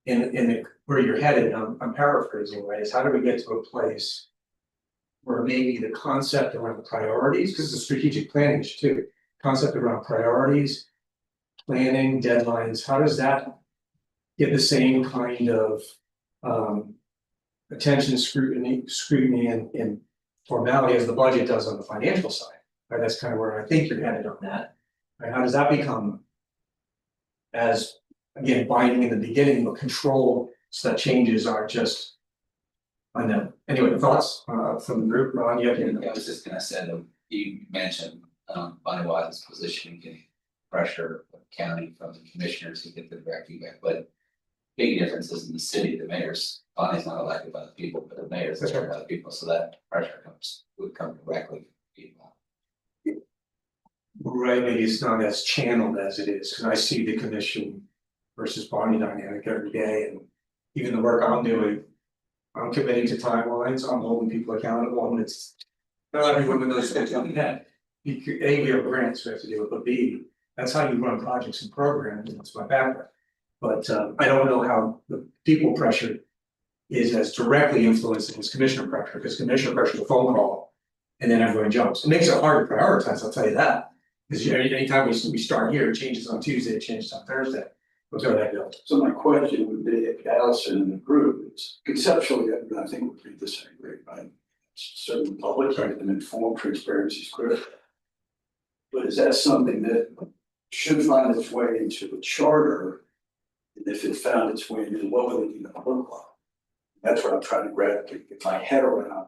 Where you're headed, I'm paraphrasing, right, is how do we get to a place where maybe the concept around priorities, because it's a strategic planning issue too, concept around priorities, planning, deadlines, how does that get the same kind of attention, scrutiny and formality as the budget does on the financial side, right? That's kind of where I think you're headed on that. Right? How does that become as, again, binding in the beginning, but control so that changes aren't just unknown. Anyway, thoughts from the group, Ron, you have any? I was just gonna say that you mentioned Bonnie Watson's position getting pressure from the county from the commissioners to get the direct feedback, but big differences in the city, the mayor's, Bonnie's not elected by the people, but the mayor's elected by the people, so that pressure would come directly from people. Right, maybe it's not as channeled as it is, because I see the commission versus Bonnie dynamic every day, and even the work I'm doing. I'm committing to timelines, I'm holding people accountable, and it's not everyone with those things on that. A, we have grants we have to do it, but B, that's how you run projects and programs, and that's my background. But I don't know how the people pressure is as directly influencing as commissioner pressure, because commissioner pressure is a phone call. And then everyone jumps, it makes it hard to prioritize, I'll tell you that, because anytime we start here, it changes on Tuesday, it changes on Thursday. We'll go that go. So my question would be, if Allison and the group, is conceptually, I think we're pretty disagree, right? Certain public, right, and informed transparency is critical. But is that something that should find its way into a charter? And if it found its way into, what would it even look like? That's what I'm trying to get my head around.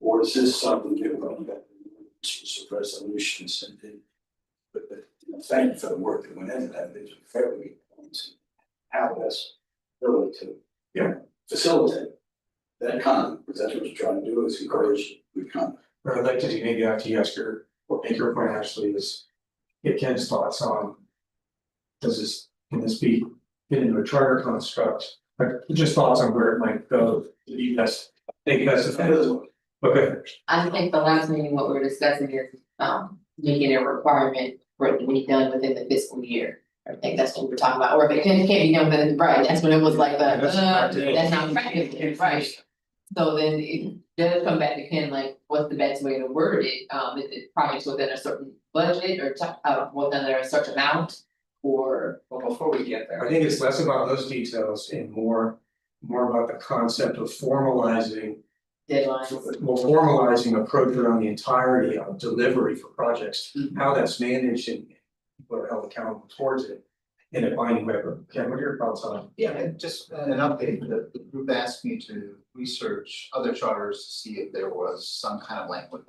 Or is this something that we're going to resolutions and then, but thank you for the work that went into that. These are fairly good points. How best really to facilitate that conduct, because that's what you're trying to do, is encourage good conduct. What I'd like to do, maybe after you ask your, or make your point actually, is get Ken's thoughts on. Can this be fit into a charter construct? Like just thoughts on where it might go to be best. I think that's the. Okay. I think the last meeting, what we were discussing is, making it a requirement for it to be done within the fiscal year. I think that's what we're talking about, or if it can't be done within, right, that's when it was like, that's not practical, right? So then it does come back to Ken, like, what's the best way to word it, is it projects within a certain budget or within a certain amount? Or Well, before we get there. I think it's less about those details and more more about the concept of formalizing. Deadlines. Well, formalizing approach around the entirety of delivery for projects, how that's managed and people are held accountable towards it. In a binding way, but Ken, what are your thoughts on it? Yeah, and just an update, the group asked me to research other charters to see if there was some kind of language,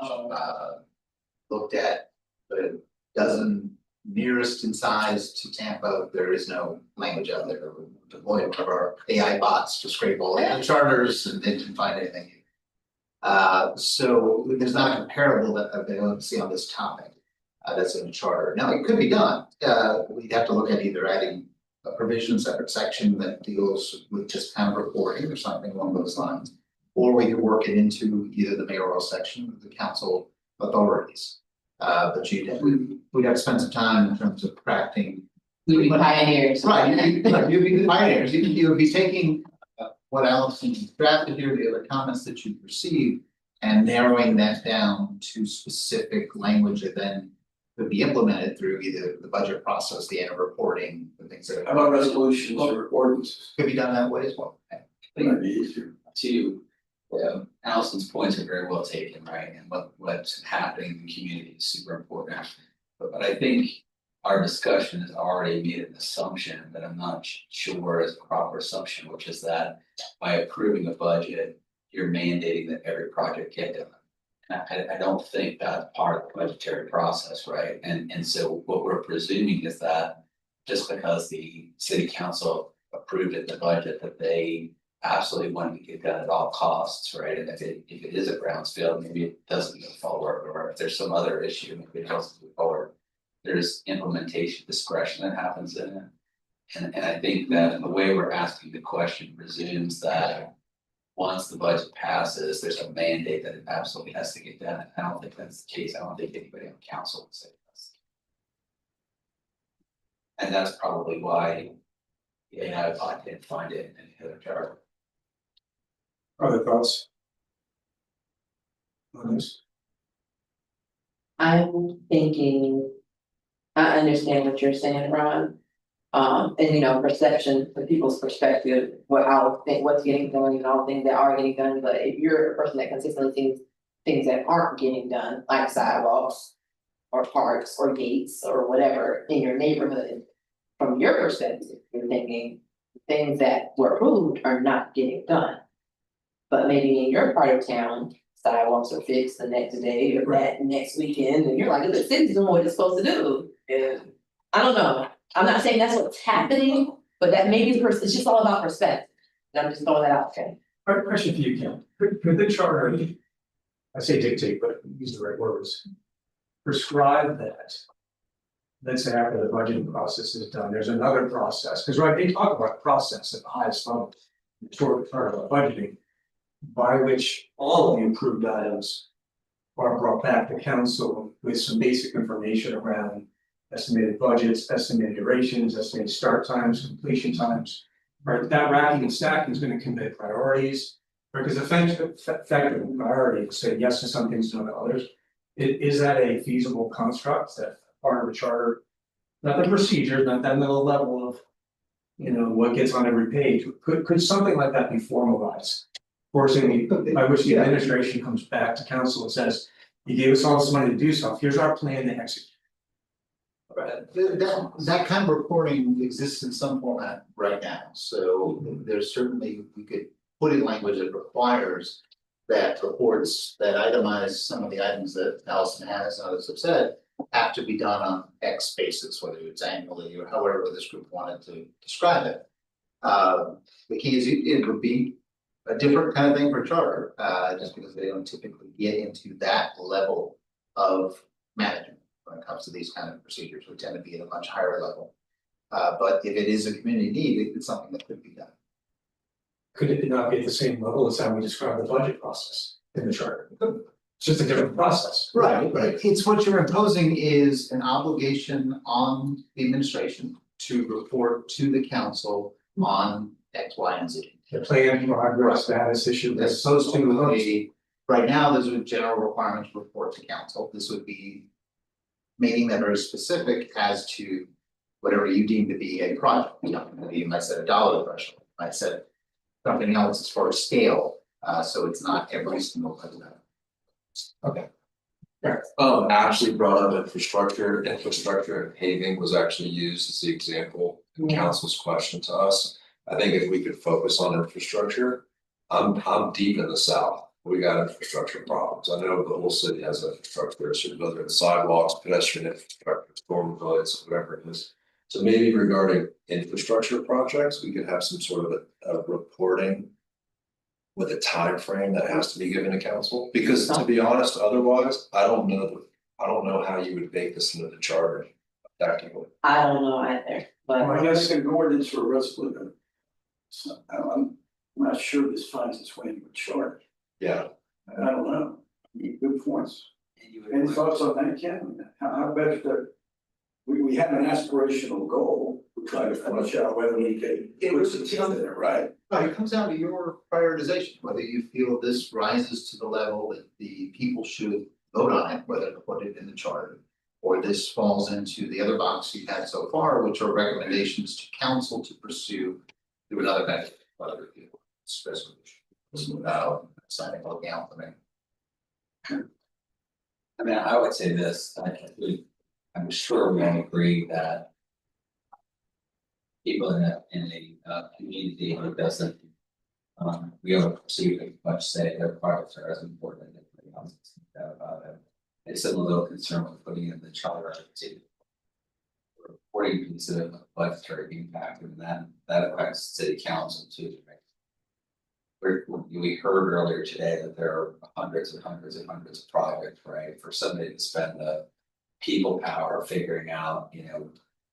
looked at the dozen nearest in size to Tampa, there is no language out there. We deployed one of our AI bots to scrape all the charters and they didn't find anything. So there's not a comparable that I've been able to see on this topic. That's in the charter. Now, it could be done. We'd have to look at either adding a provision, separate section that deals with just kind of reporting or something along those lines. Or we could work it into either the mayoral section or the council authorities. But we'd have to spend some time in terms of crafting. We'd be pioneers. Right, you'd be the pioneers. You would be taking what Allison drafted here, the other comments that you've received, and narrowing that down to specific language that then could be implemented through either the budget process, the annual reporting, the things that. How about resolutions or ordinances? Could be done that way as well. That'd be easier. To Allison's points are very well taken, right? And what's happening in the community is super important. But I think our discussion has already made an assumption that I'm not sure is a proper assumption, which is that by approving a budget, you're mandating that every project get done. And I don't think that's part of the budgetary process, right? And so what we're presuming is that just because the city council approved it in the budget, that they absolutely want to get done at all costs, right? And if it is a Brownsfield, maybe it doesn't go forward, or if there's some other issue, maybe it doesn't move forward. There's implementation discretion that happens in it. And I think that the way we're asking the question presumes that once the budget passes, there's a mandate that it absolutely has to get done. And I don't think that's the case. I don't think anybody on council would say that's. And that's probably why the AI bot didn't find it in the other chart. Other thoughts? On this? I'm thinking, I understand what you're saying, Ron. And you know, perception, from people's perspective, what's getting done and all things that are getting done, but if you're a person that consistently sees things that aren't getting done, like sidewalks or parks or gates or whatever in your neighborhood, from your perspective, you're thinking things that were approved are not getting done. But maybe in your part of town, sidewalks are fixed the next day or that next weekend, and you're like, the city's doing what it's supposed to do. And I don't know. I'm not saying that's what's happening, but that maybe it's just all about perspective. And I'm just throwing that out there. Question for you, Ken. Could the charter, I say dictate, but use the right words, prescribe that? Let's say after the budgeting process is done, there's another process, because right, they talk about process at the highest level. Short part of budgeting, by which all of the approved items are brought back to council with some basic information around estimated budgets, estimated durations, estimated start times, completion times. Right, that racking and stacking is going to commit priorities, because effective priority to say yes to some things, no to others. Is that a feasible construct that part of the charter? Not the procedures, not that little level of, you know, what gets on every page. Could something like that be formalized? Forcing, by which the administration comes back to council and says, you gave us all this money to do stuff, here's our plan to execute. That kind of reporting exists in some format right now, so there's certainly, we could put in language that requires that reports that itemize some of the items that Allison has and others have said have to be done on X basis, whether it's annually or however this group wanted to describe it. The key is it would be a different kind of thing for charter, just because they don't typically get into that level of management. When it comes to these kind of procedures, we tend to be at a much higher level. But if it is a community need, it's something that could be done. Could it not be at the same level as how we describe the budget process in the charter? It's just a different process. Right. It's what you're imposing is an obligation on the administration to report to the council on X, Y, and Z. The plan, progress, status issue, as opposed to right now, there's a general requirement to report to council. This would be making that very specific as to whatever you deem to be a project. You know, you might set a dollar threshold, you might set something else as far as scale, so it's not every single budget item. Ashley brought up infrastructure and paving was actually used as the example in council's question to us. I think if we could focus on infrastructure, I'm deep in the south. We got infrastructure problems. I know the whole city has infrastructure issues, whether it's sidewalks, pedestrian infrastructure, storm resilience, whatever it is. So maybe regarding infrastructure projects, we could have some sort of a reporting with a time frame that has to be given to council, because to be honest, otherwise, I don't know how you would bake this into the charter. Technically, I don't know either, Well, but I guess an ordinance or a resolution. So I'm not sure this finds its way into a charter. yeah, I don't know. Good points. Any thoughts on that, Ken? How better to, we have an aspirational goal, we try to flush out whether we can put some teeth in it, right? No, it comes down to your prioritization, whether you feel this rises to the level that the people should vote on it, whether to put it in the charter. Or this falls into the other box you've had so far, which are recommendations to council to pursue through another method, whether it be resolution, without signing a account for me. I mean, I would say this, I'm sure we all agree that. People in a community who doesn't. We don't perceive it much say their products are as important as everybody else, about it. It's a little concern with putting in the charter to. Reporting piece of budgetary impact, and that affects city council too, right? We heard earlier today that there are hundreds and hundreds and hundreds of projects, right, for somebody to spend the people power figuring out,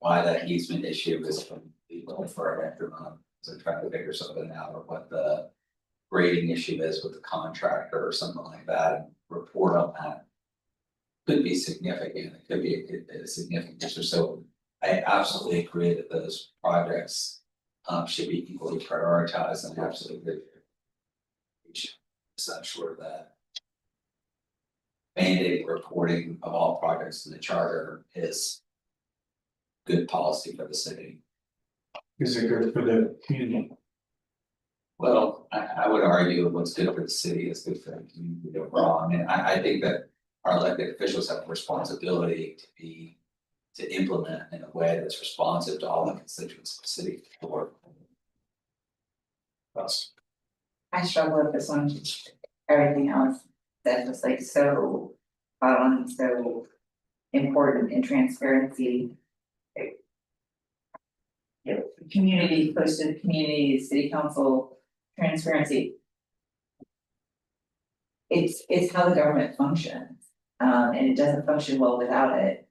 why that easement issue is from people for an extra month. So trying to figure something out, or what the grading issue is with the contractor or something like that, and report on that. Could be significant, it could be a significant issue, so I absolutely agree that those projects should be equally prioritized, and absolutely. It's not sure that. Mandating reporting of all projects in the charter is. Good policy for the city. Is it good for the community? Well, I would argue what's good for the city is good for the community overall. I mean, I think that our elected officials have a responsibility to implement in a way that's responsive to all the constituents of the city for. Us. I struggle with this one, everything else that was like so fun, so important in transparency. Community, close to the community, city council, transparency. It's how the government functions, and it doesn't function well without it.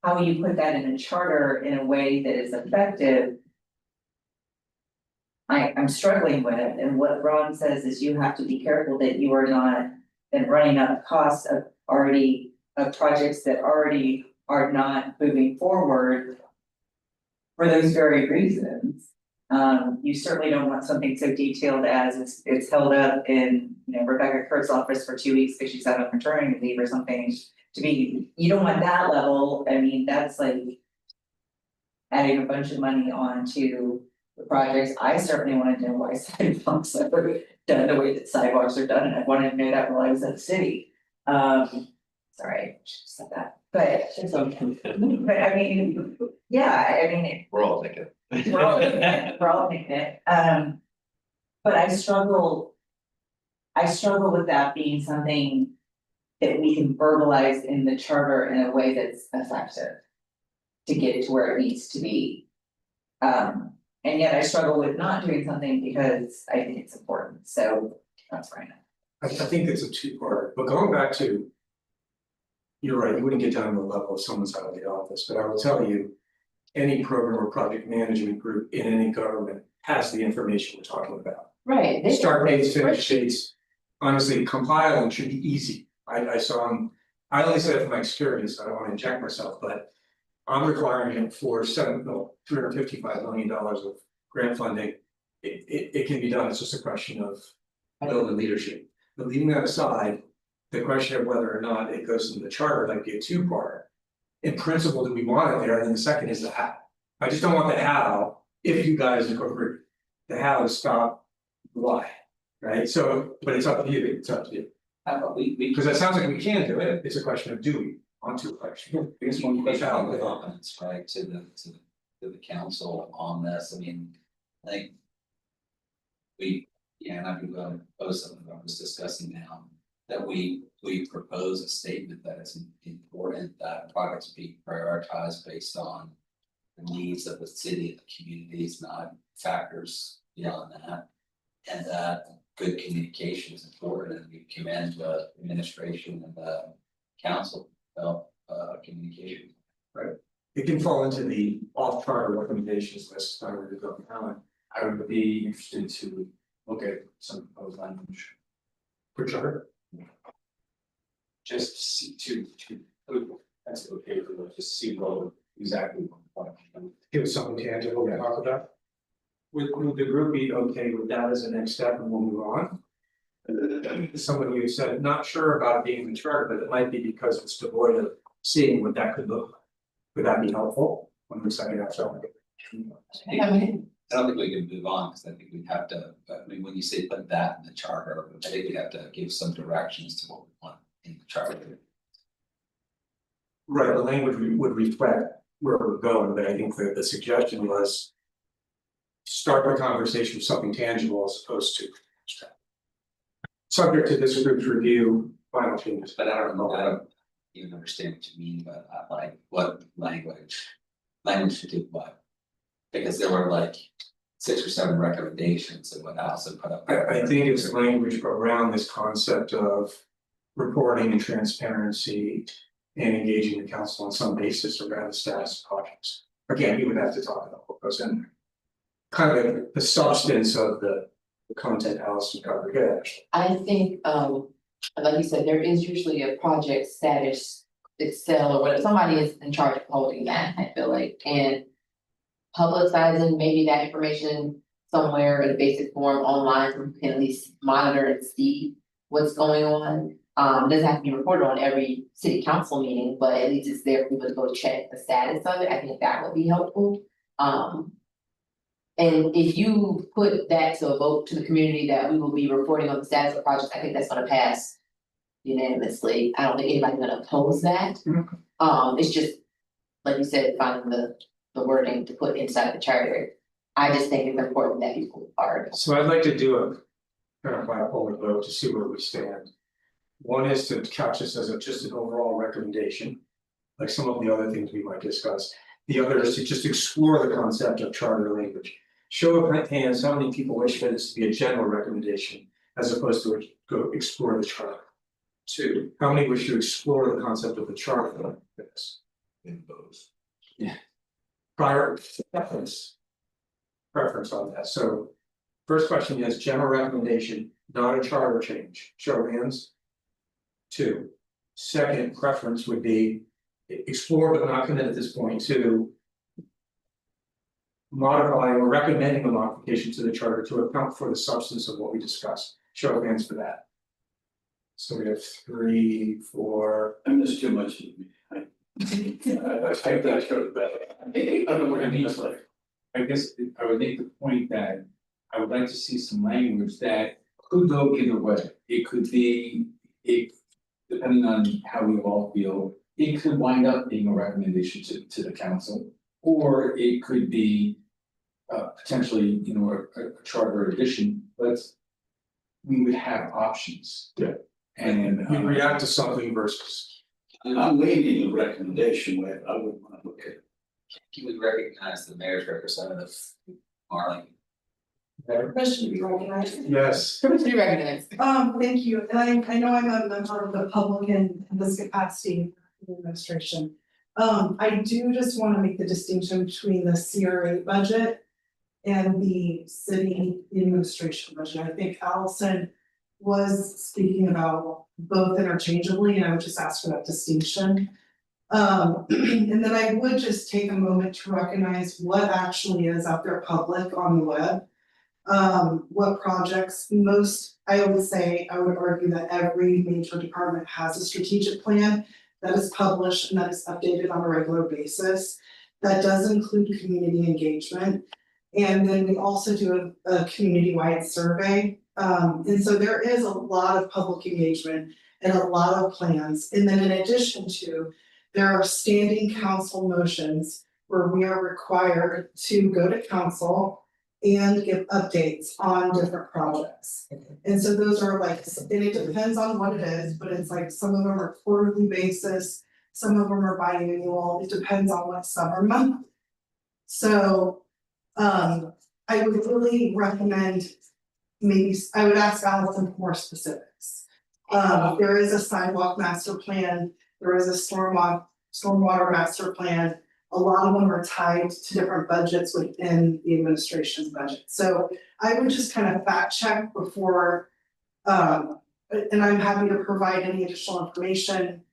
How you put that in a charter in a way that is effective. I'm struggling with it, and what Ron says is you have to be careful that you are not then running up costs of projects that already are not moving forward. For those very reasons, you certainly don't want something so detailed as it's held up in, Rebecca Kurt's office for 2 weeks because she's out on maternity leave or something. You don't want that level, I mean, that's like. Adding a bunch of money onto the projects, I certainly wanted to know why sidewalks are done the way that sidewalks are done, and I wanted to know that while I was at the city. Sorry, I should have said that, but I mean, yeah, I mean. we're all thinking. We're all thinking it, but I struggle with that being something that we can verbalize in the charter in a way that's effective. To get it to where it needs to be. And yet I struggle with not doing something because I think it's important, so that's right. I think it's a two-part, but going back to. You're right, you wouldn't get down to the level of someone's out of the office, but I will tell you. Any program or project management group in any government has the information we're talking about. right, they Start dates, finish dates, honestly, compiling should be easy. I saw them, I only say it from my experience, I don't wanna inject myself, but. I'm requiring him for $355 million of grant funding. It can be done, it's just a question of will and leadership. But leaving that aside, the question of whether or not it goes into the charter might be a two-part. In principle, do we want it there? And then the second is the how. I just don't want the how if you guys agree. the how, the stop, the why, right? So, but it's up to you, it's up to you. We Because it sounds like we can do it, it's a question of do we, on to a question. I guess one We question. have comments, right, to the council on this, I mean, I think. And I've been going to post something that I was discussing now, that we propose a statement that it's important that projects be prioritized based on. The needs of the city and the communities, not factors beyond that. And that good communication is important, and we commend the administration and the council about communication. It can fall into the off-charter recommendations list, I would go down I would be interested to look at some proposed language, for charter. just to, that's okay for us, just see what exactly what. Give us something tangible to talk about. Would the group be okay with that as a next step and we'll move on? Somebody who said, not sure about it being in the charter, but it might be because it's devoid of seeing what that could look like. Would that be helpful when we're setting up something? I don't think we can move on, because I think we'd have to, I mean, when you say put that in the charter, I think we have to give some directions to what we want in the charter. Right, the language would reflect where we're going, but I think the suggestion was. Start the conversation with something tangible as opposed to. Subject to this group's review, final changes. But I don't even understand what you mean by that, like what language to do what. Because there were like 6 or 7 recommendations that went out and put up. I think it's language around this concept of reporting and transparency. And engaging the council on some basis around the status of projects. Again, you would have to talk about what goes in there. Kind of the substance of the content Allison covered, yeah, actually. I think, like you said, there is usually a project status Excel or whatever, somebody is in charge of holding that, I feel like, and. Publicizing maybe that information somewhere in a basic form online, so we can at least monitor and see what's going on. Doesn't have to be reported on every city council meeting, but at least it's there for people to go check the status of it, I think that would be helpful. And if you put that to a vote to the community that we will be reporting on the status of projects, I think that's gonna pass unanimously. I don't think anybody's gonna oppose that. It's just, like you said, finding the wording to put inside the charter. I just think it's important that people are. So I'd like to do a kind of bipolar vote to see where we stand. One is to couch this as just an overall recommendation, like some of the other things we might discuss. The other is to just explore the concept of charter language. Show of hands, how many people wish for this to be a general recommendation as opposed to go explore the charter? 2, how many wish to explore the concept of the charter? In both. Prior preference on that, so. First question is general recommendation, not a charter change, show of hands. 2, second preference would be explore but not commit at this point to. Modify or recommending a modification to the charter to account for the substance of what we discussed, show of hands for that. So we have 3, 4. I missed too much. I think that goes better. I don't know what it means like. I guess I would make the point that I would like to see some language that could go either way. It could be, depending on how we all feel, it could wind up being a recommendation to the council. Or it could be potentially, a charter edition, but we would have options. Yeah. And We react to something versus. I'm leaning the recommendation way, I wouldn't want to look at. Can we recognize the mayor's representative, Marlene? Question to be recognized. Yes. To be recognized. Thank you, and I know I'm a member of the public in this capacity in the administration. I do just wanna make the distinction between the CRA budget and the city administration budget. I think Allison was speaking about both interchangeably, and I would just ask for that distinction. And then I would just take a moment to recognize what actually is out there public on the web. What projects, I would argue that every major department has a strategic plan that is published and that is updated on a regular basis. That does include community engagement. And then we also do a community-wide survey. And so there is a lot of public engagement and a lot of plans. And then in addition to, there are standing council motions where we are required to go to council and give updates on different projects. And so those are like, and it depends on what it is, but it's like some of them are quarterly basis, some of them are biannual, it depends on what summer month. So, I would really recommend, maybe, I would ask Allison for more specifics. There is a sidewalk master plan, there is a stormwater master plan. A lot of them are tied to different budgets within the administration's budget. So I would just kind of fact check before, and I'm happy to provide any additional information.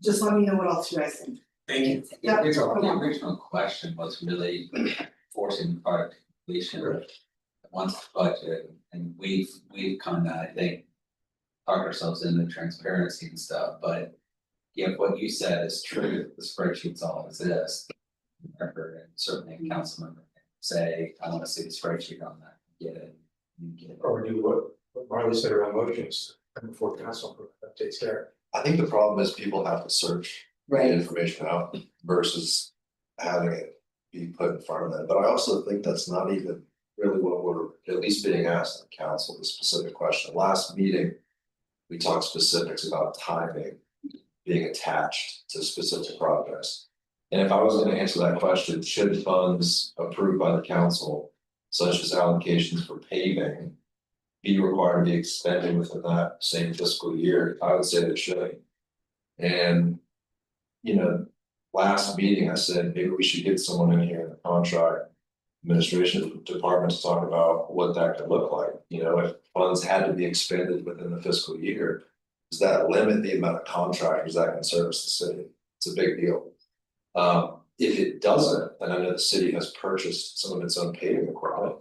Just let me know what else you guys think. Thank you. Yeah. The original question was really forcing the product completion. Once the budget, and we've kind of, I think, talked ourselves into transparency and stuff, but. If what you said is true, the spreadsheets all exist. And certainly a council member can say, I want to see the spreadsheet on that, get it. You get it. Or do what Marley said around motions, and before council updates there. I think the problem is people have to search the Right. information out versus having it be put in front of them, but I also think that's not even really what we're at least being asked in council, the specific question. Last meeting, we talked specifics about timing being attached to specific projects. And if I was gonna answer that question, should funds approved by the council, such as allocations for paving, be required to be expended within that same fiscal year, I would say they should. And, you know, last meeting, I said, maybe we should get someone in here in the contract administration department to talk about what that could look like, you know, if funds had to be expended within the fiscal year. Does that limit the amount of contractors that can service the city? It's a big deal. If it doesn't, and I know the city has purchased some of its own paving equipment.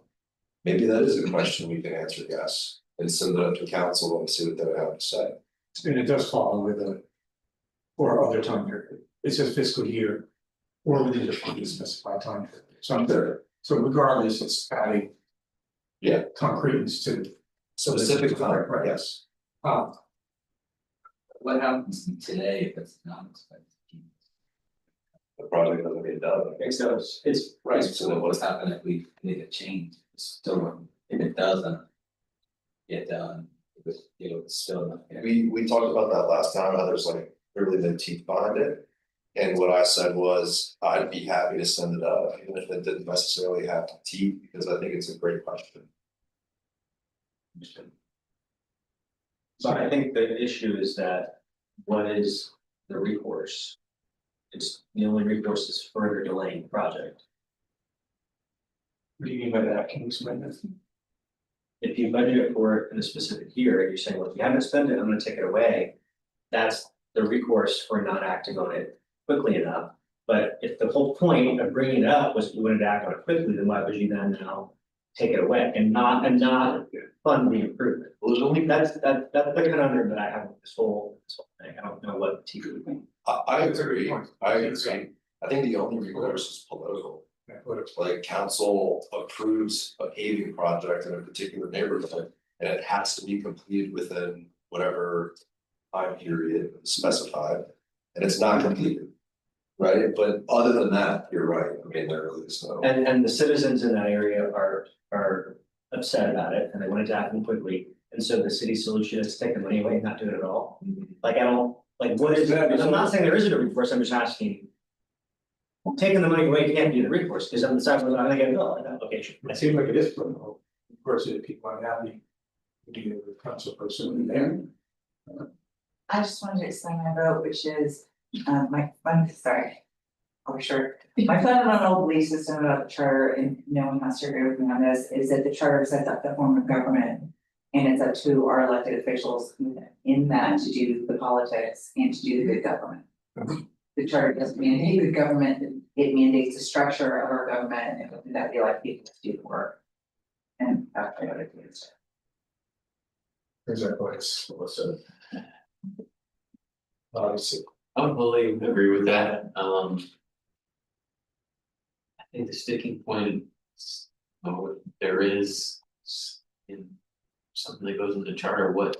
Maybe that is a question we can answer yes, and send it up to council and see what they would have to say. And it does fall with a. Or other time period, it says fiscal year. Or within the specified time period, so I'm there, so regardless, it's adding. Yeah. Concreteness to. Specific time, Right, yes. What happens today if it's not expected? The project doesn't get done. So it's Right, so then what's happening if we make a change? It's still, if it doesn't get done, it's still not. We talked about that last time, how there's like really no teeth behind it. And what I said was, I'd be happy to send it up, even if it didn't necessarily have teeth, because I think it's a great question. So I think the issue is that what is the recourse? It's the only recourse is further delaying the project. What do you mean by that, can you explain that? If you budget for it in a specific year, you're saying, well, if you haven't spent it, I'm gonna take it away. That's the recourse for not acting on it quickly enough. But if the whole point of bringing it up was you wanted to act on it quickly, then why would you then now take it away and not fund the improvement? Well, there's only, That's the conundrum that I have with this whole thing. I don't know what to do. I agree, I agree. I think the only recourse is political. Like council approves a paving project in a particular neighborhood, and it has to be completed within whatever time period specified, and it's not completed. Right, but other than that, you're right, I mean, there really is no. And the citizens in that area are upset about it and they want it to happen quickly. And so the city solution is to take the money away and not do it at all. Like, I don't, like, what is, I'm not saying there isn't a recourse, I'm just asking. Taking the money away can't be the recourse, because I'm deciding whether I'm gonna get a bill at that location. It seems like it is political, of course, if people are happy. To do with council person in there. I just wanted to explain my vote, which is, sorry. I'll be short. My fundamental belief system about the charter, and no one has to agree with me on this, is that the charter sets up the form of government. And it's up to our elected officials in that to do the politics and to do the good government. The charter doesn't mandate good government, it mandates the structure of our government and that we elect people to do the work. And that's what it is. Exactly, it's obviously. I would fully agree with that, I think the sticking point there is in something that goes into the charter, what,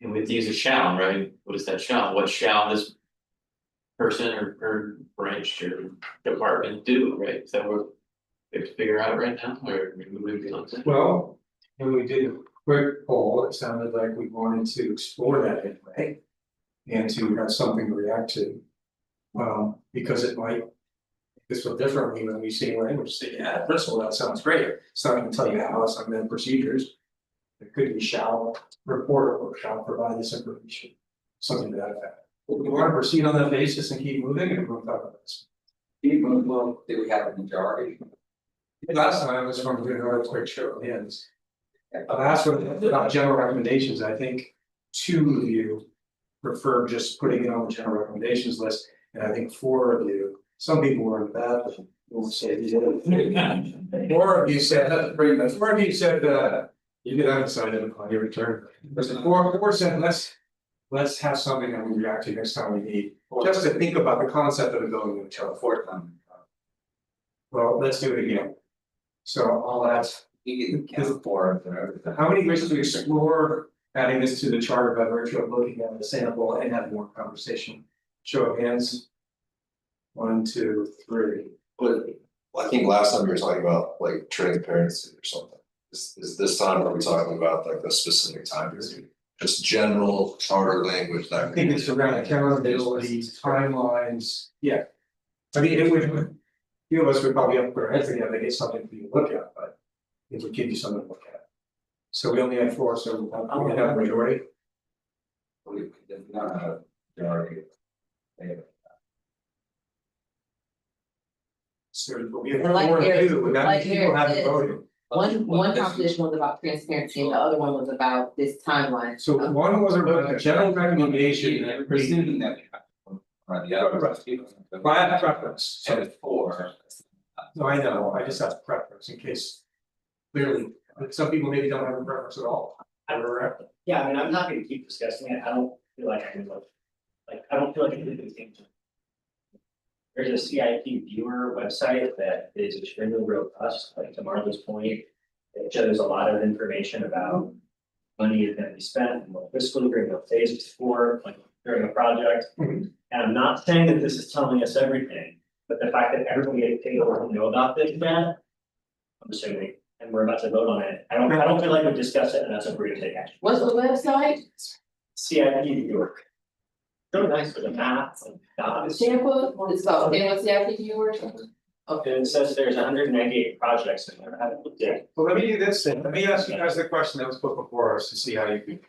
and we have to use a shall, right? What is that shall? What shall this person or branch or department do, right? Is that what we have to figure out right now, or maybe we move on to? Well, when we did a quick poll, it sounded like we wanted to explore that anyway. And to have something to react to. Because it might. This will differently when we see language, say, yeah, first of all, that sounds great, it's not gonna tell you how, it's not gonna procedures. It could be shall report or shall provide this information, something to that effect. We wanna proceed on that basis and keep moving and we'll talk about this. Well, do we have a majority? Last time I was from doing another quick show of hands. Last one, about general recommendations, I think two of you prefer just putting it on the general recommendations list, and I think four of you, some people were in the bathroom. We'll say, four of you said, you get undecided upon your return. But the four said, let's have something that we react to next time we meet, just to think about the concept of it going to each other. Fourth time. Well, let's do it again. So I'll ask, You can count four and everything. how many wishes to explore adding this to the charter by virtue of looking at the sample and having more conversation? Show of hands. 1, 2, 3. But I think last time we were talking about like transparency or something. Is this time are we talking about like the specific time period? Just general charter language that. I think it's around accountability, timelines, yeah. I mean, it would, few of us would probably have to put our heads together to get something for you to look at, but it would give you something to look at. So we only have 4, so we have a majority. We don't have a majority. So but we have And like 4 Eric- and 2, and that like means people Eric haven't said, voted. One conversation was about transparency and the other one was about this timeline. So one was a general recommendation that we Presuming that we have to run the other. by preference. So it's 4. No, I know, I just have preference in case. Clearly, some people maybe don't have a preference at all. Yeah, I mean, I'm happy to keep discussing it, I don't feel like I can like, I don't feel like I can do anything. There's a CIP viewer website that is extremely robust, like to Martha's point. It shows a lot of information about money that can be spent and what fiscal year and what phase it's for, like during a project. Mhm. And I'm not saying that this is telling us everything, but the fact that everybody at the table will know about this, man. I'm assuming, and we're about to vote on it, I don't feel like we discussed it enough, so we're gonna take action. What's the website? CIP viewer. So nice with the math and dots. Tampa, it's called Tampa CIP viewer. Okay, it says there's 198 projects in there, I haven't looked at it. Well, let me do this then, let me ask you guys the question that was put before us to see how you think.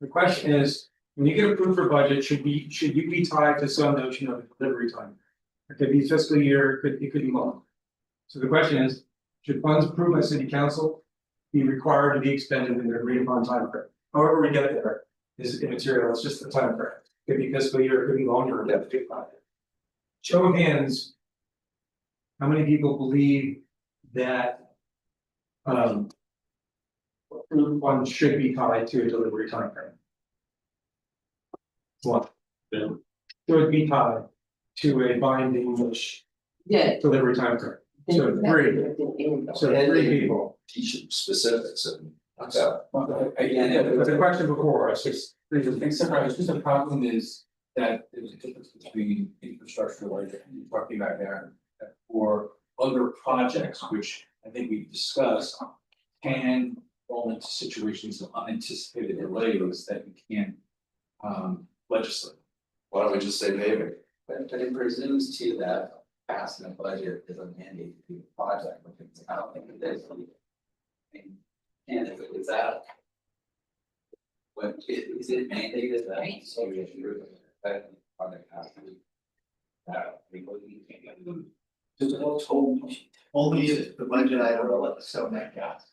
The question is, when you get approved for budget, should you be tied to some notion of delivery time? It could be fiscal year, it could be long. So the question is, should funds approved by city council be required to be expended in the agreed upon time frame? However we get there is immaterial, it's just the time frame. Could be fiscal year, it could be longer, it could be show of hands. How many people believe that approved funds should be tied to a delivery time frame? One. Should be tied to a binding Yeah. delivery time frame. So 3. So 3 people. Teach specifics and like that. Again, But the question before us is, Except I was just the problem is that there's a difference between infrastructure like you're talking about there. Or other projects, which I think we've discussed, can fall into situations of unanticipated delays that we can't legislate. Why don't we just say maybe? But it presumes too that passing a budget is a mandate to do a project, which is, I don't think it is. I mean, and if it was that. What is it mandated that? So you should, that project has to be. That legally. Just only if the budget item will let the so that gas.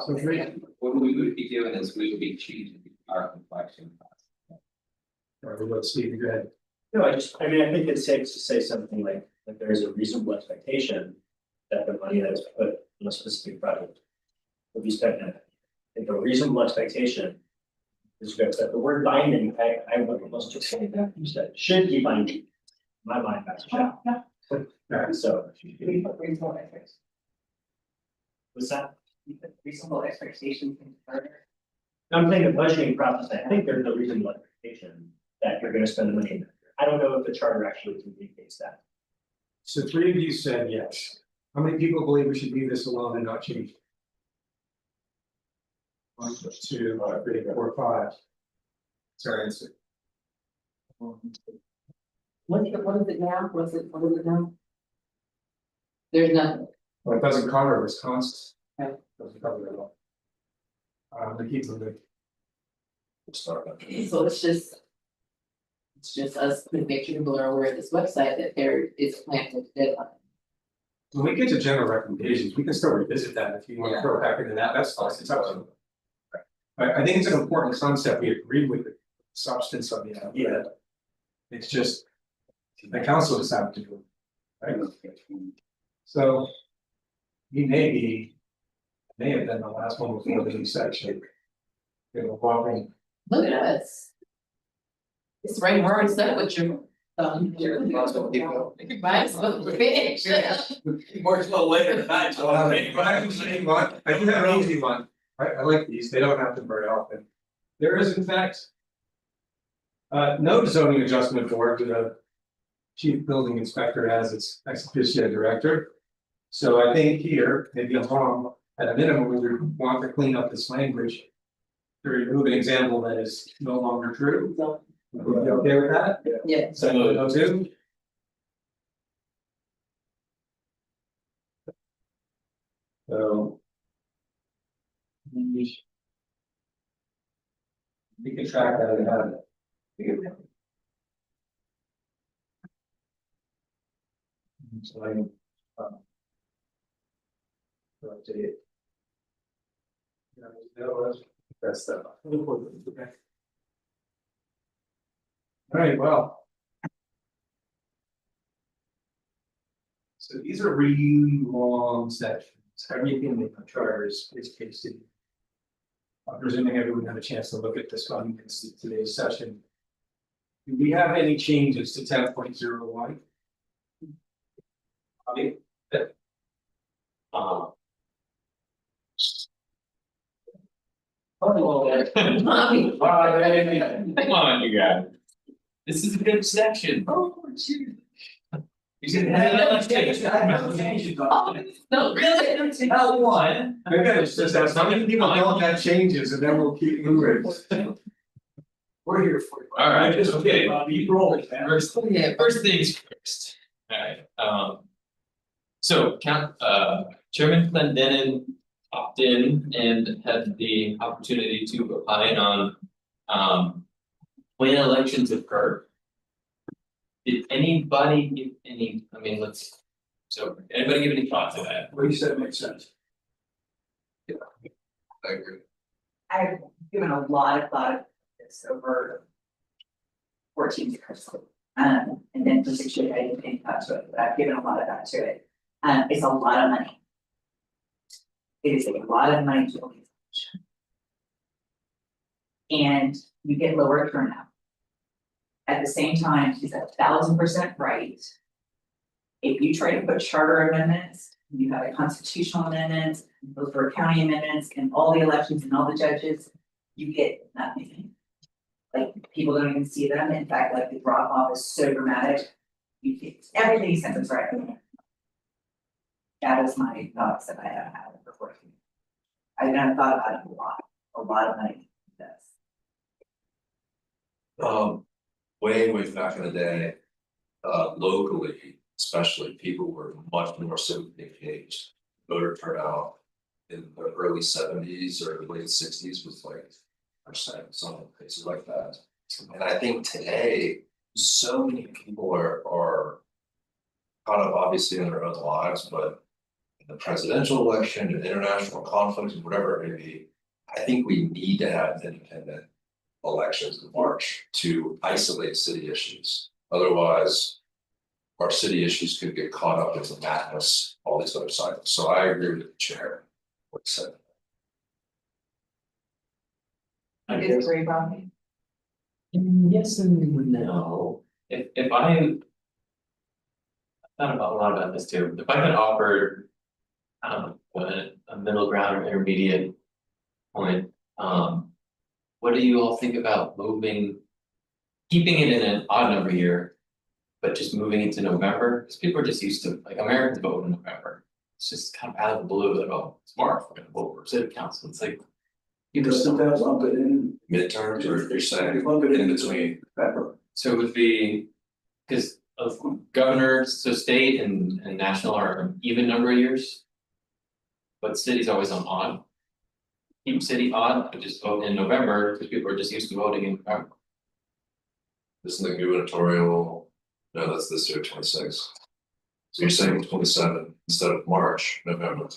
so 3, What we would be doing is we would be changing our complexion. let's see, go ahead. No, I mean, I think it's safe to say something like there is a reasonable expectation that the money that is put in a specific project will be spent in it. I think a reasonable expectation is good, but the word binding, I would almost just say that, you said, should be binding. My mind, that's shall. So. Reasonable expectations. What's that? Reasonable expectations. I'm saying the budgeting process, I think there's no reasonable expectation that you're gonna spend the money. I don't know if the charter actually communicates that. So 3 of you said yes. How many people believe we should leave this alone and not change? 1, 2, 3, 4, 5. Sorry, answer. What is it now? What is it now? There's nothing. Well, it doesn't cover Wisconsin. Right. Doesn't cover it all. They keep moving. So it's just us to make sure people are aware of this website that there is a plan for the deadline. When we get to general recommendations, we can still revisit that if you want to throw back into that, that's fine, it's up to you. I think it's an important concept, we agree with the substance of the idea. It's just, the council has have to do it, right? So. We may have been the last one before the new section. You know, walking. Look at us. It's right where it's set with your. Might as well finish. Works well later tonight. But I have an easy one, I do have an easy one, I like these, they don't have to very often. There is in fact. No zoning adjustment board to the. Chief building inspector as its ex officio director. So I think here, maybe I'm wrong, at a minimum, we would want to clean up this language. To remove an example that is no longer true. Would you be okay with that? Yeah. So no two. So. We can track that and have it. So update. That's stuff. Alright, well. So these are really long sections, everything in the charter is pasted. I'm presuming everyone had a chance to look at this on today's session. Do we have any changes to 10.01? Mommy. Come on, you guys. This is a good section. Oh, shoot. You can have No, really? Tell one. Maybe I just ask how many people don't have changes and then we'll keep moving. We're here for you. All right, Just okay. Be rolling, man. First things first. Alright, so Chairman Clendenin opted in and had the opportunity to opine on when elections occur. Did anybody give any, anybody give any thoughts to that? What you said makes sense. I agree. I've given a lot of thought to this over 14 years. And then for 6 years, I didn't pay thought to it, but I've given a lot of thought to it. It's a lot of money. It is a lot of money to build these. And you get lower turnout. At the same time, he's 1,000% right. If you try to put charter amendments, you have a constitutional amendments, those were county amendments, and all the elections and all the judges, you get nothing. Like, people don't even see them, in fact, like the drop off is so dramatic. You can, everything he said was right. That is my thoughts that I have had before. I've never thought about it a lot of money, yes. Way back in the day, locally, especially, people were much more civically engaged. Voter turnout in the early 70s or late 60s was like percent, some places like that. And I think today, so many people are kind of obviously in their own lives, but in the presidential election and international conflicts and whatever it may be, I think we need to have independent elections in March to isolate city issues. Otherwise, our city issues could get caught up in the madness, all these other cycles. So I agree with the chair. What he said. I disagree, Bobby. Yes and no. If I thought about a lot about this too, if I could offer. A middle ground or intermediate point, what do you all think about moving? Keeping it in an odd number year, but just moving it to November, because people are just used to, like, Americans vote in November. It's just kind of out of the blue, like, oh, it's March, we're gonna vote for city council, it's like. You just sometimes lump it in. Midterms, or you're saying Lump it in between? Pepper. So it would be, because of governors, so state and national are an even number of years. But city's always on odd. Keep city odd, but just vote in November, because people are just used to voting in November. This is the gubernatorial, no, that's this year, 26. So you're saying 27 instead of March, November.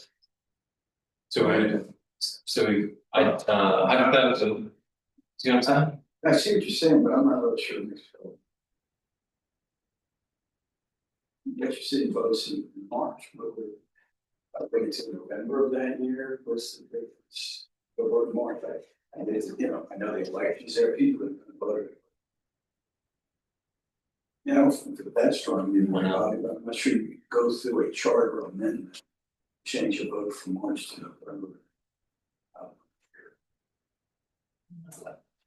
I hypothetically, see what I'm saying? I see what you're saying, but I'm not really sure. You get your city votes in March, but I think it's in November of that year, what's the difference? The word March, and it's, you know, I know the elections there, people have voted. You know, that's strong, you know, I'm not sure you could go through a charter amendment, change your vote from March to November.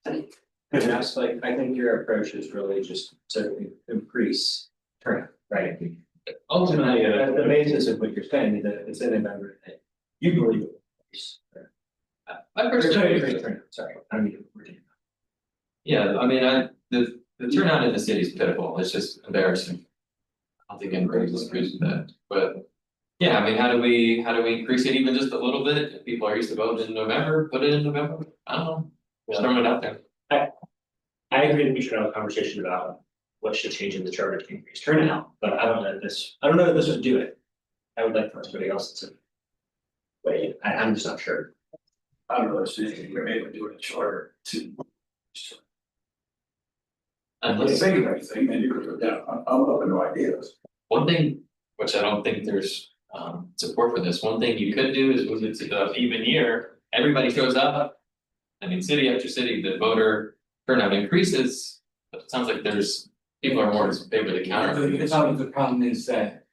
And that's like, I think your approach is really just to increase turnout, right? Ultimately, the basis of what you're saying is that it's in November, that you believe it. I personally agree. Sorry, I don't mean to repeat. Yeah, I mean, the turnout in the city is pitiful, it's just embarrassing. I don't think anybody disagrees with that, but. Yeah, I mean, how do we increase it even just a little bit? If people are used to voting in November, put it in November, I don't know, just throwing it out there. I agree that we should have a conversation about what should change in the charter to increase turnout, but I don't know that this would do it. I would like for somebody else to. Wait, I'm just not sure. I don't know, so we're able to do a charter to. Unless, Think of anything, maybe you could go down, I'm open to ideas. one thing, which I don't think there's support for this, one thing you could do is move it to the even year, everybody shows up. I mean, city after city, the voter turnout increases, but it sounds like there's, people are more in favor of the counter. The problem is that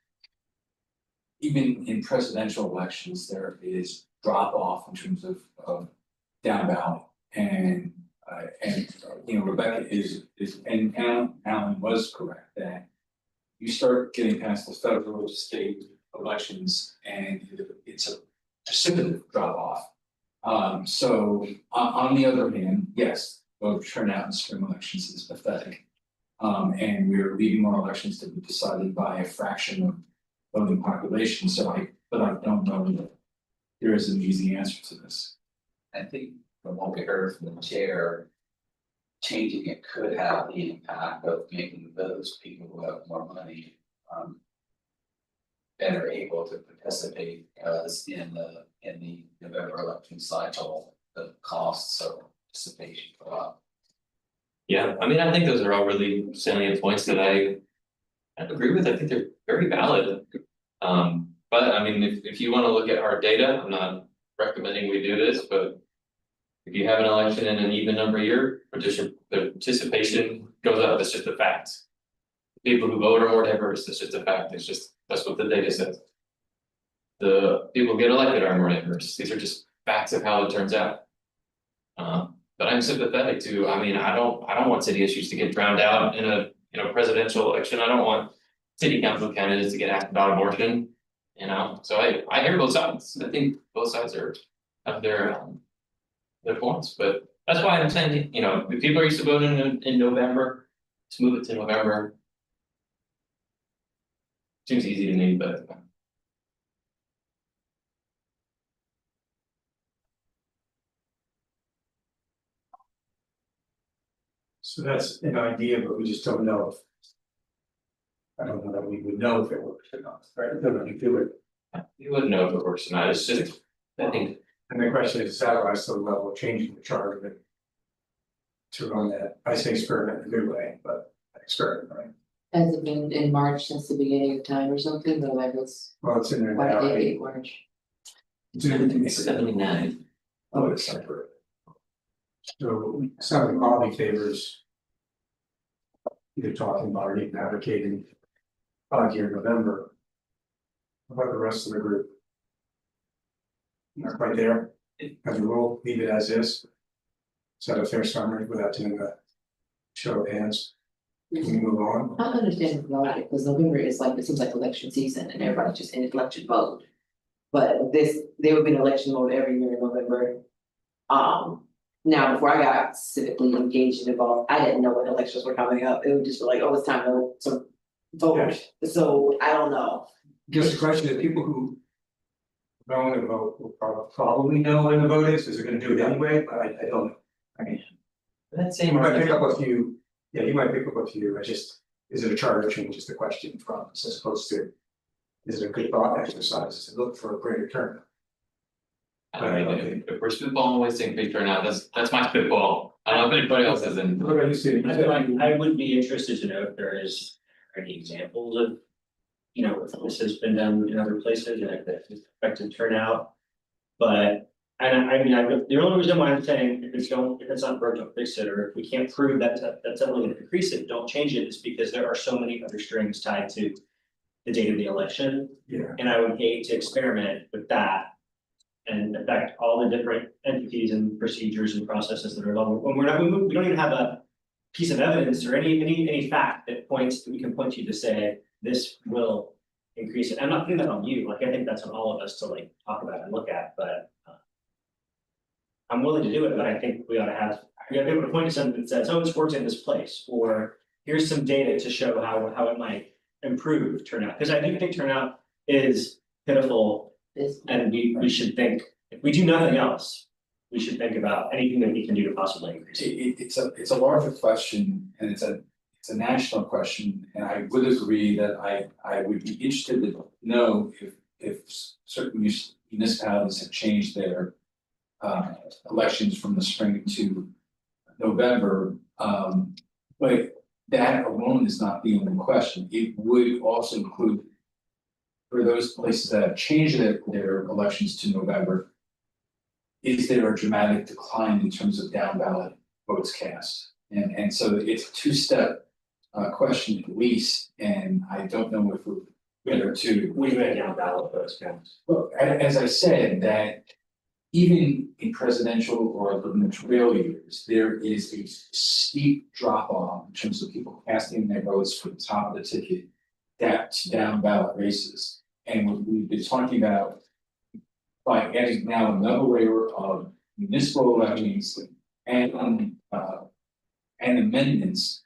even in presidential elections, there is drop off in terms of down ballot. And you know, Rebecca is, and Alan was correct that you start getting past the federal, state elections and it's a precipitous drop off. So on the other hand, yes, voter turnout in spring elections is pathetic. And we're leaving more elections to be decided by a fraction of voting population, but I don't know that there is an easy answer to this. I think from what we heard from the chair, changing it could have the impact of making those people who have more money, better able to participate, because in the November election cycle, the costs of participation go up. Yeah, I mean, I think those are all really salient points that I agree with, I think they're very valid. But I mean, if you wanna look at hard data, I'm not recommending we do this, but. If you have an election in an even number year, participation goes up, it's just a fact. People who vote are more diverse, it's just a fact, that's what the data says. The people who get elected are more diverse, these are just facts of how it turns out. But I'm sympathetic to, I mean, I don't want city issues to get drowned out in a, presidential election, I don't want city council candidates to get asked about abortion. So I hear both sides, I think both sides have their points, but that's why I'm saying, if people are used to voting in November, let's move it to November. Seems easy to me, but. So that's an idea, but we just don't know if. I don't know that we would know if it works or not, right? I don't know if you do it. You wouldn't know if it works or not, it's just, I think. And the question is, how do I still level of changing the charter of it? To run that, I say experiment in a good way, but experiment, right? Has it been in March since the beginning of time or something, though I was, Well, it's in there why now, did right? it March? It's in there. 79. Oh, it's separate. So some Bobby favors. Either talking about or even advocating here in November. How about the rest of the group? Not quite there, as a rule, leave it as is. Is that a fair summary without doing a show of hands? Can we move on? I understand the logic, because November is like, it seems like election season and everybody's just in election mode. But there would be an election mode every year in November. Now, before I got civically engaged and involved, I didn't know when elections were coming up. It would just be like, oh, it's time to vote. So I don't know. Just the question is, people who don't want to vote will probably know when the vote is, because they're gonna do it anyway, but I don't know. I mean, That you same might pick argument, up a few, yeah, you might pick up a few, I just, is it a charter change is the question from us, as opposed to. Is it a good thought exercise to look for a greater turnout? I mean, if we're spitballing ways to increase turnout, that's my spitball. I don't know if anybody else has in. What about you, Steve? I would be interested to know if there is any examples of. You know, if this has been done in other places and if it's affected turnout. But, and I mean, the only reason why I'm saying if it's not broke, don't fix it, or if we can't prove that that's only gonna increase it, don't change it, is because there are so many other strings tied to. The date of the election, Yeah, and I would hate to experiment with that. And affect all the different entities and procedures and processes that are involved, when we don't even have a. Piece of evidence or any fact that we can point to say this will increase it. I'm not putting that on you, like I think that's on all of us to like talk about and look at, but. I'm willing to do it, but I think we gotta be able to point to something that says, oh, this works in this place, or here's some data to show how it might improve turnout, because I do think turnout is pitiful. And we should think, if we do nothing else, we should think about anything that we can do to possibly increase it. It's a larger question and it's a national question, and I would agree that I would be interested to know if certain municipalities have changed their elections from the spring to November. But that alone is not the only question. It would also include for those places that have changed their elections to November. Is there a dramatic decline in terms of down ballot votes cast? And so it's a two-step question at least, and I don't know if we're better to. We may down ballot votes cast. Well, as I said, that even in presidential or gubernatorial years, there is a steep drop off in terms of people casting their votes for the top of the ticket. Down ballot races, and what we've been talking about by adding now another layer of municipal elections and amendments,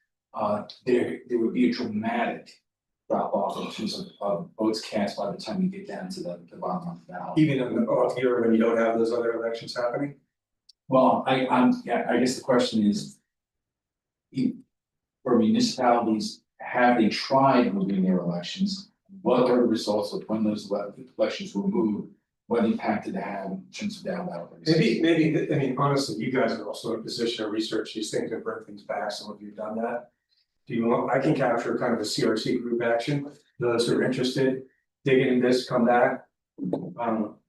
there would be a dramatic drop off in terms of votes cast by the time you get down to the bottom of the ballot. even in the off year when you don't have those other elections happening. Well, I guess the question is. For municipalities, have they tried moving their elections? What are the results of when those elections were moved? What impact did it have in terms of down ballot races? Maybe, I mean, honestly, you guys are also in a position to research these things and bring things back, some of you have done that. Do you want, I can capture kind of a CRC group action, those who are interested, dig into this, come back.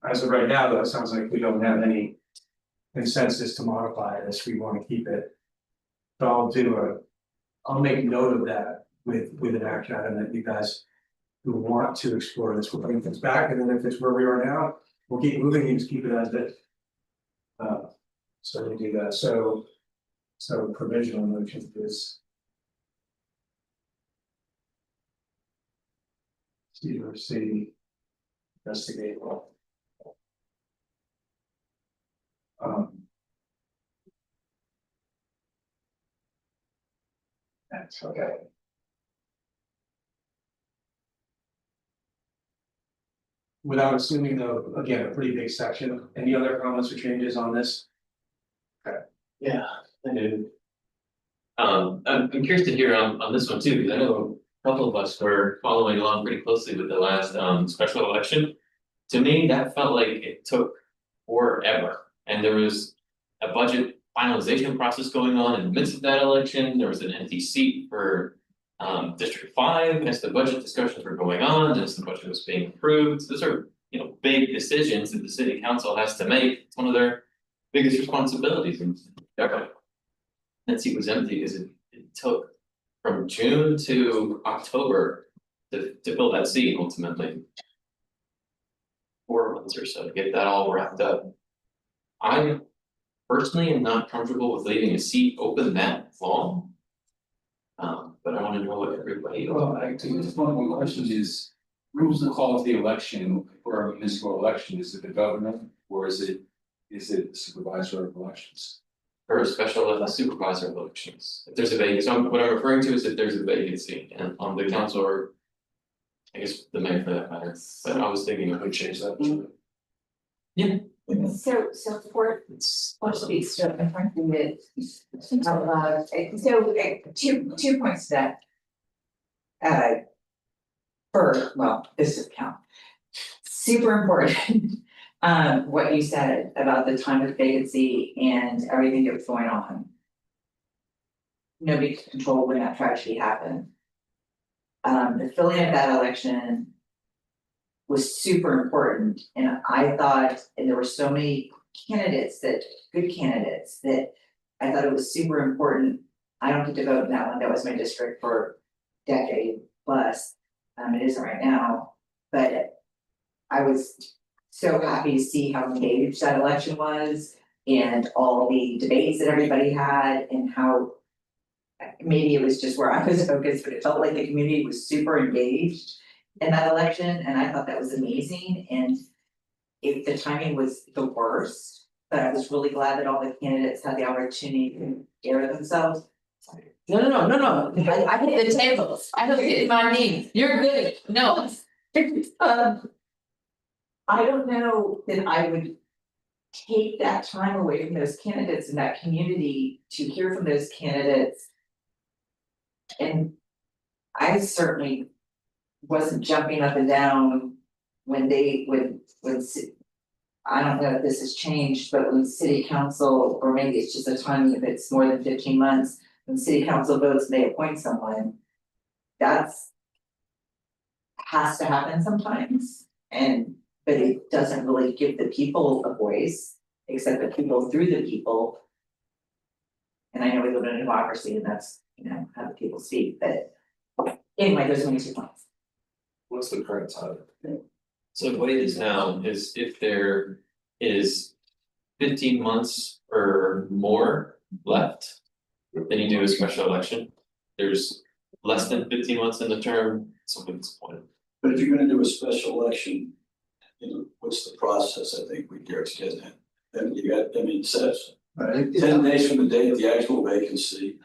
As of right now, though, it sounds like we don't have any consensus to modify this, we want to keep it. So I'll make note of that with an action item that you guys who want to explore this, we'll bring things back, and then if it's where we are now, we'll keep moving and just keep it as is. So we do that, so provisional motion is. CRC investigate. That's okay. Without assuming though, again, a pretty big section, any other comments or changes on this? Yeah, I do. I'm curious to hear on this one too, because I know a couple of us were following along pretty closely with the last special election. To me, that felt like it took forever, and there was a budget finalization process going on in the midst of that election. There was an empty seat for District 5 as the budget discussions were going on, as the budget was being approved. Those are, big decisions that the city council has to make. It's one of their biggest responsibilities in government. That seat was empty because it took from June to October to fill that seat ultimately. 4 months or so to get that all wrapped up. I personally am not comfortable with leaving a seat open that long. But I wanna know what everybody. Well, I think this one question is, who's the call of the election for a municipal election? Is it the governor or is it the supervisor of elections? For a special supervisor elections, if there's a vacancy, so what I'm referring to is if there's a vacancy and on the council or. I guess the mayor for that matter, but I was thinking it would change that. So for speaks to, I'm trying to read it out loud, so two points to that. This is count. Super important, what you said about the time of vacancy and everything that was going on. Nobody could control when that tragedy happened. The filling of that election was super important, and I thought, and there were so many good candidates that I thought it was super important. I don't get to vote in that one, that was my district for a decade plus, it isn't right now, but I was so happy to see how engaged that election was and all the debates that everybody had and how maybe it was just where I was focused, but it felt like the community was super engaged in that election, and I thought that was amazing, and if the timing was the worst, but I was really glad that all the candidates had the opportunity to air themselves. No, I hit the table, I was hitting my knee, you're good, no. I don't know that I would take that time away from those candidates in that community to hear from those candidates. And I certainly wasn't jumping up and down when I don't know if this has changed, but when city council, or maybe it's just a timing, if it's more than 15 months, when city council votes, they appoint someone. That's has to happen sometimes, but it doesn't really give the people a voice, except the people through the people. And I know we live in a democracy and that's, how the people speak, but anyway, there's only 2 points. What's the current time? So the way it is now is if there is 15 months or more left, then you do a special election. There's less than 15 months in the term, something's appointed. But if you're gonna do a special election, what's the process? I think we Derek's getting at. Then it says 10 days from the date of the actual vacancy.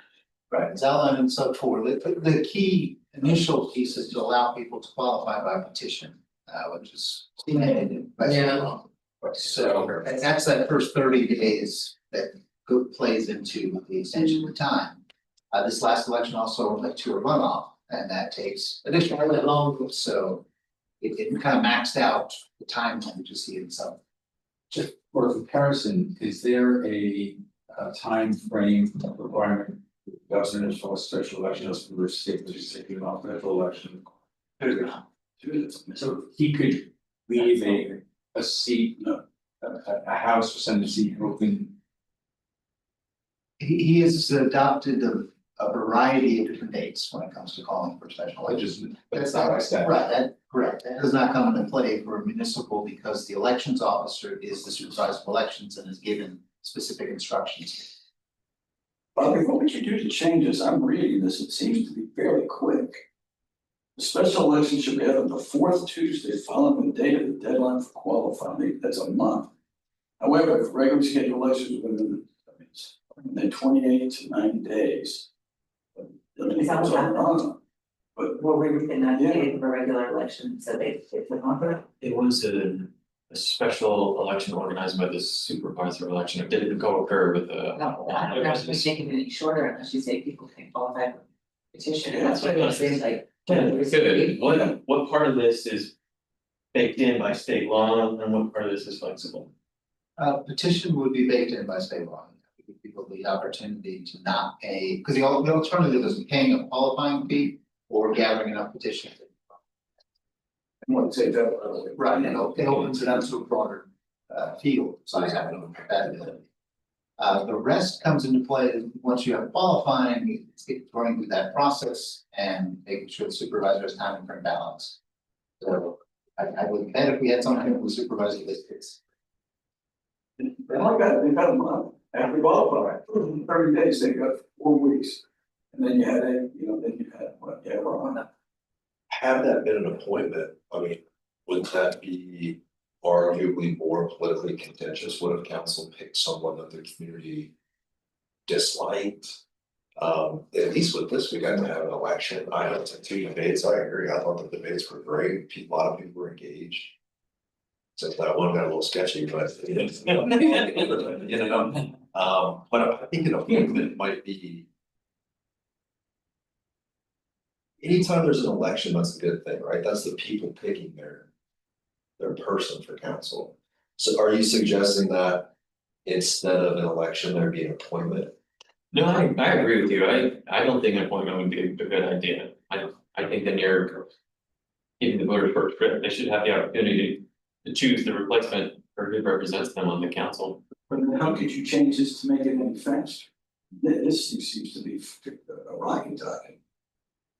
Right, it's outlined in sub 4, the key initial piece is to allow people to qualify by petition, which is mandated by state law. So that's that first 30 days that plays into the extension of time. This last election also led to a runoff, and that takes additional longer, so it kind of maxed out the time limit you see in some. Just for comparison, is there a time frame requirement? Governors for a special election, as for state, which is taking off federal election. So he could leave a seat, a house or Senate seat open. He has adopted a variety of different dates when it comes to calling for special elections. That's not my staff. Right, correct, that does not come into play for municipal because the elections officer is the supervisor of elections and is given specific instructions. Bobby, what would you do to change this? I'm reading this, it seems to be fairly quick. The special election should be held on the 4th Tuesday following the date of the deadline for qualifying, that's a month. However, if regular scheduled elections within the 28 to 90 days. Is that what happened? But Well, we were in that date of a regular election, so they went on for it. It was a special election organized by the supervisor election, it didn't go occur with No, I don't know if we make it any shorter unless you say people can qualify for petition, and that's what it seems like. Good, what part of this is baked in by state law and what part of this is flexible? Petition would be baked in by state law. Give people the opportunity to not pay, because the alternative is paying a qualifying fee or gathering enough petitions. I want to say that. Right, and it opens it up to a broader field, so I have no compatibility. The rest comes into play once you have qualifying, it's going through that process and making sure the supervisor has time for balance. So I would bet if we had someone who was supervising this case. And like that, they got a month after qualifying, 30 days, they got 4 weeks. And then you had then you had, what, yeah, well, Had that been an appointment, I mean, wouldn't that be arguably more politically contentious? What if council picked someone that the community disliked? At least with this, we got to have an election. I went to 2 debates. I agree. I thought the debates were great. A lot of people were engaged. Since that one got a little sketchy, but but I think an appointment might be. Anytime there's an election, that's a good thing, right? That's the people picking their person for council. So are you suggesting that instead of an election, there'd be an appointment? No, I agree with you. I don't think an appointment would be a good idea. I think that you're giving the voters first, they should have the opportunity to choose the replacement or who represents them on the council. but then how could you change this to make it any faster? This seems to be a rocket talking.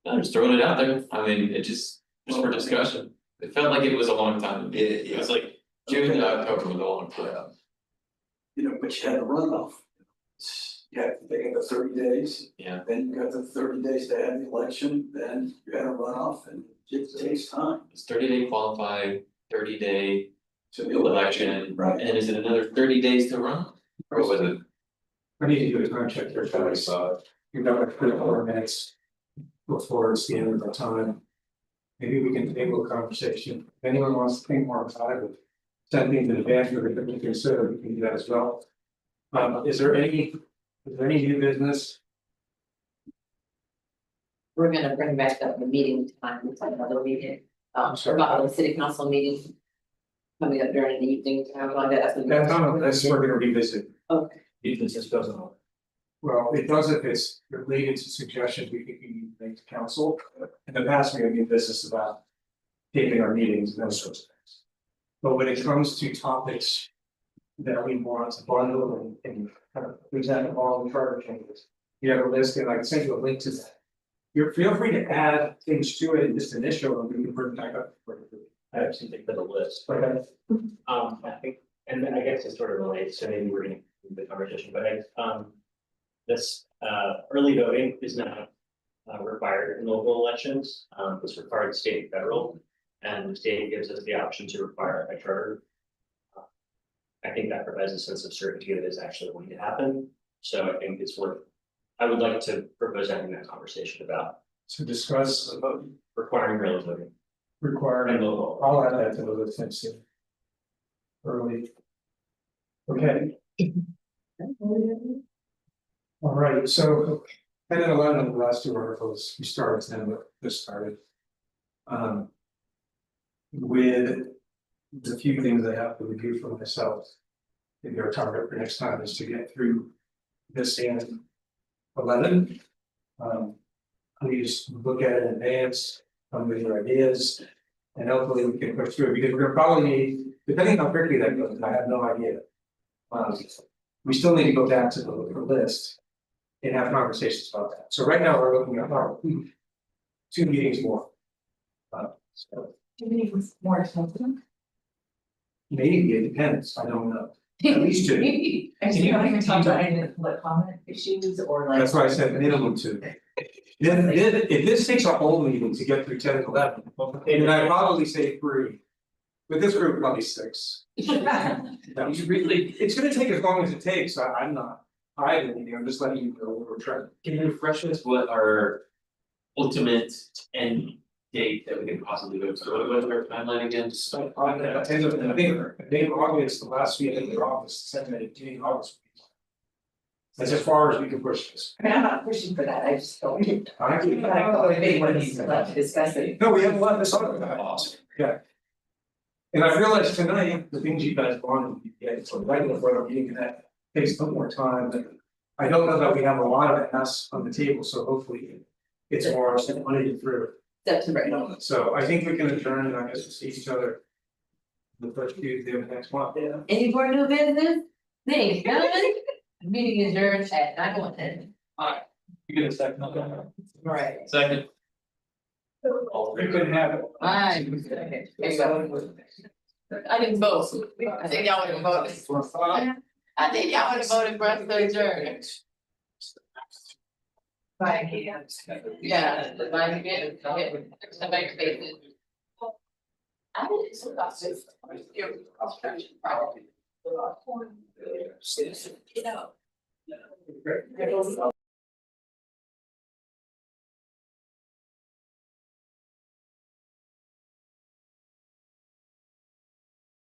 I'm just throwing it out there. I mean, it just for discussion. It felt like it was a long time. It was like June to October was a long time. But you had a runoff. They got the 30 days. Yeah. Then you got the 30 days to have the election, then you had a runoff and it takes time. It's 30-day qualify, 30-day to the election, Right. and is it another 30 days to run? Or was it? I need to do a time check here, guys, you've got like 3 or 4 minutes before it's the end of the time. Maybe we can table a conversation, if anyone wants to think more about it, send things in advance, we're going to consider, we can do that as well. Is there any new business? We're gonna bring back the meeting time, it's another meeting, sorry. about the city council meeting. Coming up during the evening, time like that. That's we're gonna revisit. Okay. If this just doesn't. Well, it does if it's related to suggestions we think we need to make to council. In the past, we have been business about taping our meetings and those sorts of things. But when it comes to topics that we want to bundle and kind of present all the charter changes, you have a list and I can send you a link to that. Feel free to add things to it, just initial, and we can bring it back up. I have something for the list. Okay. I think, and then I guess it sort of relates, so maybe we're gonna move the conversation, but this early voting is not required in local elections, it's required state and federal. And the state gives us the option to require it by charter. I think that provides a sense of certainty that it's actually going to happen, so I think it's worth. I would like to propose having that conversation about To discuss requiring early voting and requiring, local. I'll add that to the list and see. Early. Okay. All right, so 10 and 11 of the last 2 articles, we started, and then this started. With the few things I have to review for myself. Maybe our target for next time is to get through this and 11. Please look at it in advance, come with your ideas. And hopefully we can push through, because we're gonna probably need, depending on how quickly that goes, I have no idea. We still need to go back to the list. And have conversations about that, so right now we're looking at 2 meetings more. So More expensive. maybe it depends, I don't know, at least 2. And so you don't even talk about any of the public comment issues or like. That's why I said minimum 2. Then if this takes a whole meeting to get through 10 and 11, then I'd probably say 3. With this group, probably 6. No, it's gonna take as long as it takes, I'm not hiding anything, I'm just letting you know what we're trying. Can you refresh us what our ultimate end date that we can possibly go to? What was our timeline again? So I think August, the last week in August, 17 August. That's as far as we can push this. I mean, I'm not pushing for that, I just don't. I can- But I thought maybe one needs to discuss it. No, we have a lot to talk about. Yeah. And I realized tonight, the things you guys wanted to get, so right before the meeting, that takes a little more time, but I don't know that we have a lot of us on the table, so hopefully it's more, I want to get through September, it. So I think we can adjourn and I guess we'll see each other the first Tuesday of next month. Yeah. any more new business? Thanks, guys. Meeting is adjourned at 9:10. You get a second on that? Right. Second. You couldn't have it. Aye. There you go. I didn't vote. I think y'all would have voted. I think y'all would have voted for us to adjourn. Right. Yeah, the vice mayor, the vice mayor. I didn't, so that's just. You know.